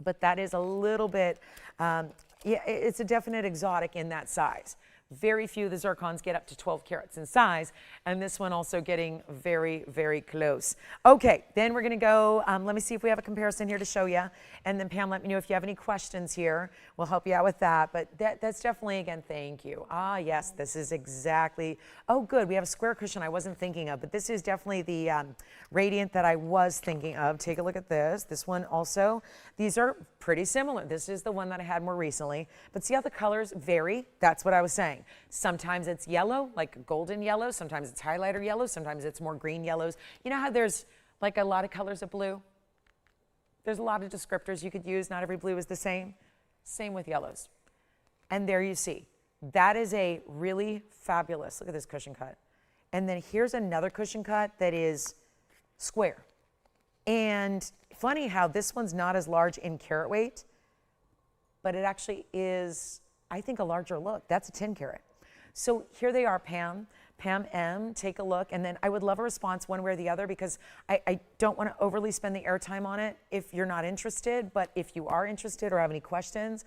But that is a little bit, yeah, it's a definite exotic in that size. Very few of the zircons get up to 12 carats in size, and this one also getting very, very close. Okay, then we're going to go, let me see if we have a comparison here to show you, and then Pam, let me know if you have any questions here. We'll help you out with that, but that's definitely, again, thank you. Ah, yes, this is exactly, oh, good, we have a square cushion I wasn't thinking of, but this is definitely the radiant that I was thinking of. Take a look at this one also. These are pretty similar. This is the one that I had more recently, but see how the colors vary? That's what I was saying. Sometimes it's yellow, like golden yellow. Sometimes it's highlighter yellow. Sometimes it's more green yellows. You know how there's like a lot of colors of blue? There's a lot of descriptors you could use. Not every blue is the same. Same with yellows. And there you see. That is a really fabulous, look at this cushion cut. And then here's another cushion cut that is square. And funny how this one's not as large in carat weight, but it actually is, I think, a larger look. That's a 10 carat. So here they are, Pam M, take a look. And then I would love a response one way or the other because I don't want to overly spend the airtime on it if you're not interested. But if you are interested or have any questions,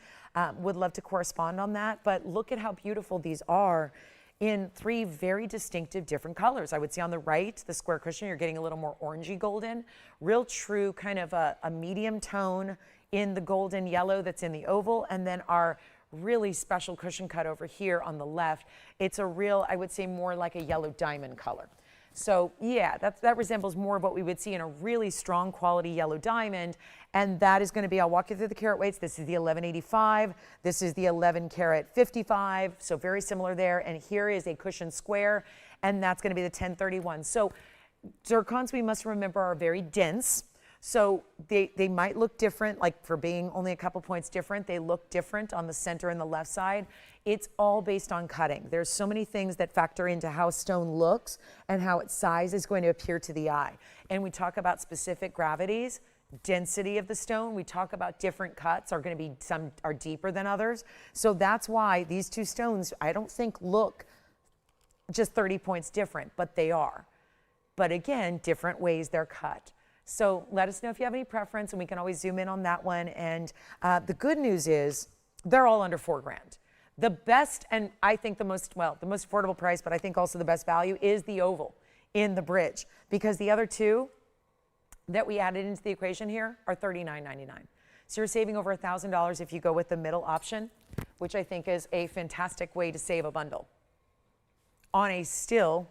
would love to correspond on that. But look at how beautiful these are in three very distinctive different colors. I would say on the right, the square cushion, you're getting a little more orangey golden, real true kind of a medium tone in the golden yellow that's in the oval, and then our really special cushion cut over here on the left. It's a real, I would say, more like a yellow diamond color. So yeah, that resembles more of what we would see in a really strong quality yellow diamond. And that is going to be, I'll walk you through the carat weights. This is the 1185. This is the 11 carat 55. So very similar there. And here is a cushion square, and that's going to be the 1031. So zircons, we must remember, are very dense. So they might look different, like for being only a couple points different, they look different on the center and the left side. It's all based on cutting. There's so many things that factor into how stone looks and how its size is going to appear to the eye. And we talk about specific gravities, density of the stone. We talk about different cuts are going to be, some are deeper than others. So that's why these two stones, I don't think look just 30 points different, but they are. But again, different ways they're cut. So let us know if you have any preference, and we can always zoom in on that one. And the good news is they're all under $4,000. The best, and I think the most affordable price, but I think also the best value is the oval in the bridge, because the other two that we added into the equation here are $39.99. So you're saving over $1,000 if you go with the middle option, which I think is a fantastic way to save a bundle on a still,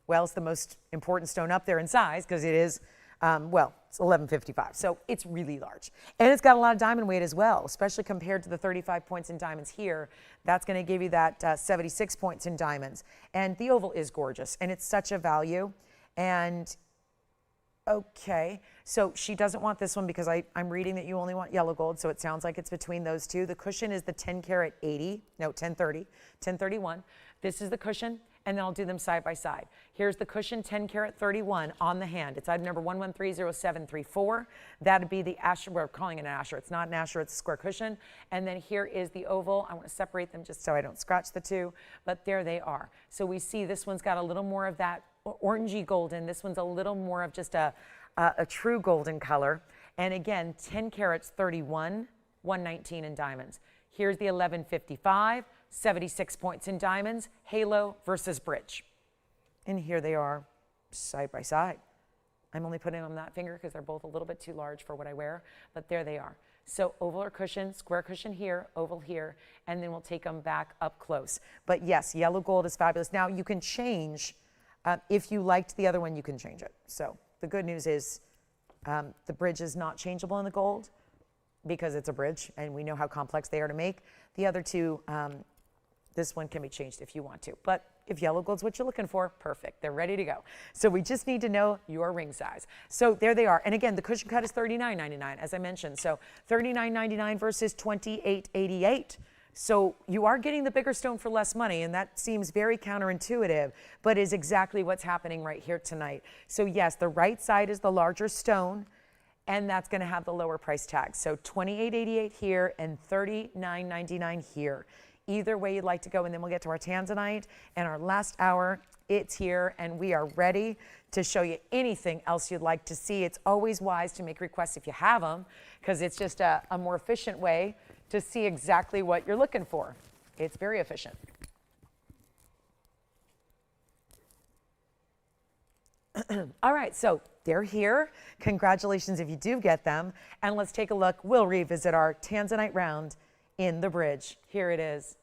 well, it's the most important stone up there in size because it is, it's 1155, so it's really large. And it's got a lot of diamond weight as well, especially compared to the 35 points in diamonds here. That's going to give you that 76 points in diamonds. And the oval is gorgeous, and it's such a value. And okay, so she doesn't want this one because I'm reading that you only want yellow gold, so it sounds like it's between those two. The cushion is the 10 carat 80, no, 1030, 1031. This is the cushion, and then I'll do them side by side. Here's the cushion, 10 carat 31 on the hand. It's item number 11300734. That'd be the asher. We're calling it an asher. It's not an asher, it's a square cushion. And then here is the oval. I want to separate them just so I don't scratch the two, but there they are. So we see this one's got a little more of that orangey golden. This one's a little more of just a true golden color. And again, 10 carats 31, 119 in diamonds. Here's the 1155. 76 points. In diamonds, halo versus bridge. And here they are side by side. I'm only putting them on that finger because they're both a little bit too large for what I wear, but there they are. So oval or cushion, square cushion here, oval here, and then we'll take them back up close. But yes, yellow gold is fabulous. Now you can change, if you liked the other one, you can change it. So the good news is the bridge is not changeable in the gold because it's a bridge and we know how complex they are to make. The other two, this one can be changed if you want to. But if yellow gold's what you're looking for, perfect. They're ready to go. So we just need to know your ring size. So there they are. And again, the cushion cut is $39.99, as I mentioned. So $39.99 versus $28.88. So you are getting the bigger stone for less money, and that seems very counterintuitive, but is exactly what's happening right here tonight. So yes, the right side is the larger stone, and that's going to have the lower price tag. So $28.88 here and $39.99 here. Either way you'd like to go, and then we'll get to our Tanzanite and our last hour. It's here, and we are ready to show you anything else you'd like to see. It's always wise to make requests if you have them, because it's just a more efficient way to see exactly what you're looking for. It's very efficient. All right, so they're here. Congratulations if you do get them. And let's take a look. We'll revisit our Tanzanite round in the bridge. Here it is.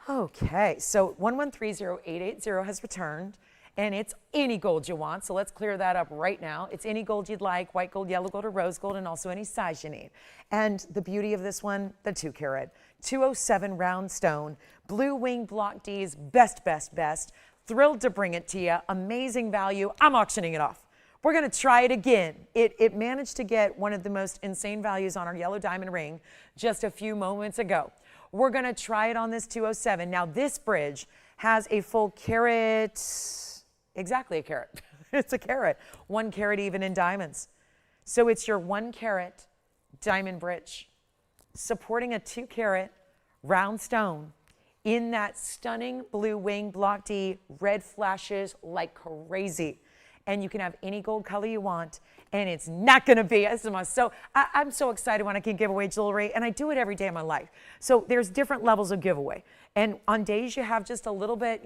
Okay, so 1130-880 has returned, and it's any gold you want. So let's clear that up right now. It's any gold you'd like, white gold, yellow gold, or rose gold, and also any size you need. And the beauty of this one, the 2 carat, 207 round stone, blue wing block D's, best. Thrilled to bring it to you. Amazing value. I'm auctioning it off. We're going to try it again. It managed to get one of the most insane values on our yellow diamond ring just a few moments ago. We're going to try it on this 207. Now, this bridge has a full carat, exactly a carat. It's a carat, 1 carat even in diamonds. So it's your 1 carat diamond bridge supporting a 2 carat round stone in that stunning blue wing block D, red flashes like crazy. And you can have any gold color you want, and it's not going to be. I'm so excited when I can give away jewelry, and I do it every day of my life. So there's different levels of giveaway. And on days you have just a little bit,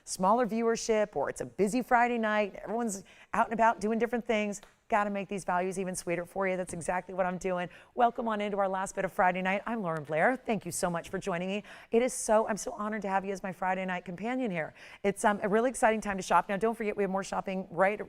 smaller viewership, or it's a busy Friday night, everyone's out and about doing different things, got to make these values even sweeter for you. That's exactly what I'm doing. Welcome on into our last bit of Friday night. I'm Lauren Blair. Thank you so much for joining me. I'm so honored to have you as my Friday night companion here. It's a really exciting time to shop. Now, don't forget, we have more shopping right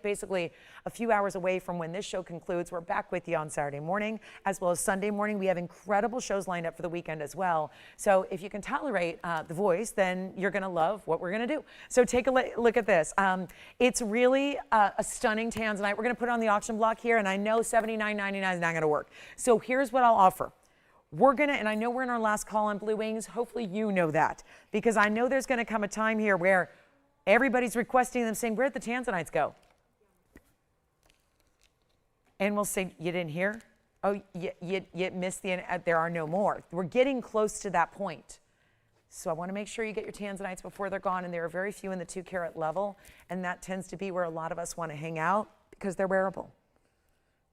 basically a few hours away from when this show concludes. We're back with you on Saturday morning as well as Sunday morning. We have incredible shows lined up for the weekend as well. So if you can tolerate the voice, then you're going to love what we're going to do. So take a look at this. It's really a stunning Tanzanite. We're going to put it on the auction block here, and I know $79.99 is not going to work. So here's what I'll offer. And I know we're in our last call on blue wings. Hopefully you know that, because I know there's going to come a time here where everybody's requesting them saying, where'd the Tanzanites go? And we'll say, you didn't hear? Oh, you missed there are no more. We're getting close to that point. So I want to make sure you get your Tanzanites before they're gone, and there are very few in the 2 carat level, and that tends to be where a lot of us want to hang out because they're wearable.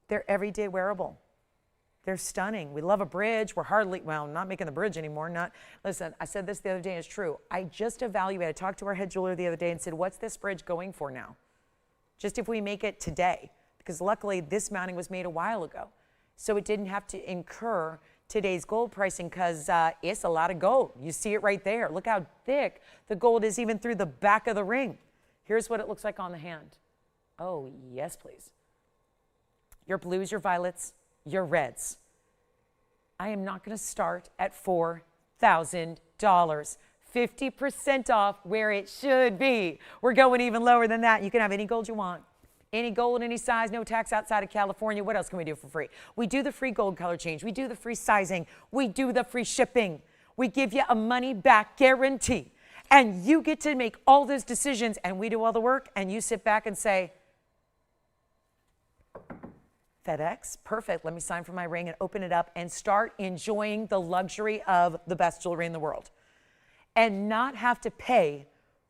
They're everyday wearable. They're stunning. We love a bridge. We're not making the bridge anymore. Listen, I said this the other day, and it's true. I just evaluated. I talked to our head jeweler the other day and said, what's this bridge going for now? Just if we make it today, because luckily this mounting was made a while ago. So it didn't have to incur today's gold pricing because it's a lot of gold. You see it right there. Look how thick the gold is even through the back of the ring. Here's what it looks like on the hand. Oh, yes, please. Your blues, your violets, your reds. I am not going to start at $4,000. 50% off where it should be. We're going even lower than that. You can have any gold you want. Any gold, any size, no tax outside of California. What else can we do for free? We do the free gold color change. We do the free sizing. We do the free shipping. We give you a money-back guarantee. And you get to make all those decisions, and we do all the work, and you sit back and say, FedEx, perfect. Let me sign for my ring and open it up and start enjoying the luxury of the best jewelry in the world. And not have to pay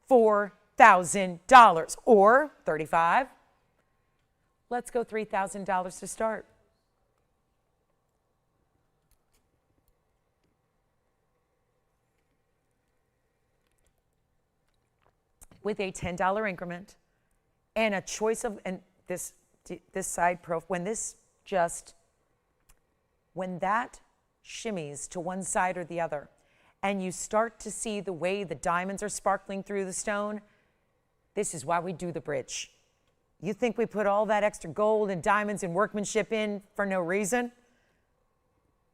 $4,000 or $35,000. Let's go $3,000 to start. with a $10 increment and a choice of, and this side profile, when that shimmies to one side or the other, and you start to see the way the diamonds are sparkling through the stone, this is why we do the bridge. You think we put all that extra gold and diamonds and workmanship in for no reason?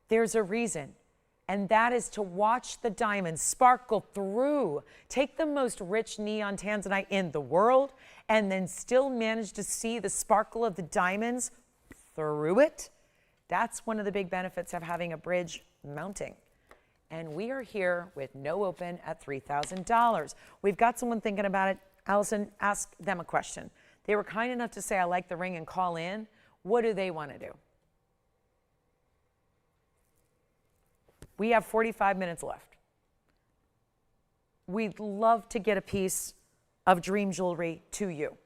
There's a reason, and that is to watch the diamonds sparkle through. Take the most rich neon Tanzanite in the world and then still manage to see the sparkle of the diamonds through it. That's one of the big benefits of having a bridge mounting. And we are here with no open at $3,000. We've got someone thinking about it. Allison, ask them a question. They were kind enough to say, I like the ring, and call in. What do they want to do? We have 45 minutes left. We'd love to get a piece of dream jewelry to you.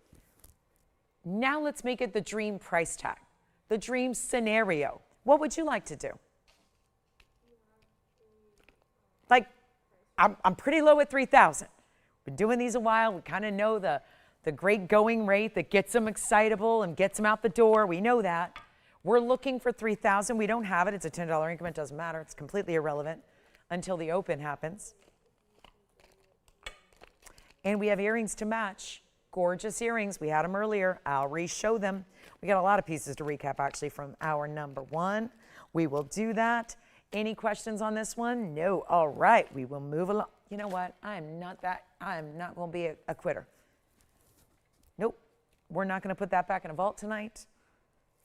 Now let's make it the dream price tag, the dream scenario. What would you like to do? Like, I'm pretty low at 3,000. Been doing these a while. We kind of know the great going rate that gets them excitable and gets them out the door. We know that. We're looking for 3,000. We don't have it. It's a $10 increment. Doesn't matter. It's completely irrelevant until the open happens. And we have earrings to match. Gorgeous earrings. We had them earlier. I'll re-show them. We got a lot of pieces to recap, actually, from hour number 1. We will do that. Any questions on this one? No. All right. We will move along. You know what? I am not going to be a quitter. Nope. We're not going to put that back in a vault tonight.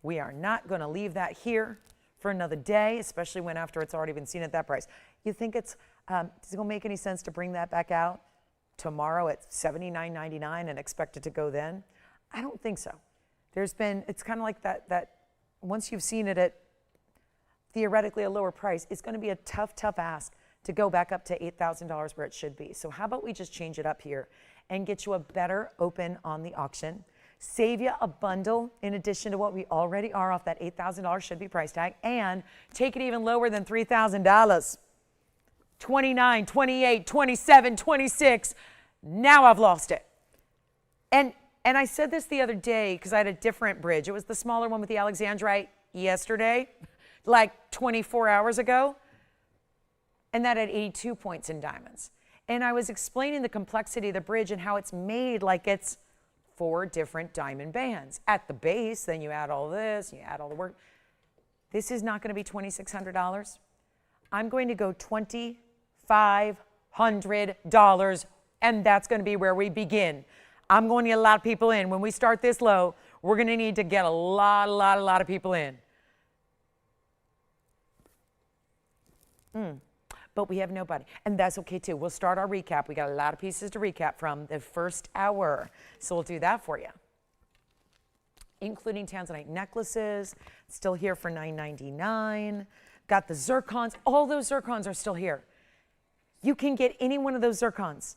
We are not going to leave that here for another day, especially when after it's already been seen at that price. You think does it going to make any sense to bring that back out tomorrow at $79.99 and expect it to go then? I don't think so. It's kind of like that once you've seen it at theoretically a lower price, it's going to be a tough ask to go back up to $8,000 where it should be. So how about we just change it up here and get you a better open on the auction? Save you a bundle in addition to what we already are off that $8,000 should be price tag, and take it even lower than $3,000. 29, 28, 27, 26. Now I've lost it. And I said this the other day because I had a different bridge. It was the smaller one with the Alexandrite yesterday, like 24 hours ago. And that had 82 points in diamonds. And I was explaining the complexity of the bridge and how it's made like it's 4 different diamond bands. At the base, then you add all this, you add all the work. This is not going to be $2,600. I'm going to go $2,500, and that's going to be where we begin. I'm going to get a lot of people in. When we start this low, we're going to need to get a lot of people in. But we have nobody, and that's okay too. We'll start our recap. We got a lot of pieces to recap from the first hour, so we'll do that for you, including Tanzanite necklaces, still here for $9.99. Got the zircons. All those zircons are still here. You can get any one of those zircons,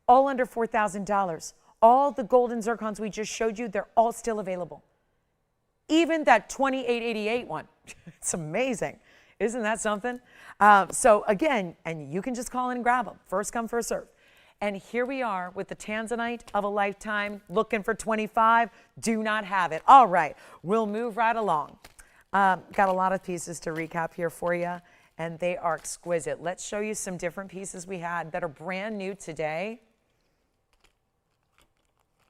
all under $4,000. All the golden zircons we just showed you, they're all still available. Even that $28.88 one. It's amazing. Isn't that something? So again, and you can just call in and grab them. First come, first serve. And here we are with the Tanzanite of a lifetime, looking for 25. Do not have it. All right, we'll move right along. Got a lot of pieces to recap here for you, and they are exquisite. Let's show you some different pieces we had that are brand new today.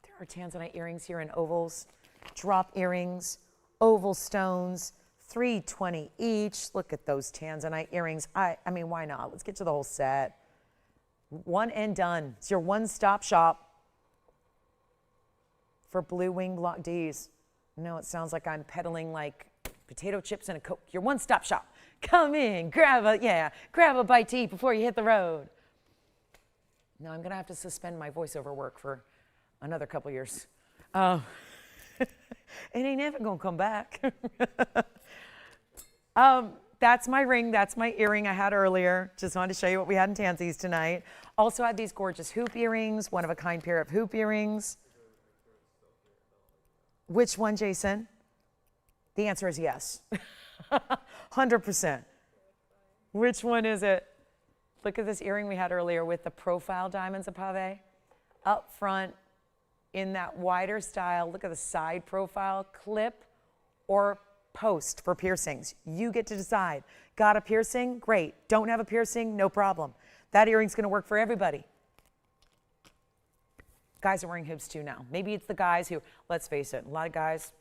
There are Tanzanite earrings here in ovals, drop earrings, oval stones, $320 each. Look at those Tanzanite earrings. I mean, why not? Let's get to the whole set. One and done. It's your one-stop shop for blue wing block Ds. No, it sounds like I'm peddling like potato chips and a Coke. Your one-stop shop. Come in, grab a bite to eat before you hit the road. No, I'm going to have to suspend my voiceover work for another couple years. It ain't ever going to come back. That's my ring. That's my earring I had earlier. Just wanted to show you what we had in Tansies tonight. Also had these gorgeous hoop earrings, one-of-a-kind pair of hoop earrings. Which one, Jason? The answer is yes. 100%. Which one is it? Look at this earring we had earlier with the profile diamonds of pave. up front in that wider style. Look at the side profile, clip or post for piercings. You get to decide. Got a piercing? Great. Don't have a piercing? No problem. That earring's going to work for everybody. Guys are wearing hoops too now. Maybe it's the guys who, let's face it, a lot of guys,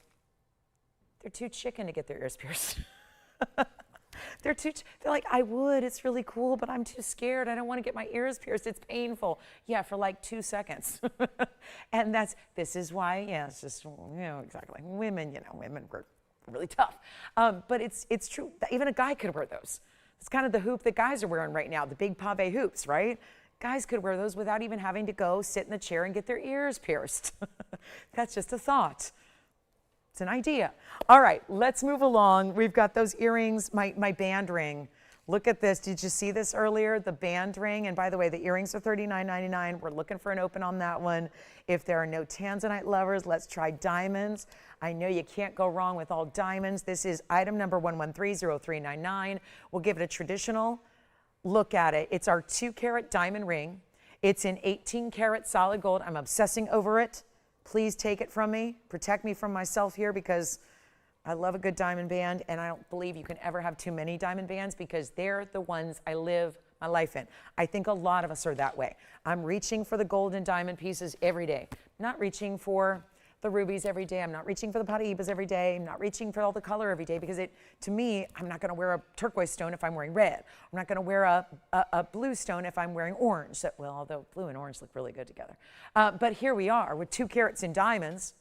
they're too chicken to get their ears pierced. They're like, I would, it's really cool, but I'm too scared. I don't want to get my ears pierced. It's painful. Yeah, for like 2 seconds. And this is why, yeah, it's just, exactly. Women, women were really tough. But it's true that even a guy could wear those. It's kind of the hoop that guys are wearing right now, the big pave hoops, right? Guys could wear those without even having to go sit in the chair and get their ears pierced. That's just a thought. It's an idea. All right, let's move along. We've got those earrings, my band ring. Look at this. Did you see this earlier? The band ring. And by the way, the earrings are $39.99. We're looking for an open on that one. If there are no Tanzanite lovers, let's try diamonds. I know you can't go wrong with all diamonds. This is item number 1130399. We'll give it a traditional look at it. It's our 2-carat diamond ring. It's in 18-karat solid gold. I'm obsessing over it. Please take it from me. Protect me from myself here because I love a good diamond band, and I don't believe you can ever have too many diamond bands because they're the ones I live my life in. I think a lot of us are that way. I'm reaching for the gold and diamond pieces every day. I'm not reaching for the rubies every day. I'm not reaching for the Paraibas every day. I'm not reaching for all the color every day because to me, I'm not going to wear a turquoise stone if I'm wearing red. I'm not going to wear a blue stone if I'm wearing orange. So, well, although blue and orange look really good together. But here we are with 2 carats in diamonds.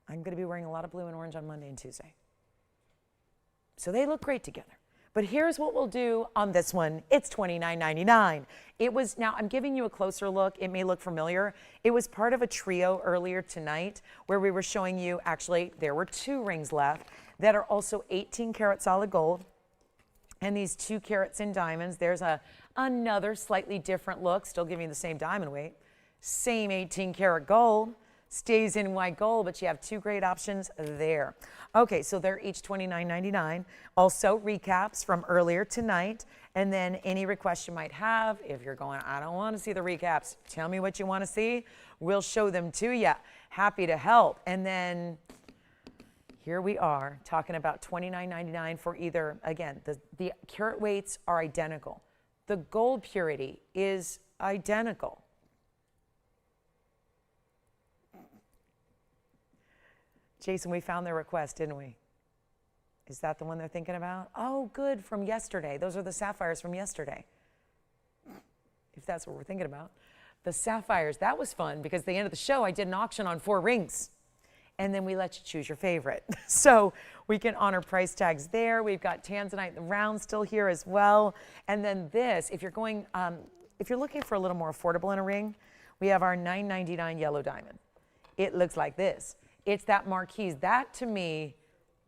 I'm going to be wearing a lot of blue and orange on Monday and Tuesday. So they look great together. But here's what we'll do on this one. It's $29.99. It was, now I'm giving you a closer look. It may look familiar. It was part of a trio earlier tonight where we were showing you, actually, there were 2 rings left that are also 18-karat solid gold. And these 2 carats in diamonds. There's another slightly different look, still giving you the same diamond weight. Same 18-karat gold. Stays in white gold, but you have 2 great options there. Okay, so they're each $29.99. Also, recaps from earlier tonight, and then any requests you might have. If you're going, I don't want to see the recaps, tell me what you want to see. We'll show them to you. Happy to help. And then here we are talking about $29.99 for either, again, the carat weights are identical. The gold purity is identical. Jason, we found their request, didn't we? Is that the one they're thinking about? Oh, good, from yesterday. Those are the sapphires from yesterday. If that's what we're thinking about. The sapphires, that was fun because at the end of the show, I did an auction on 4 rings. And then we let you choose your favorite. So we can honor price tags there. We've got Tanzanite, the round still here as well. And then this, if you're going, if you're looking for a little more affordable in a ring, we have our $9.99 yellow diamond. It looks like this. It's that marquise. That, to me,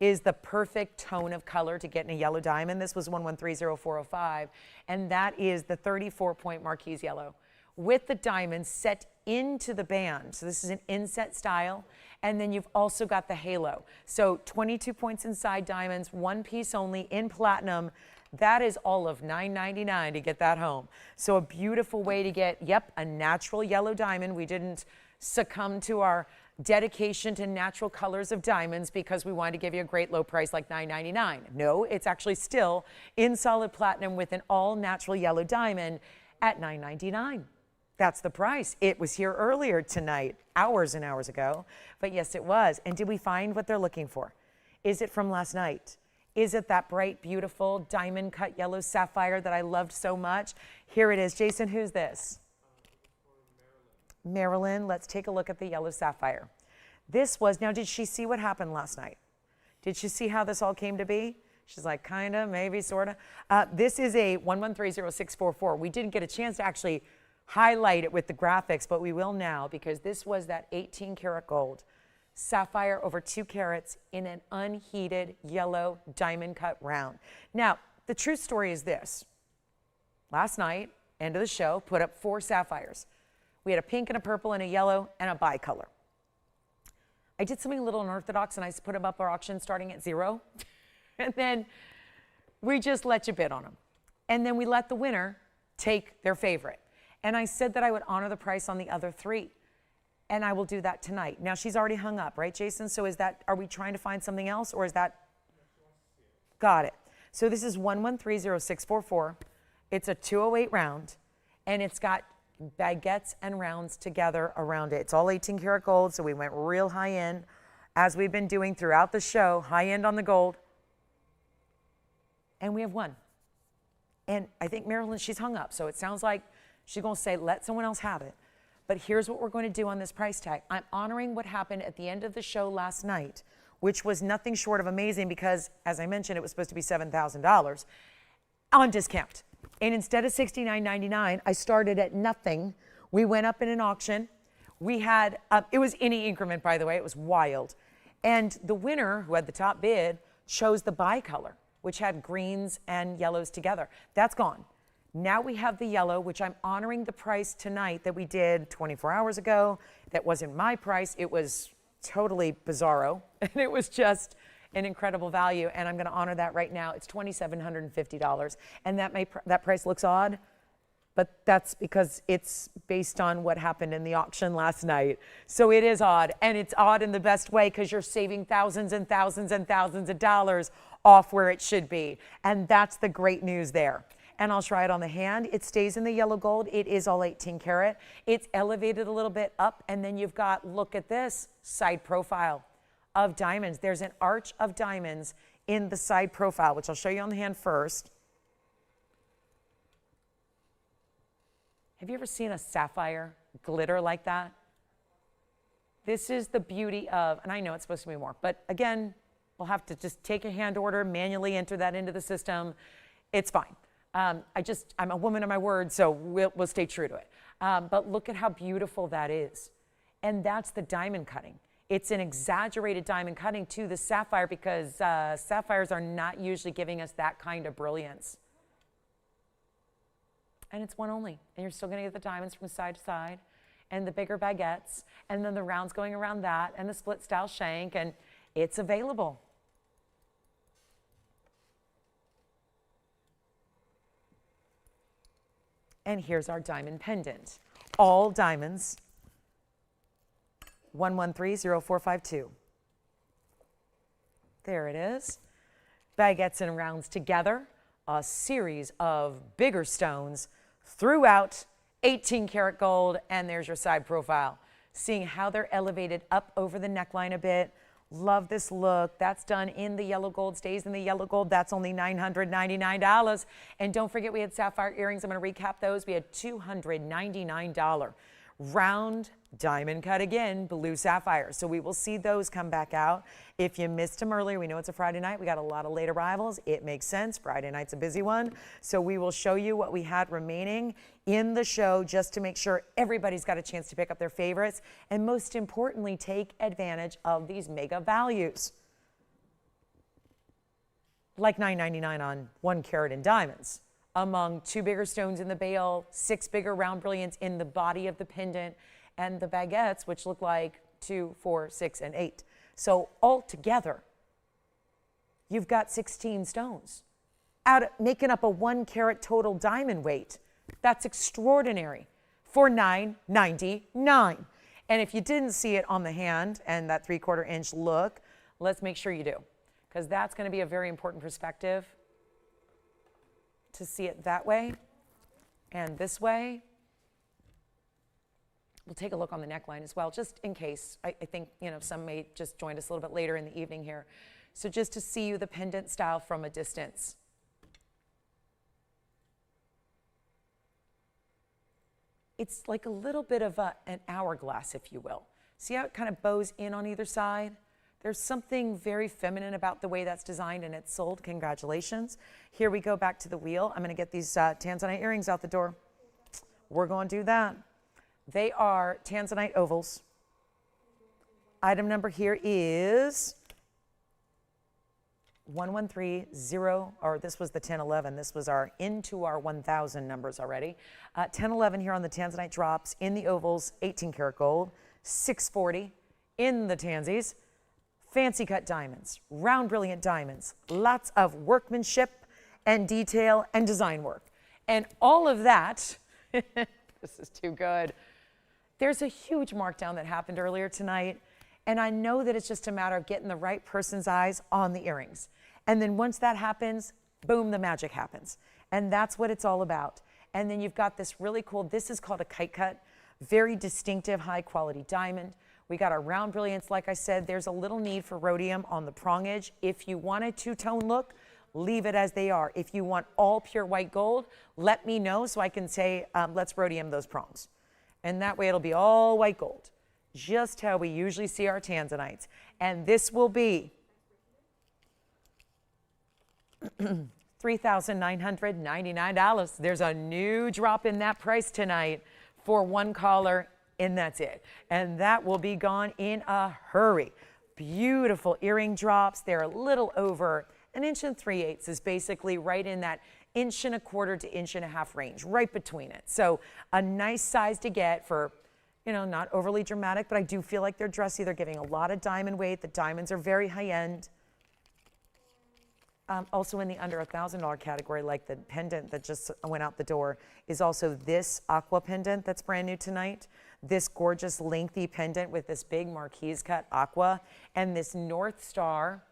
is the perfect tone of color to get in a yellow diamond. This was 1130405, and that is the 34-point marquise yellow with the diamonds set into the band. So this is an inset style, and then you've also got the halo. So 22 points inside diamonds, 1 piece only in platinum. That is all of $9.99 to get that home. So a beautiful way to get, yep, a natural yellow diamond. We didn't succumb to our dedication to natural colors of diamonds because we wanted to give you a great low price like $9.99. No, it's actually still in solid platinum with an all natural yellow diamond at $9.99. That's the price. It was here earlier tonight, hours and hours ago, but yes, it was. And did we find what they're looking for? Is it from last night? Is it that bright, beautiful diamond cut yellow sapphire that I loved so much? Here it is. Jason, who's this? Marilyn, let's take a look at the yellow sapphire. This was, now did she see what happened last night? Did she see how this all came to be? She's like, kinda, maybe, sorta. This is a 1130644. We didn't get a chance to actually highlight it with the graphics, but we will now because this was that 18-karat gold sapphire over 2 carats in an unheated yellow diamond cut round. Now, the true story is this. Last night, end of the show, put up 4 sapphires. We had a pink and a purple and a yellow and a bicolor. I did something a little unorthodox and I put them up for auction starting at 0. And then we just let you bid on them. And then we let the winner take their favorite. And I said that I would honor the price on the other 3. And I will do that tonight. Now, she's already hung up, right, Jason? So is that, are we trying to find something else, or is that? Got it. So this is 1130644. It's a 208 round, and it's got baguettes and rounds together around it. It's all 18 karat gold, so we went real high end, as we've been doing throughout the show, high end on the gold. And we have one. And I think Marilyn, she's hung up, so it sounds like she's going to say, let someone else have it. But here's what we're going to do on this price tag. I'm honoring what happened at the end of the show last night, which was nothing short of amazing because, as I mentioned, it was supposed to be $7,000 on discount. And instead of $69.99, I started at nothing. We went up in an auction. We had, it was any increment, by the way. It was wild. And the winner, who had the top bid, chose the bicolor, which had greens and yellows together. That's gone. Now we have the yellow, which I'm honoring the price tonight that we did 24 hours ago. That wasn't my price. It was totally bizarro. And it was just an incredible value. And I'm going to honor that right now. It's $2,750. And that price looks odd, but that's because it's based on what happened in the auction last night. So it is odd. And it's odd in the best way because you're saving thousands and thousands and thousands of dollars off where it should be. And that's the great news there. And I'll try it on the hand. It stays in the yellow gold. It is all 18 karat. It's elevated a little bit up, and then you've got, look at this, side profile of diamonds. There's an arch of diamonds in the side profile, which I'll show you on the hand first. Have you ever seen a sapphire glitter like that? This is the beauty of, and I know it's supposed to be more, but again, we'll have to just take a hand order, manually enter that into the system. It's fine. I'm a woman of my word, so we'll stay true to it. But look at how beautiful that is. And that's the diamond cutting. It's an exaggerated diamond cutting to the sapphire because sapphires are not usually giving us that kind of brilliance. And it's one only. And you're still going to get the diamonds from side to side and the bigger baguettes and then the rounds going around that and the split style shank, and it's available. And here's our diamond pendant. All diamonds, 1130452. There it is. Baguettes and rounds together, a series of bigger stones throughout 18 karat gold, and there's your side profile. Seeing how they're elevated up over the neckline a bit. Love this look. That's done in the yellow gold, stays in the yellow gold. That's only $999. And don't forget we had sapphire earrings. I'm going to recap those. We had $299 round diamond cut again, blue sapphire. So we will see those come back out. If you missed them earlier, we know it's a Friday night. We got a lot of late arrivals. It makes sense. Friday night's a busy one. So we will show you what we had remaining in the show just to make sure everybody's got a chance to pick up their favorites. And most importantly, take advantage of these mega values. Like $9.99 on 1 carat in diamonds. Among 2 bigger stones in the bail, 6 bigger round brilliants in the body of the pendant, and the baguettes, which look like 2, 4, 6, and 8. So altogether, you've got 16 stones, making up a 1 carat total diamond weight. That's extraordinary for $9.99. And if you didn't see it on the hand and that 3/4 inch look, let's make sure you do, because that's going to be a very important perspective to see it that way and this way. We'll take a look on the neckline as well, just in case. I think, you know, some may just join us a little bit later in the evening here. So just to see you the pendant style from a distance. It's like a little bit of an hourglass, if you will. See how it kind of bows in on either side? There's something very feminine about the way that's designed, and it's sold. Congratulations. Here we go back to the wheel. I'm going to get these Tanzanite earrings out the door. We're going to do that. They are Tanzanite ovals. Item number here is 1130, or this was the 1011. This was our into our 1000 numbers already. 1011 here on the Tanzanite drops in the ovals, 18 karat gold, 640 in the Tansies. Fancy cut diamonds, round brilliant diamonds, lots of workmanship and detail and design work. And all of that, This is too good. There's a huge markdown that happened earlier tonight, and I know that it's just a matter of getting the right person's eyes on the earrings. And then once that happens, boom, the magic happens. And that's what it's all about. And then you've got this really cool, this is called a kite cut, very distinctive, high quality diamond. We got our round brilliance. Like I said, there's a little need for rhodium on the prong edge. If you want a two-tone look, leave it as they are. If you want all pure white gold, let me know so I can say, let's rhodium those prongs. And that way it'll be all white gold, just how we usually see our Tanzanites. And this will be $3,999. There's a new drop in that price tonight for one caller, and that's it. And that will be gone in a hurry. Beautiful earring drops. They're a little over 1 3/8 is basically right in that 1¼ to 1.5 range, right between it. So a nice size to get for, you know, not overly dramatic, but I do feel like they're dressy. They're giving a lot of diamond weight. The diamonds are very high end. Also in the under $1,000 category, like the pendant that just went out the door, is also this aqua pendant that's brand new tonight. This gorgeous lengthy pendant with this big marquise cut aqua and this North Star.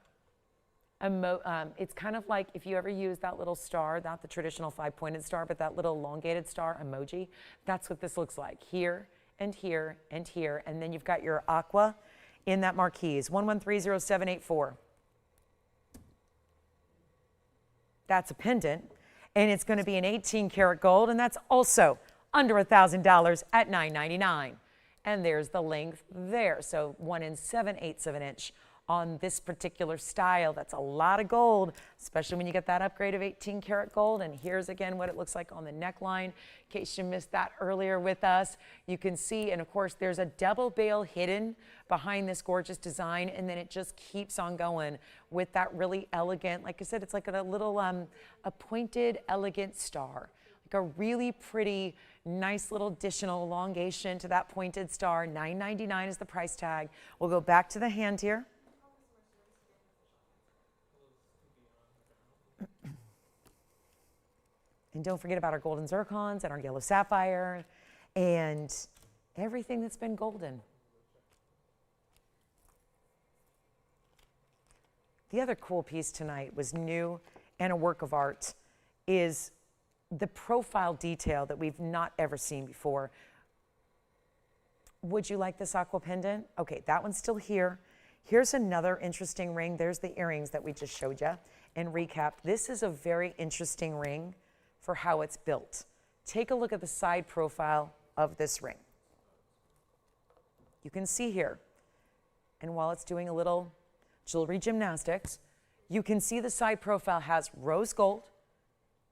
It's kind of like if you ever use that little star, not the traditional 5-pointed star, but that little elongated star emoji. That's what this looks like, here and here and here. And then you've got your aqua in that marquise, 1130784. That's a pendant, and it's going to be an 18 karat gold, and that's also under $1,000 at $999. And there's the length there, so 1 7/8 of an inch on this particular style. That's a lot of gold, especially when you get that upgrade of 18 karat gold. And here's again what it looks like on the neckline. In case you missed that earlier with us, you can see, and of course there's a double bail hidden behind this gorgeous design, and then it just keeps on going with that really elegant, like I said, it's like a little a pointed elegant star, like a really pretty nice little additional elongation to that pointed star. $999 is the price tag. We'll go back to the hand here. And don't forget about our golden zircons and our yellow sapphire and everything that's been golden. The other cool piece tonight was new and a work of art is the profile detail that we've not ever seen before. Would you like this aqua pendant? Okay, that one's still here. Here's another interesting ring. There's the earrings that we just showed you and recapped. This is a very interesting ring for how it's built. Take a look at the side profile of this ring. You can see here, and while it's doing a little jewelry gymnastics, you can see the side profile has rose gold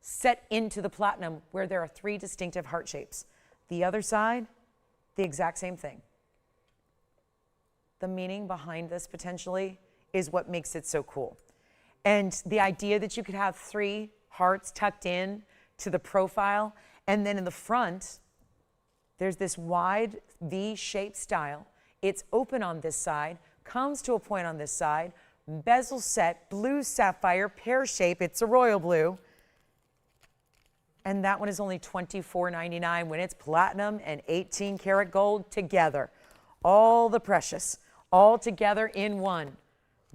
set into the platinum where there are 3 distinctive heart shapes. The other side, the exact same thing. The meaning behind this potentially is what makes it so cool. And the idea that you could have 3 hearts tucked in to the profile, and then in the front, there's this wide V-shaped style. It's open on this side, comes to a point on this side, bezel set, blue sapphire, pear shape, it's a royal blue. And that one is only $24.99 when it's platinum and 18 karat gold together. All the precious, all together in one.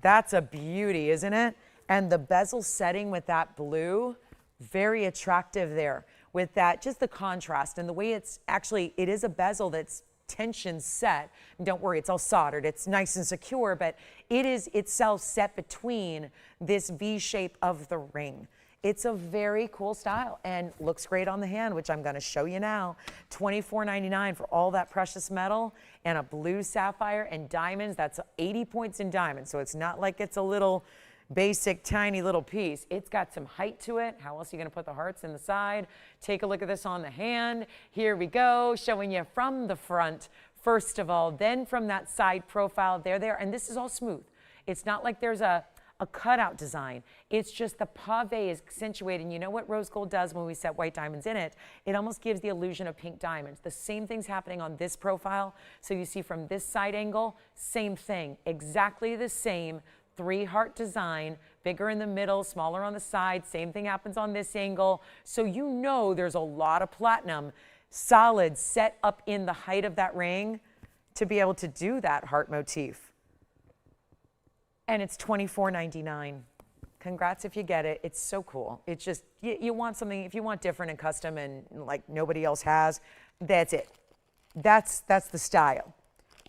That's a beauty, isn't it? And the bezel setting with that blue, very attractive there with that, just the contrast and the way it's actually, it is a bezel that's tension set. And don't worry, it's all soldered. It's nice and secure, but it is itself set between this V shape of the ring. It's a very cool style and looks great on the hand, which I'm going to show you now. $24.99 for all that precious metal and a blue sapphire and diamonds. That's 80 points in diamonds, so it's not like it's a little basic tiny little piece. It's got some height to it. How else are you going to put the hearts in the side? Take a look at this on the hand. Here we go, showing you from the front first of all, then from that side profile there, and this is all smooth. It's not like there's a cutout design. It's just the pave is accentuated. You know what rose gold does when we set white diamonds in it? It almost gives the illusion of pink diamonds. The same thing's happening on this profile. So you see from this side angle, same thing, exactly the same 3-heart design, bigger in the middle, smaller on the side. Same thing happens on this angle. So you know there's a lot of platinum solid, set up in the height of that ring to be able to do that heart motif. And it's $24.99. Congrats if you get it. It's so cool. It's just, you want something, if you want different and custom and like nobody else has, that's it. That's the style.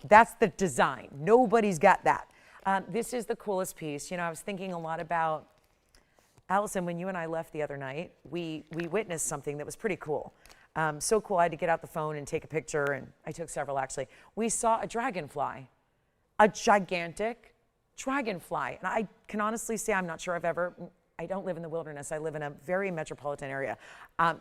That's the design. Nobody's got that. This is the coolest piece. You know, I was thinking a lot about, Allison, when you and I left the other night, we witnessed something that was pretty cool. So cool, I had to get out the phone and take a picture, and I took several actually. We saw a dragonfly, a gigantic dragonfly. And I can honestly say I'm not sure I don't live in the wilderness. I live in a very metropolitan area.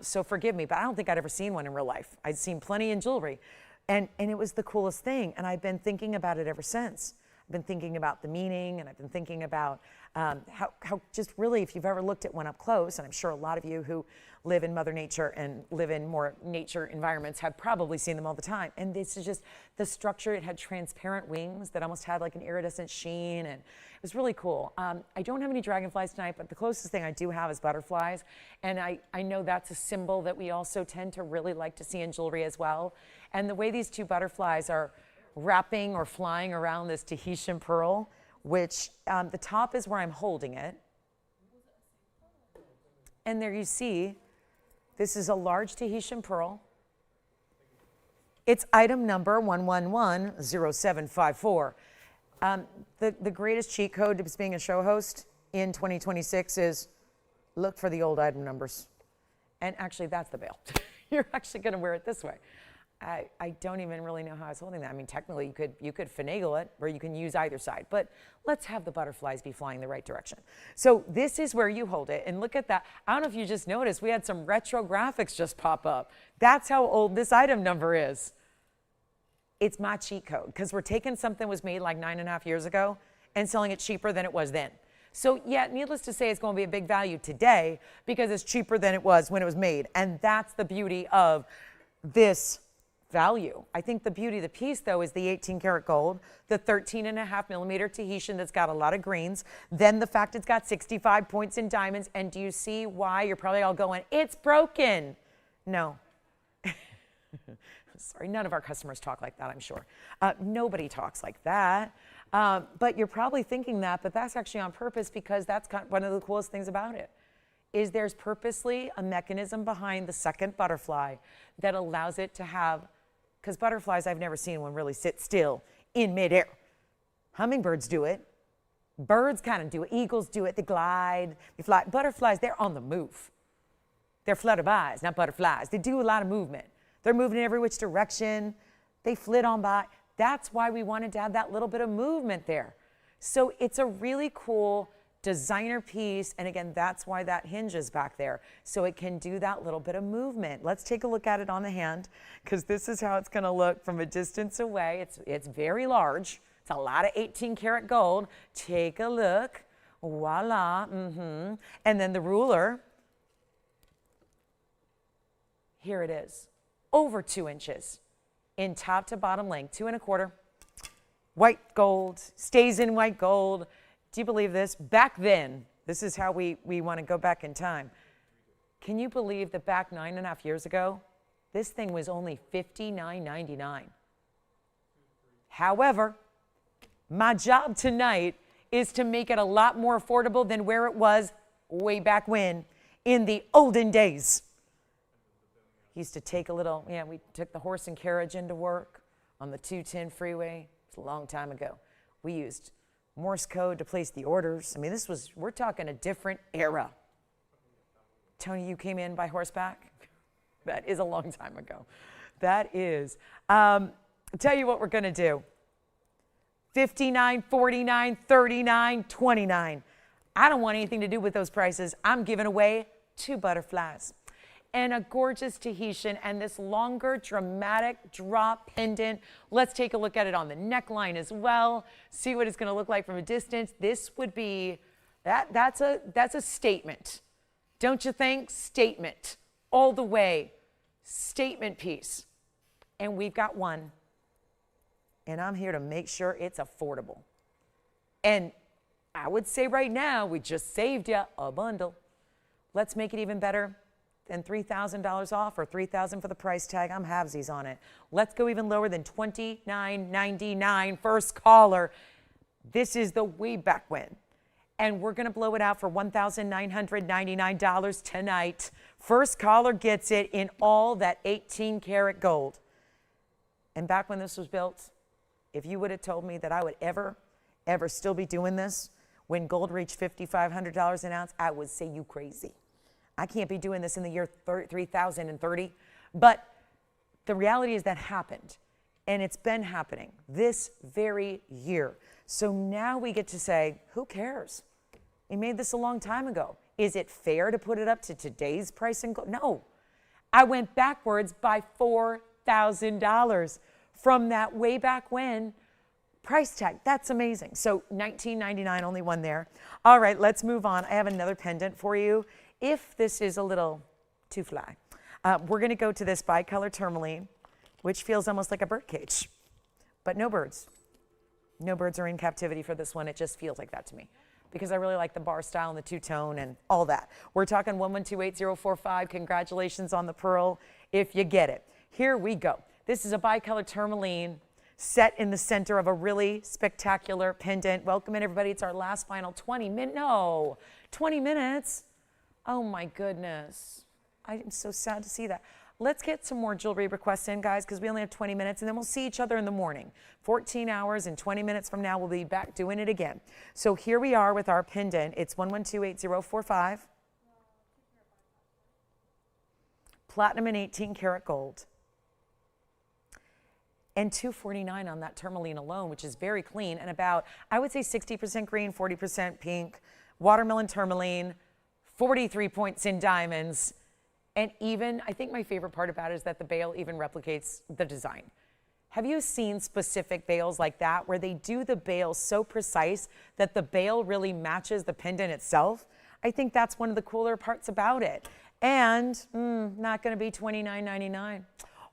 So forgive me, but I don't think I'd ever seen one in real life. I'd seen plenty in jewelry. And it was the coolest thing. And I've been thinking about it ever since. I've been thinking about the meaning, and I've been thinking about how just really, if you've ever looked at one up close, and I'm sure a lot of you who live in Mother Nature and live in more nature environments have probably seen them all the time. And this is just the structure. It had transparent wings that almost had like an iridescent sheen, and it was really cool. I don't have any dragonflies tonight, but the closest thing I do have is butterflies. And I know that's a symbol that we also tend to really like to see in jewelry as well. And the way these two butterflies are wrapping or flying around this Tahitian pearl, which the top is where I'm holding it. And there you see, this is a large Tahitian pearl. It's item number 1110754. The greatest cheat code to being a show host in 2026 is look for the old item numbers. And actually, that's the bail. You're actually going to wear it this way. I don't even really know how I was holding that. I mean, technically, you could finagle it, or you can use either side. But let's have the butterflies be flying the right direction. So this is where you hold it. And look at that. I don't know if you just noticed, we had some retro graphics just pop up. That's how old this item number is. It's my cheat code, because we're taking something that was made like 9.5 years ago and selling it cheaper than it was then. So yeah, needless to say, it's going to be a big value today because it's cheaper than it was when it was made. And that's the beauty of this value. I think the beauty of the piece, though, is the 18 karat gold, the 13.5 millimeter Tahitian that's got a lot of greens, then the fact it's got 65 points in diamonds. And do you see why you're probably all going, it's broken? No. Sorry, none of our customers talk like that, I'm sure. Nobody talks like that. But you're probably thinking that, but that's actually on purpose, because that's kind of one of the coolest things about it. Is there's purposely a mechanism behind the second butterfly that allows it to have, because butterflies, I've never seen one really sit still in midair. Hummingbirds do it. Birds kind of do it. Eagles do it. They glide, they fly. Butterflies, they're on the move. They're flutterbys, not butterflies. They do a lot of movement. They're moving in every which direction. They flit on by. That's why we wanted to have that little bit of movement there. So it's a really cool designer piece, and again, that's why that hinge is back there, so it can do that little bit of movement. Let's take a look at it on the hand, because this is how it's going to look from a distance away. It's very large. It's a lot of 18 karat gold. Take a look. Voila. And then the ruler. Here it is. Over 2 inches in top to bottom length, 2 1/4. White gold, stays in white gold. Do you believe this? Back then, this is how we want to go back in time. Can you believe that back 9.5 years ago, this thing was only $59.99? However, my job tonight is to make it a lot more affordable than where it was way back when, in the olden days. Used to take we took the horse and carriage into work on the 210 freeway. It's a long time ago. We used Morse code to place the orders. I mean, we're talking a different era. Tony, you came in by horseback? That is a long time ago. That is. I'll tell you what we're going to do. $59, $49, $39, $29. I don't want anything to do with those prices. I'm giving away 2 butterflies and a gorgeous Tahitian and this longer dramatic drop pendant. Let's take a look at it on the neckline as well. See what it's going to look like from a distance. This would be, that's a statement. Don't you think? Statement. All the way. Statement piece. And we've got one. And I'm here to make sure it's affordable. And I would say right now, we just saved you a bundle. Let's make it even better. than $3,000 off, or $3,000 for the price tag. I'm halvesies on it. Let's go even lower than $29.99. First caller. This is the way back when. And we're going to blow it out for $1,999 tonight. First caller gets it in all that 18 karat gold. And back when this was built, if you would have told me that I would ever still be doing this when gold reached $5,500 an ounce, I would say you crazy. I can't be doing this in the year 3030. But the reality is that happened. And it's been happening this very year. So now we get to say, who cares? We made this a long time ago. Is it fair to put it up to today's price in gold? No. I went backwards by $4,000 from that way back when price tag. That's amazing. So $19.99, only one there. All right, let's move on. I have another pendant for you. If this is a little too fly, we're going to go to this bicolor tourmaline, which feels almost like a bird cage, but no birds. No birds are in captivity for this one. It just feels like that to me because I really like the bar style and the two-tone and all that. We're talking 1128045. Congratulations on the pearl if you get it. Here we go. This is a bicolor tourmaline set in the center of a really spectacular pendant. Welcome in, everybody. It's our last final 20 minutes. Oh my goodness. I'm so sad to see that. Let's get some more jewelry requests in, guys, because we only have 20 minutes, and then we'll see each other in the morning. 14 hours and 20 minutes from now, we'll be back doing it again. So here we are with our pendant. It's 1128045. Platinum and 18 karat gold. And $249 on that tourmaline alone, which is very clean, and about, I would say 60% green, 40% pink, watermelon tourmaline, 43 points in diamonds. And even, I think my favorite part about it is that the bail even replicates the design. Have you seen specific bails like that where they do the bail so precise that the bail really matches the pendant itself? I think that's one of the cooler parts about it. And not going to be $29.99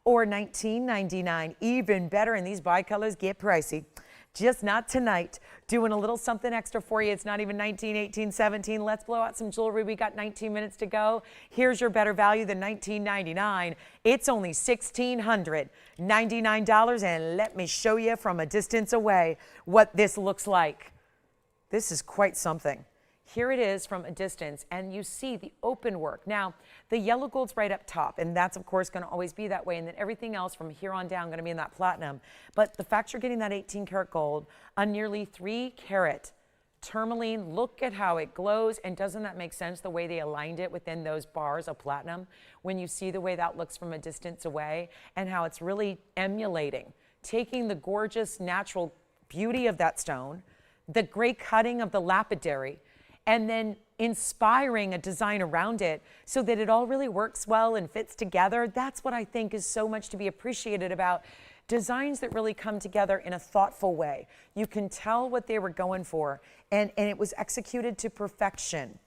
or $19.99. Even better, and these bicolors get pricey. Just not tonight. Doing a little something extra for you. It's not even 19, 18, 17. Let's blow out some jewelry. We got 19 minutes to go. Here's your better value than $19.99. It's only $1,699. And let me show you from a distance away what this looks like. This is quite something. Here it is from a distance, and you see the open work. Now, the yellow gold's right up top, and that's, of course, going to always be that way, and then everything else from here on down going to be in that platinum. But the fact you're getting that 18 karat gold, a nearly 3 karat tourmaline, look at how it glows, and doesn't that make sense, the way they aligned it within those bars of platinum, when you see the way that looks from a distance away, and how it's really emulating, taking the gorgeous natural beauty of that stone, the great cutting of the lapidary, and then inspiring a design around it so that it all really works well and fits together. That's what I think is so much to be appreciated about designs that really come together in a thoughtful way. You can tell what they were going for, and it was executed to perfection.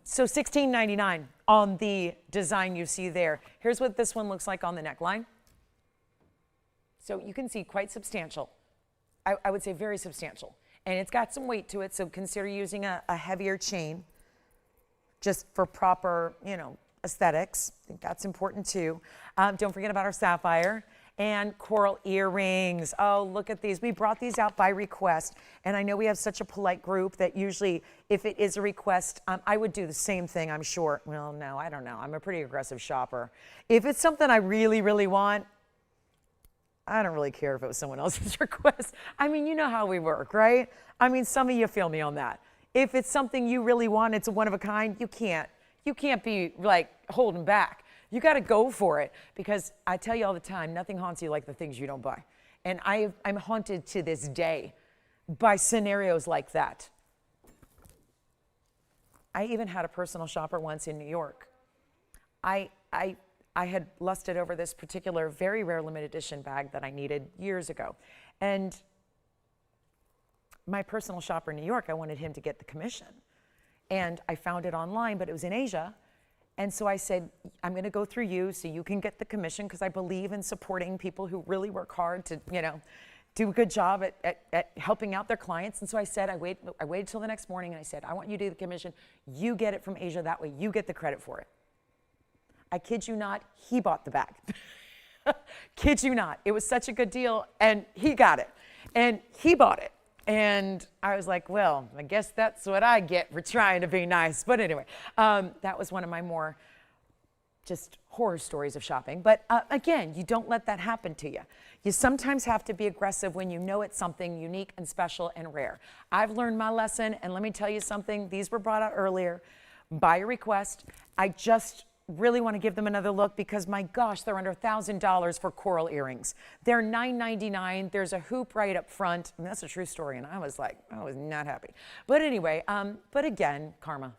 So $16.99 on the design you see there. Here's what this one looks like on the neckline. So you can see quite substantial. I would say very substantial. And it's got some weight to it, so consider using a heavier chain just for proper, aesthetics. I think that's important too. Don't forget about our sapphire and coral earrings. Oh, look at these. We brought these out by request. And I know we have such a polite group that usually if it is a request, I would do the same thing, I'm sure. Well, no, I don't know. I'm a pretty aggressive shopper. If it's something I really, really want, I don't really care if it was someone else's request. I mean, you know how we work, right? I mean, some of you feel me on that. If it's something you really want, it's a one of a kind, you can't be like holding back. You got to go for it, because I tell you all the time, nothing haunts you like the things you don't buy. And I'm haunted to this day by scenarios like that. I even had a personal shopper once in New York. I had lusted over this particular very rare limited edition bag that I needed years ago. And my personal shopper in New York, I wanted him to get the commission. And I found it online, but it was in Asia. And so I said, I'm going to go through you so you can get the commission, because I believe in supporting people who really work hard to, do a good job at helping out their clients. And so I said, I waited till the next morning and I said, I want you to do the commission. You get it from Asia. That way you get the credit for it. I kid you not, he bought the bag. Kid you not. It was such a good deal and he got it and he bought it. And I was like, well, I guess that's what I get for trying to be nice. But anyway, that was one of my more just horror stories of shopping. But again, you don't let that happen to you. You sometimes have to be aggressive when you know it's something unique and special and rare. I've learned my lesson, and let me tell you something. These were brought out earlier by a request. I just really want to give them another look because, my gosh, they're under $1,000 for coral earrings. They're $9.99. There's a hoop right up front. And that's a true story, and I was not happy. But anyway, but again, karma.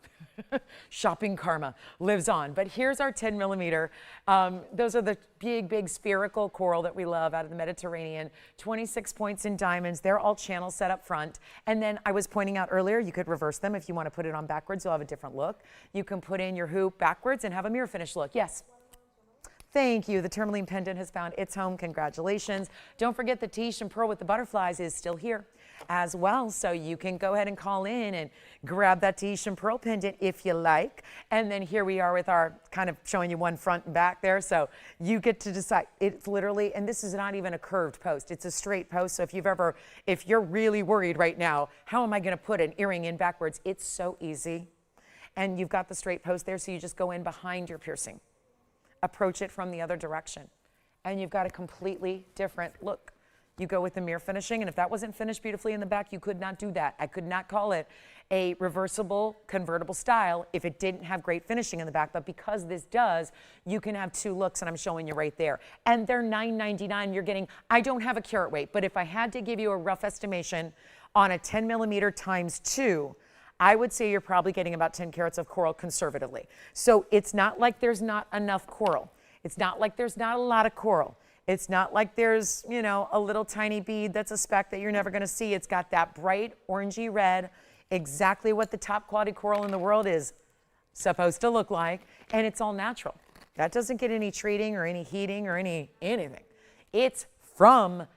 Shopping karma lives on. But here's our 10 millimeter. Those are the big spherical coral that we love out of the Mediterranean. 26 points in diamonds. They're all channel set up front. And then I was pointing out earlier, you could reverse them. If you want to put it on backwards, you'll have a different look. You can put in your hoop backwards and have a mirror finish look. Yes. Thank you. The tourmaline pendant has found its home. Congratulations. Don't forget the Tiche and Pearl with the butterflies is still here as well. So you can go ahead and call in and grab that Tiche and Pearl pendant if you like. And then here we are with our kind of showing you one front and back there. So you get to decide. It's literally, and this is not even a curved post. It's a straight post. So if you're really worried right now, how am I going to put an earring in backwards? It's so easy. And you've got the straight post there. So you just go in behind your piercing. Approach it from the other direction. And you've got a completely different look. You go with the mirror finishing, and if that wasn't finished beautifully in the back, you could not do that. I could not call it a reversible, convertible style if it didn't have great finishing in the back, but because this does, you can have two looks, and I'm showing you right there. And they're $9.99. You're getting, I don't have a carat weight, but if I had to give you a rough estimation on a 10 millimeter times 2, I would say you're probably getting about 10 carats of coral conservatively. So it's not like there's not enough coral. It's not like there's not a lot of coral. It's not like there's, you know, a little tiny bead that's a speck that you're never going to see. It's got that bright orangey red, exactly what the top quality coral in the world is supposed to look like, and it's all natural. That doesn't get any treating or any heating or anything. It's from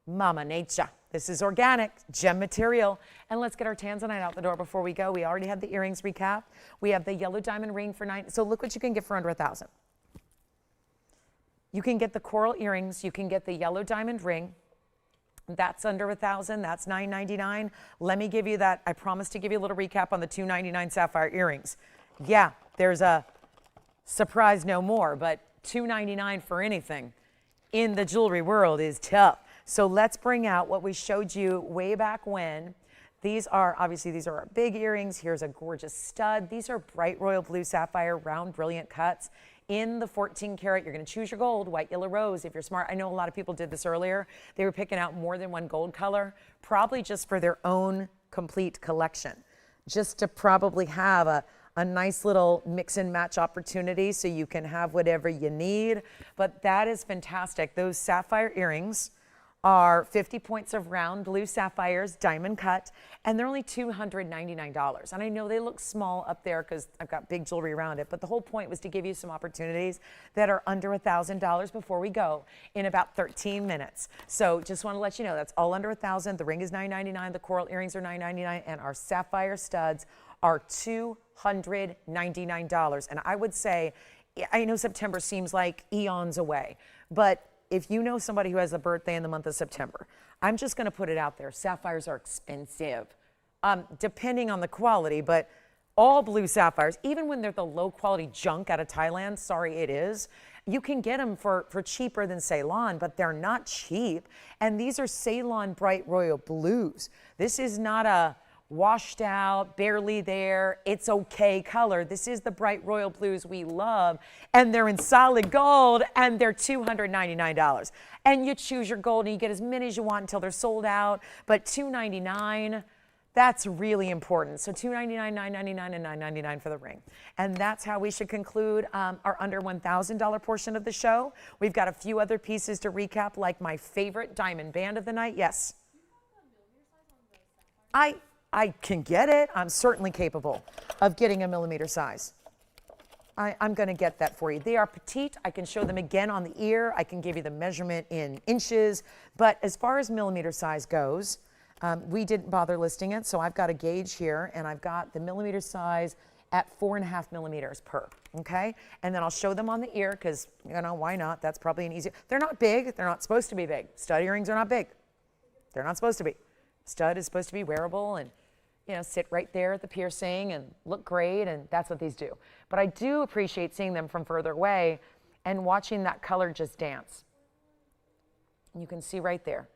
Mama Nature. This is organic, gem material. And let's get our Tanzanite out the door before we go. We already had the earrings recap. We have the yellow diamond ring for $9. So look what you can get for under $1,000. You can get the coral earrings. You can get the yellow diamond ring. That's under $1,000. That's $9.99. Let me give you that. I promised to give you a little recap on the $2.99 sapphire earrings. Yeah, there's a surprise no more, but $2.99 for anything in the jewelry world is tough. So let's bring out what we showed you way back when. These are, obviously, these are our big earrings. Here's a gorgeous stud. These are bright royal blue sapphire, round, brilliant cuts. In the 14 karat, you're going to choose your gold, white, yellow, rose. If you're smart, I know a lot of people did this earlier. They were picking out more than one gold color, probably just for their own complete collection, just to probably have a nice little mix and match opportunity so you can have whatever you need. But that is fantastic. Those sapphire earrings are 50 points of round blue sapphires, diamond cut, and they're only $299. And I know they look small up there because I've got big jewelry around it, but the whole point was to give you some opportunities that are under $1,000 before we go in about 13 minutes. So just want to let you know that's all under $1,000. The ring is $999, the coral earrings are $999, and our sapphire studs are $299. And I would say, I know September seems like eons away, but if you know somebody who has a birthday in the month of September, I'm just going to put it out there. Sapphires are expensive, depending on the quality, but all blue sapphires, even when they're the low quality junk out of Thailand, sorry it is, you can get them for cheaper than Ceylon, but they're not cheap. And these are Ceylon bright royal blues. This is not a washed out, barely there, it's okay color. This is the bright royal blues we love, and they're in solid gold, and they're $299. And you choose your gold, and you get as many as you want until they're sold out, but $299, that's really important. So $299, $999, and $999 for the ring. And that's how we should conclude our under $1,000 portion of the show. We've got a few other pieces to recap, like my favorite diamond band of the night. Yes? I can get it. I'm certainly capable of getting a millimeter size. I'm going to get that for you. They are petite. I can show them again on the ear. I can give you the measurement in inches. But as far as millimeter size goes, we didn't bother listing it. So I've got a gauge here, and I've got the millimeter size at 4.5 millimeters per. Okay? And then I'll show them on the ear because, you know, why not? That's probably an easy. They're not big. They're not supposed to be big. Stud earrings are not big. They're not supposed to be. Stud is supposed to be wearable and, you know, sit right there at the piercing and look great, and that's what these do. But I do appreciate seeing them from further away and watching that color just dance. You can see right there.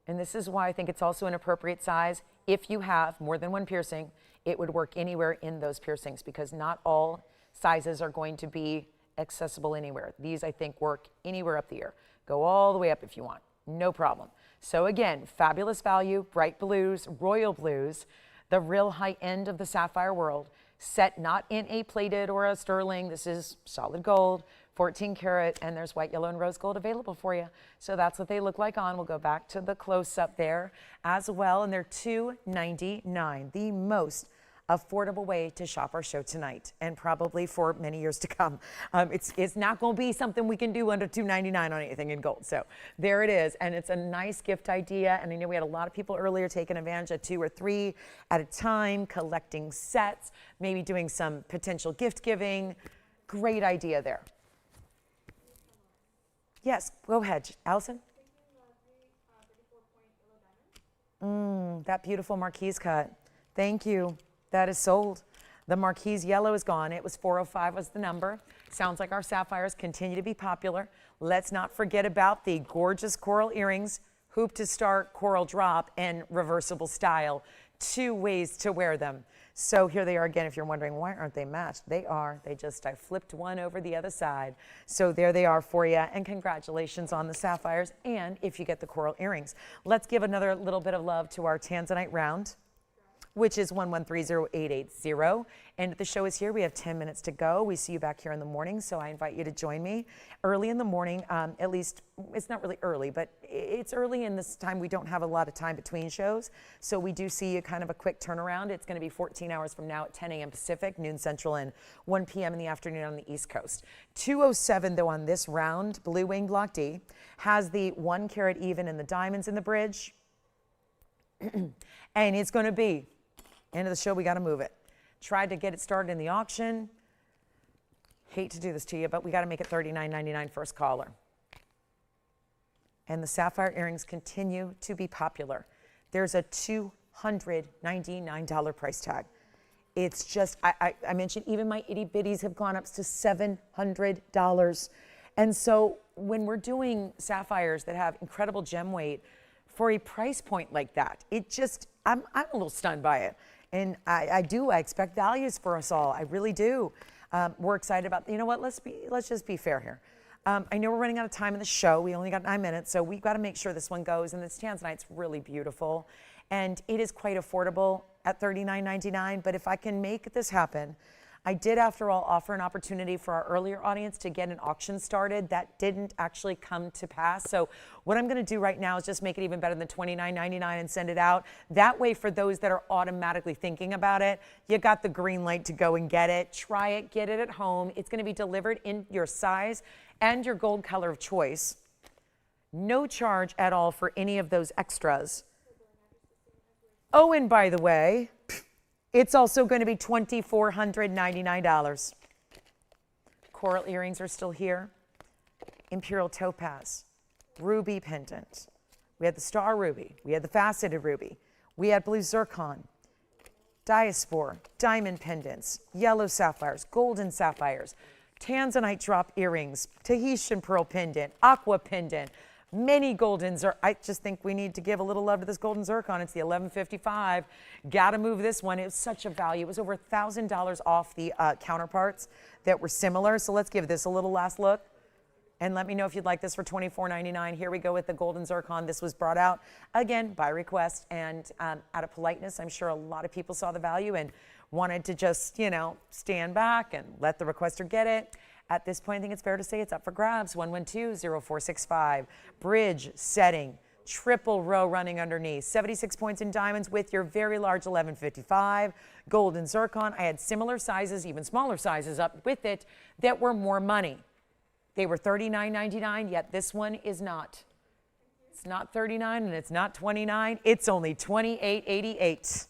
And this is why I think it's also an appropriate size. If you have more than one piercing, it would work anywhere in those piercings because not all sizes are going to be accessible anywhere. These, I think, work anywhere up the ear. Go all the way up if you want. No problem. So again, fabulous value, bright blues, royal blues, the real high end of the sapphire world, set not in a plated or a sterling. This is solid gold, 14 karat, and there's white, yellow, and rose gold available for you. So that's what they look like on. We'll go back to the close-up there as well, and they're $299, the most affordable way to shop our show tonight and probably for many years to come. It's not going to be something we can do under $299 on anything in gold. So there it is. And it's a nice gift idea. And I know we had a lot of people earlier taking advantage of 2 or 3 at a time, collecting sets, maybe doing some potential gift giving. Great idea there. Yes, go ahead, Allison. That beautiful marquise cut. Thank you. That is sold. The marquise yellow is gone. It was 405 was the number. Sounds like our sapphires continue to be popular. Let's not forget about the gorgeous coral earrings, hoop to start, coral drop, and reversible style. 2 ways to wear them. So here they are again. If you're wondering why aren't they matched, they are. I flipped one over the other side. So there they are for you. And congratulations on the sapphires. And if you get the coral earrings, let's give another little bit of love to our Tanzanite round, which is 1130880. And the show is here. We have 10 minutes to go. We see you back here in the morning, so I invite you to join me early in the morning. At least, it's not really early, but it's early in this time. We don't have a lot of time between shows, so we do see kind of a quick turnaround. It's going to be 14 hours from now at 10 a.m. Pacific, noon Central, and 1 p.m. in the afternoon on the East Coast. 207, though, on this round, Blue Wing Block D, has the 1 carat even and the diamonds in the bridge. And it's going to be end of the show, we got to move it. Tried to get it started in the auction. Hate to do this to you, but we got to make it $39.99 first caller. And the sapphire earrings continue to be popular. There's a $299 price tag. It's just, I mentioned even my itty bitties have gone up to $700. And so when we're doing sapphires that have incredible gem weight for a price point like that, it just, I'm a little stunned by it. And I expect values for us all. I really do. We're excited about, you know what, let's just be fair here. I know we're running out of time in the show. We only got 9 minutes, so we've got to make sure this one goes. And this Tanzanite's really beautiful. And it is quite affordable at $39.99. But if I can make this happen, I did, after all, offer an opportunity for our earlier audience to get an auction started. That didn't actually come to pass. So what I'm going to do right now is just make it even better than $29.99 and send it out. That way, for those that are automatically thinking about it, you got the green light to go and get it. Try it, get it at home. It's going to be delivered in your size and your gold color of choice. No charge at all for any of those extras. Oh, and by the way, it's also going to be $2,499. Coral earrings are still here. Imperial topaz, ruby pendant. We had the star ruby. We had the faceted ruby. We had blue zircon, diaspore, diamond pendants, yellow sapphires, golden sapphires, Tanzanite drop earrings, Tahitian pearl pendant, aqua pendant. Many goldens are, I just think we need to give a little love to this golden zircon. It's the 1155. Got to move this one. It was such a value. It was over $1,000 off the counterparts that were similar. So let's give this a little last look. And let me know if you'd like this for $24.99. Here we go with the golden zircon. This was brought out, again, by request. And out of politeness, I'm sure a lot of people saw the value and wanted to just, you know, stand back and let the requester get it. At this point, I think it's fair to say it's up for grabs. 112-0465. Bridge setting, triple row running underneath. 76 points in diamonds with your very large 1155. Gold and zircon. I had similar sizes, even smaller sizes up with it that were more money. They were $39.99, yet this one is not. It's not $39 and it's not $29. It's only $28.88.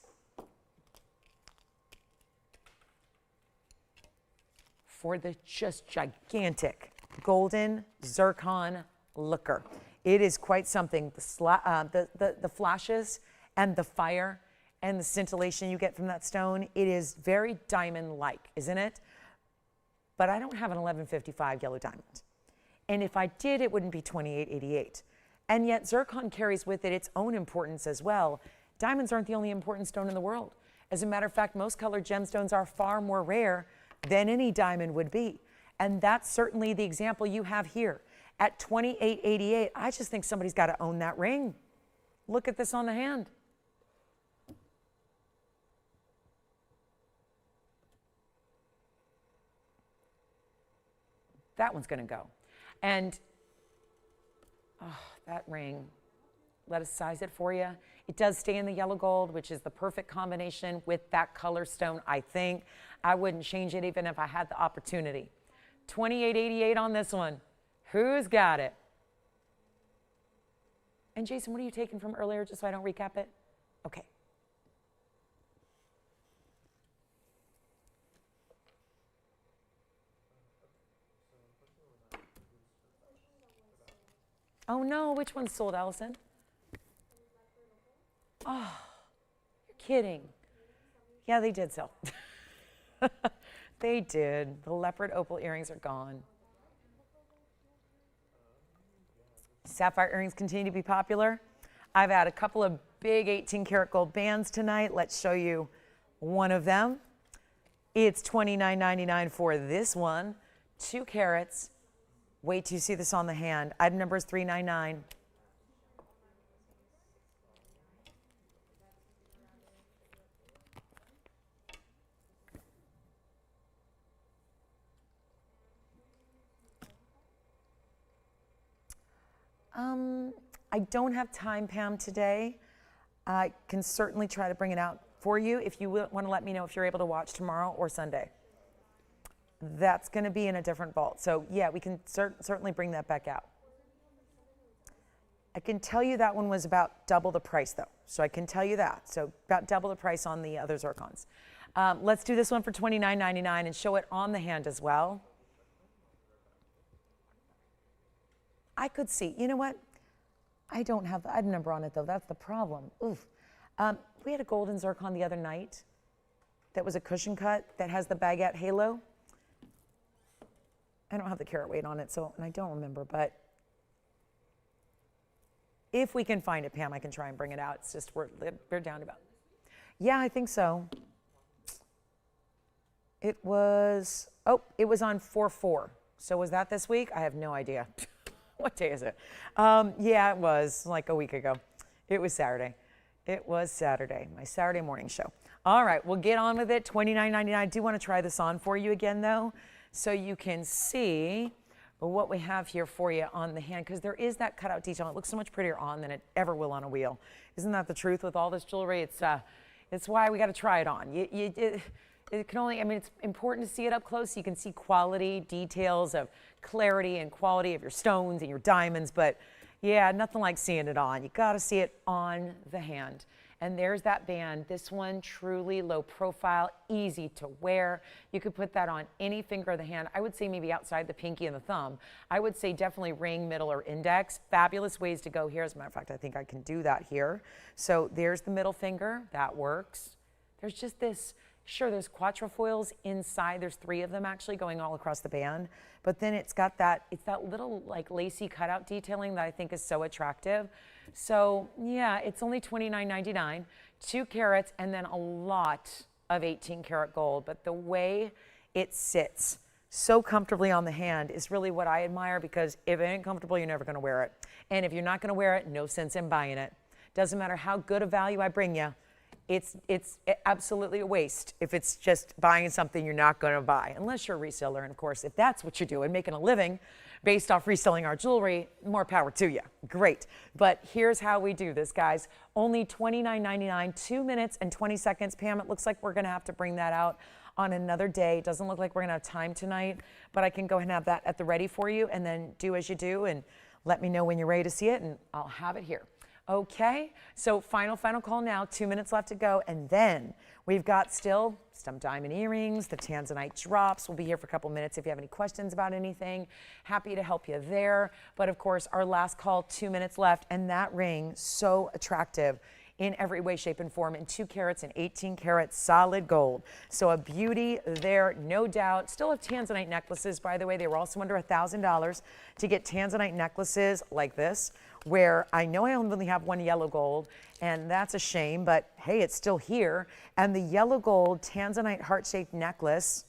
For the just gigantic golden zircon looker. It is quite something. The flashes and the fire and the scintillation you get from that stone, it is very diamond-like, isn't it? But I don't have an 1155 yellow diamond. And if I did, it wouldn't be $28.88. And yet zircon carries with it its own importance as well. Diamonds aren't the only important stone in the world. As a matter of fact, most colored gemstones are far more rare than any diamond would be. And that's certainly the example you have here. At $28.88, I just think somebody's got to own that ring. Look at this on the hand. That one's going to go. And that ring, let us size it for you. It does stay in the yellow gold, which is the perfect combination with that color stone, I think. I wouldn't change it even if I had the opportunity. $28.88 on this one. Who's got it? And Jason, what are you taking from earlier, just so I don't recap it? Okay. Oh no, which one's sold, Allison? Oh, you're kidding. Yeah, they did sell. They did. The leopard opal earrings are gone. Sapphire earrings continue to be popular. I've had a couple of big 18 karat gold bands tonight. Let's show you one of them. It's $29.99 for this one. 2 carats. Wait till you see this on the hand. Item number is 399. I don't have time, Pam, today. I can certainly try to bring it out for you if you want to let me know if you're able to watch tomorrow or Sunday. That's going to be in a different vault. So, yeah, we can certainly bring that back out. I can tell you that one was about double the price, though. So I can tell you that. So about double the price on the other zircons. Let's do this one for $29.99 and show it on the hand as well. I could see, you know what? I don't have the item number on it, though. That's the problem. Oof. We had a golden zircon the other night that was a cushion cut that has the Baguette halo. I don't have the carat weight on it, so, and I don't remember, but if we can find it, Pam, I can try and bring it out. It's just we're down to about. Yeah, I think so. It was, oh, it was on 4/4. So was that this week? I have no idea. What day is it? Yeah, it was like a week ago. It was Saturday. It was Saturday, my Saturday morning show. All right, we'll get on with it. $29.99. I do want to try this on for you again, though, so you can see what we have here for you on the hand, because there is that cutout detail. It looks so much prettier on than it ever will on a wheel. Isn't that the truth with all this jewelry? It's why we got to try it on. It can only, I mean, it's important to see it up close so you can see quality, details of clarity and quality of your stones and your diamonds, but yeah, nothing like seeing it on. You got to see it on the hand. And there's that band. This one truly low profile, easy to wear. You could put that on any finger of the hand. I would say maybe outside the pinky and the thumb. I would say definitely ring, middle, or index. Fabulous ways to go here. As a matter of fact, I think I can do that here. So there's the middle finger. That works. There's just this, sure, there's quatrefoils inside. There's 3 of them actually going all across the band. But then it's got that, it's that little like lacy cutout detailing that I think is so attractive. So yeah, it's only $29.99, 2 carats, and then a lot of 18 karat gold. But the way it sits so comfortably on the hand is really what I admire, because if it ain't comfortable, you're never going to wear it. And if you're not going to wear it, no sense in buying it. Doesn't matter how good a value I bring you. It's absolutely a waste if it's just buying something you're not going to buy, unless you're a reseller. And of course, if that's what you're doing, making a living based off reselling our jewelry, more power to you. Great. But here's how we do this, guys. Only $29.99, 2 minutes and 20 seconds. Pam, it looks like we're going to have to bring that out on another day. It doesn't look like we're going to have time tonight, but I can go ahead and have that at the ready for you, and then do as you do and let me know when you're ready to see it, and I'll have it here. Okay, so final call now, 2 minutes left to go, and then we've got still some diamond earrings, the Tanzanite drops. We'll be here for a couple minutes if you have any questions about anything. Happy to help you there. But of course, our last call, 2 minutes left, and that ring, so attractive in every way, shape, and form, in 2 carats and 18 karat solid gold. So a beauty there, no doubt. Still have Tanzanite necklaces, by the way. They were also under $1,000 to get Tanzanite necklaces like this, where I know I only have one yellow gold, and that's a shame, but hey, it's still here. And the yellow gold Tanzanite heart-shaped necklace,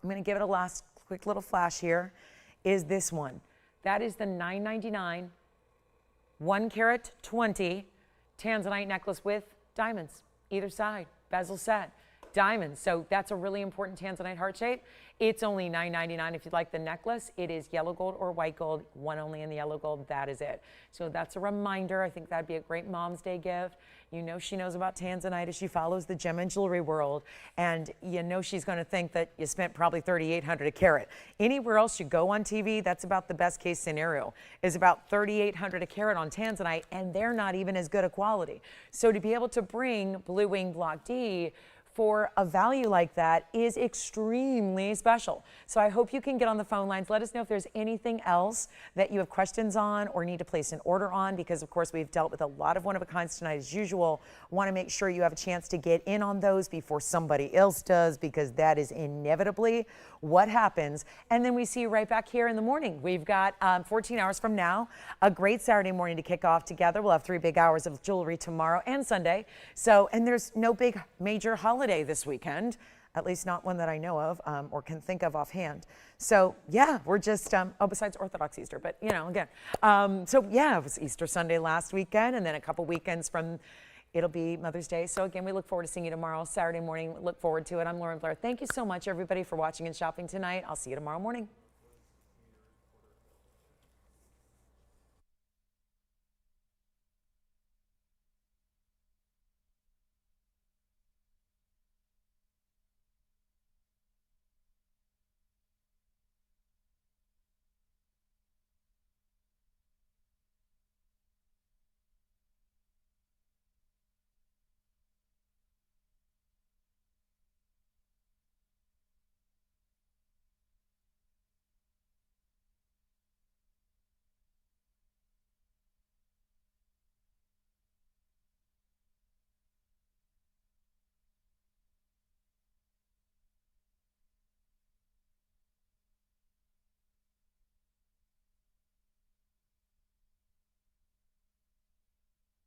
I'm gonna give it a last quick little flash here, is this one. That is the $9.99, 1 carat 20 Tanzanite necklace with diamonds, either side, bezel set, diamonds. So that's a really important Tanzanite heart shape. It's only $9.99 if you'd like the necklace. It is yellow gold or white gold, one only in the yellow gold. That is it. So that's a reminder. I think that'd be a great Mom's Day gift. You know she knows about Tanzanite as she follows the gem and jewelry world, and you know she's going to think that you spent probably $3,800 a carat. Anywhere else you go on TV, that's about the best case scenario, is about $3,800 a carat on Tanzanite, and they're not even as good a quality. So to be able to bring Blue Wing Block D for a value like that is extremely special. So I hope you can get on the phone lines. Let us know if there's anything else that you have questions on or need to place an order on, because of course we've dealt with a lot of one-of-a-kinds tonight as usual. Want to make sure you have a chance to get in on those before somebody else does, because that is inevitably what happens. And then we see you right back here in the morning. We've got 14 hours from now, a great Saturday morning to kick off together. We'll have 3 big hours of jewelry tomorrow and Sunday. So, and there's no big major holiday this weekend, at least not one that I know of or can think of offhand. So yeah, we're just, oh, besides Orthodox Easter, but you know, again. So yeah, it was Easter Sunday last weekend, and then a couple weekends from, it'll be Mother's Day. So again, we look forward to seeing you tomorrow, Saturday morning. Look forward to it. I'm Lauren Blair. Thank you so much, everybody, for watching and shopping tonight. I'll see you tomorrow morning.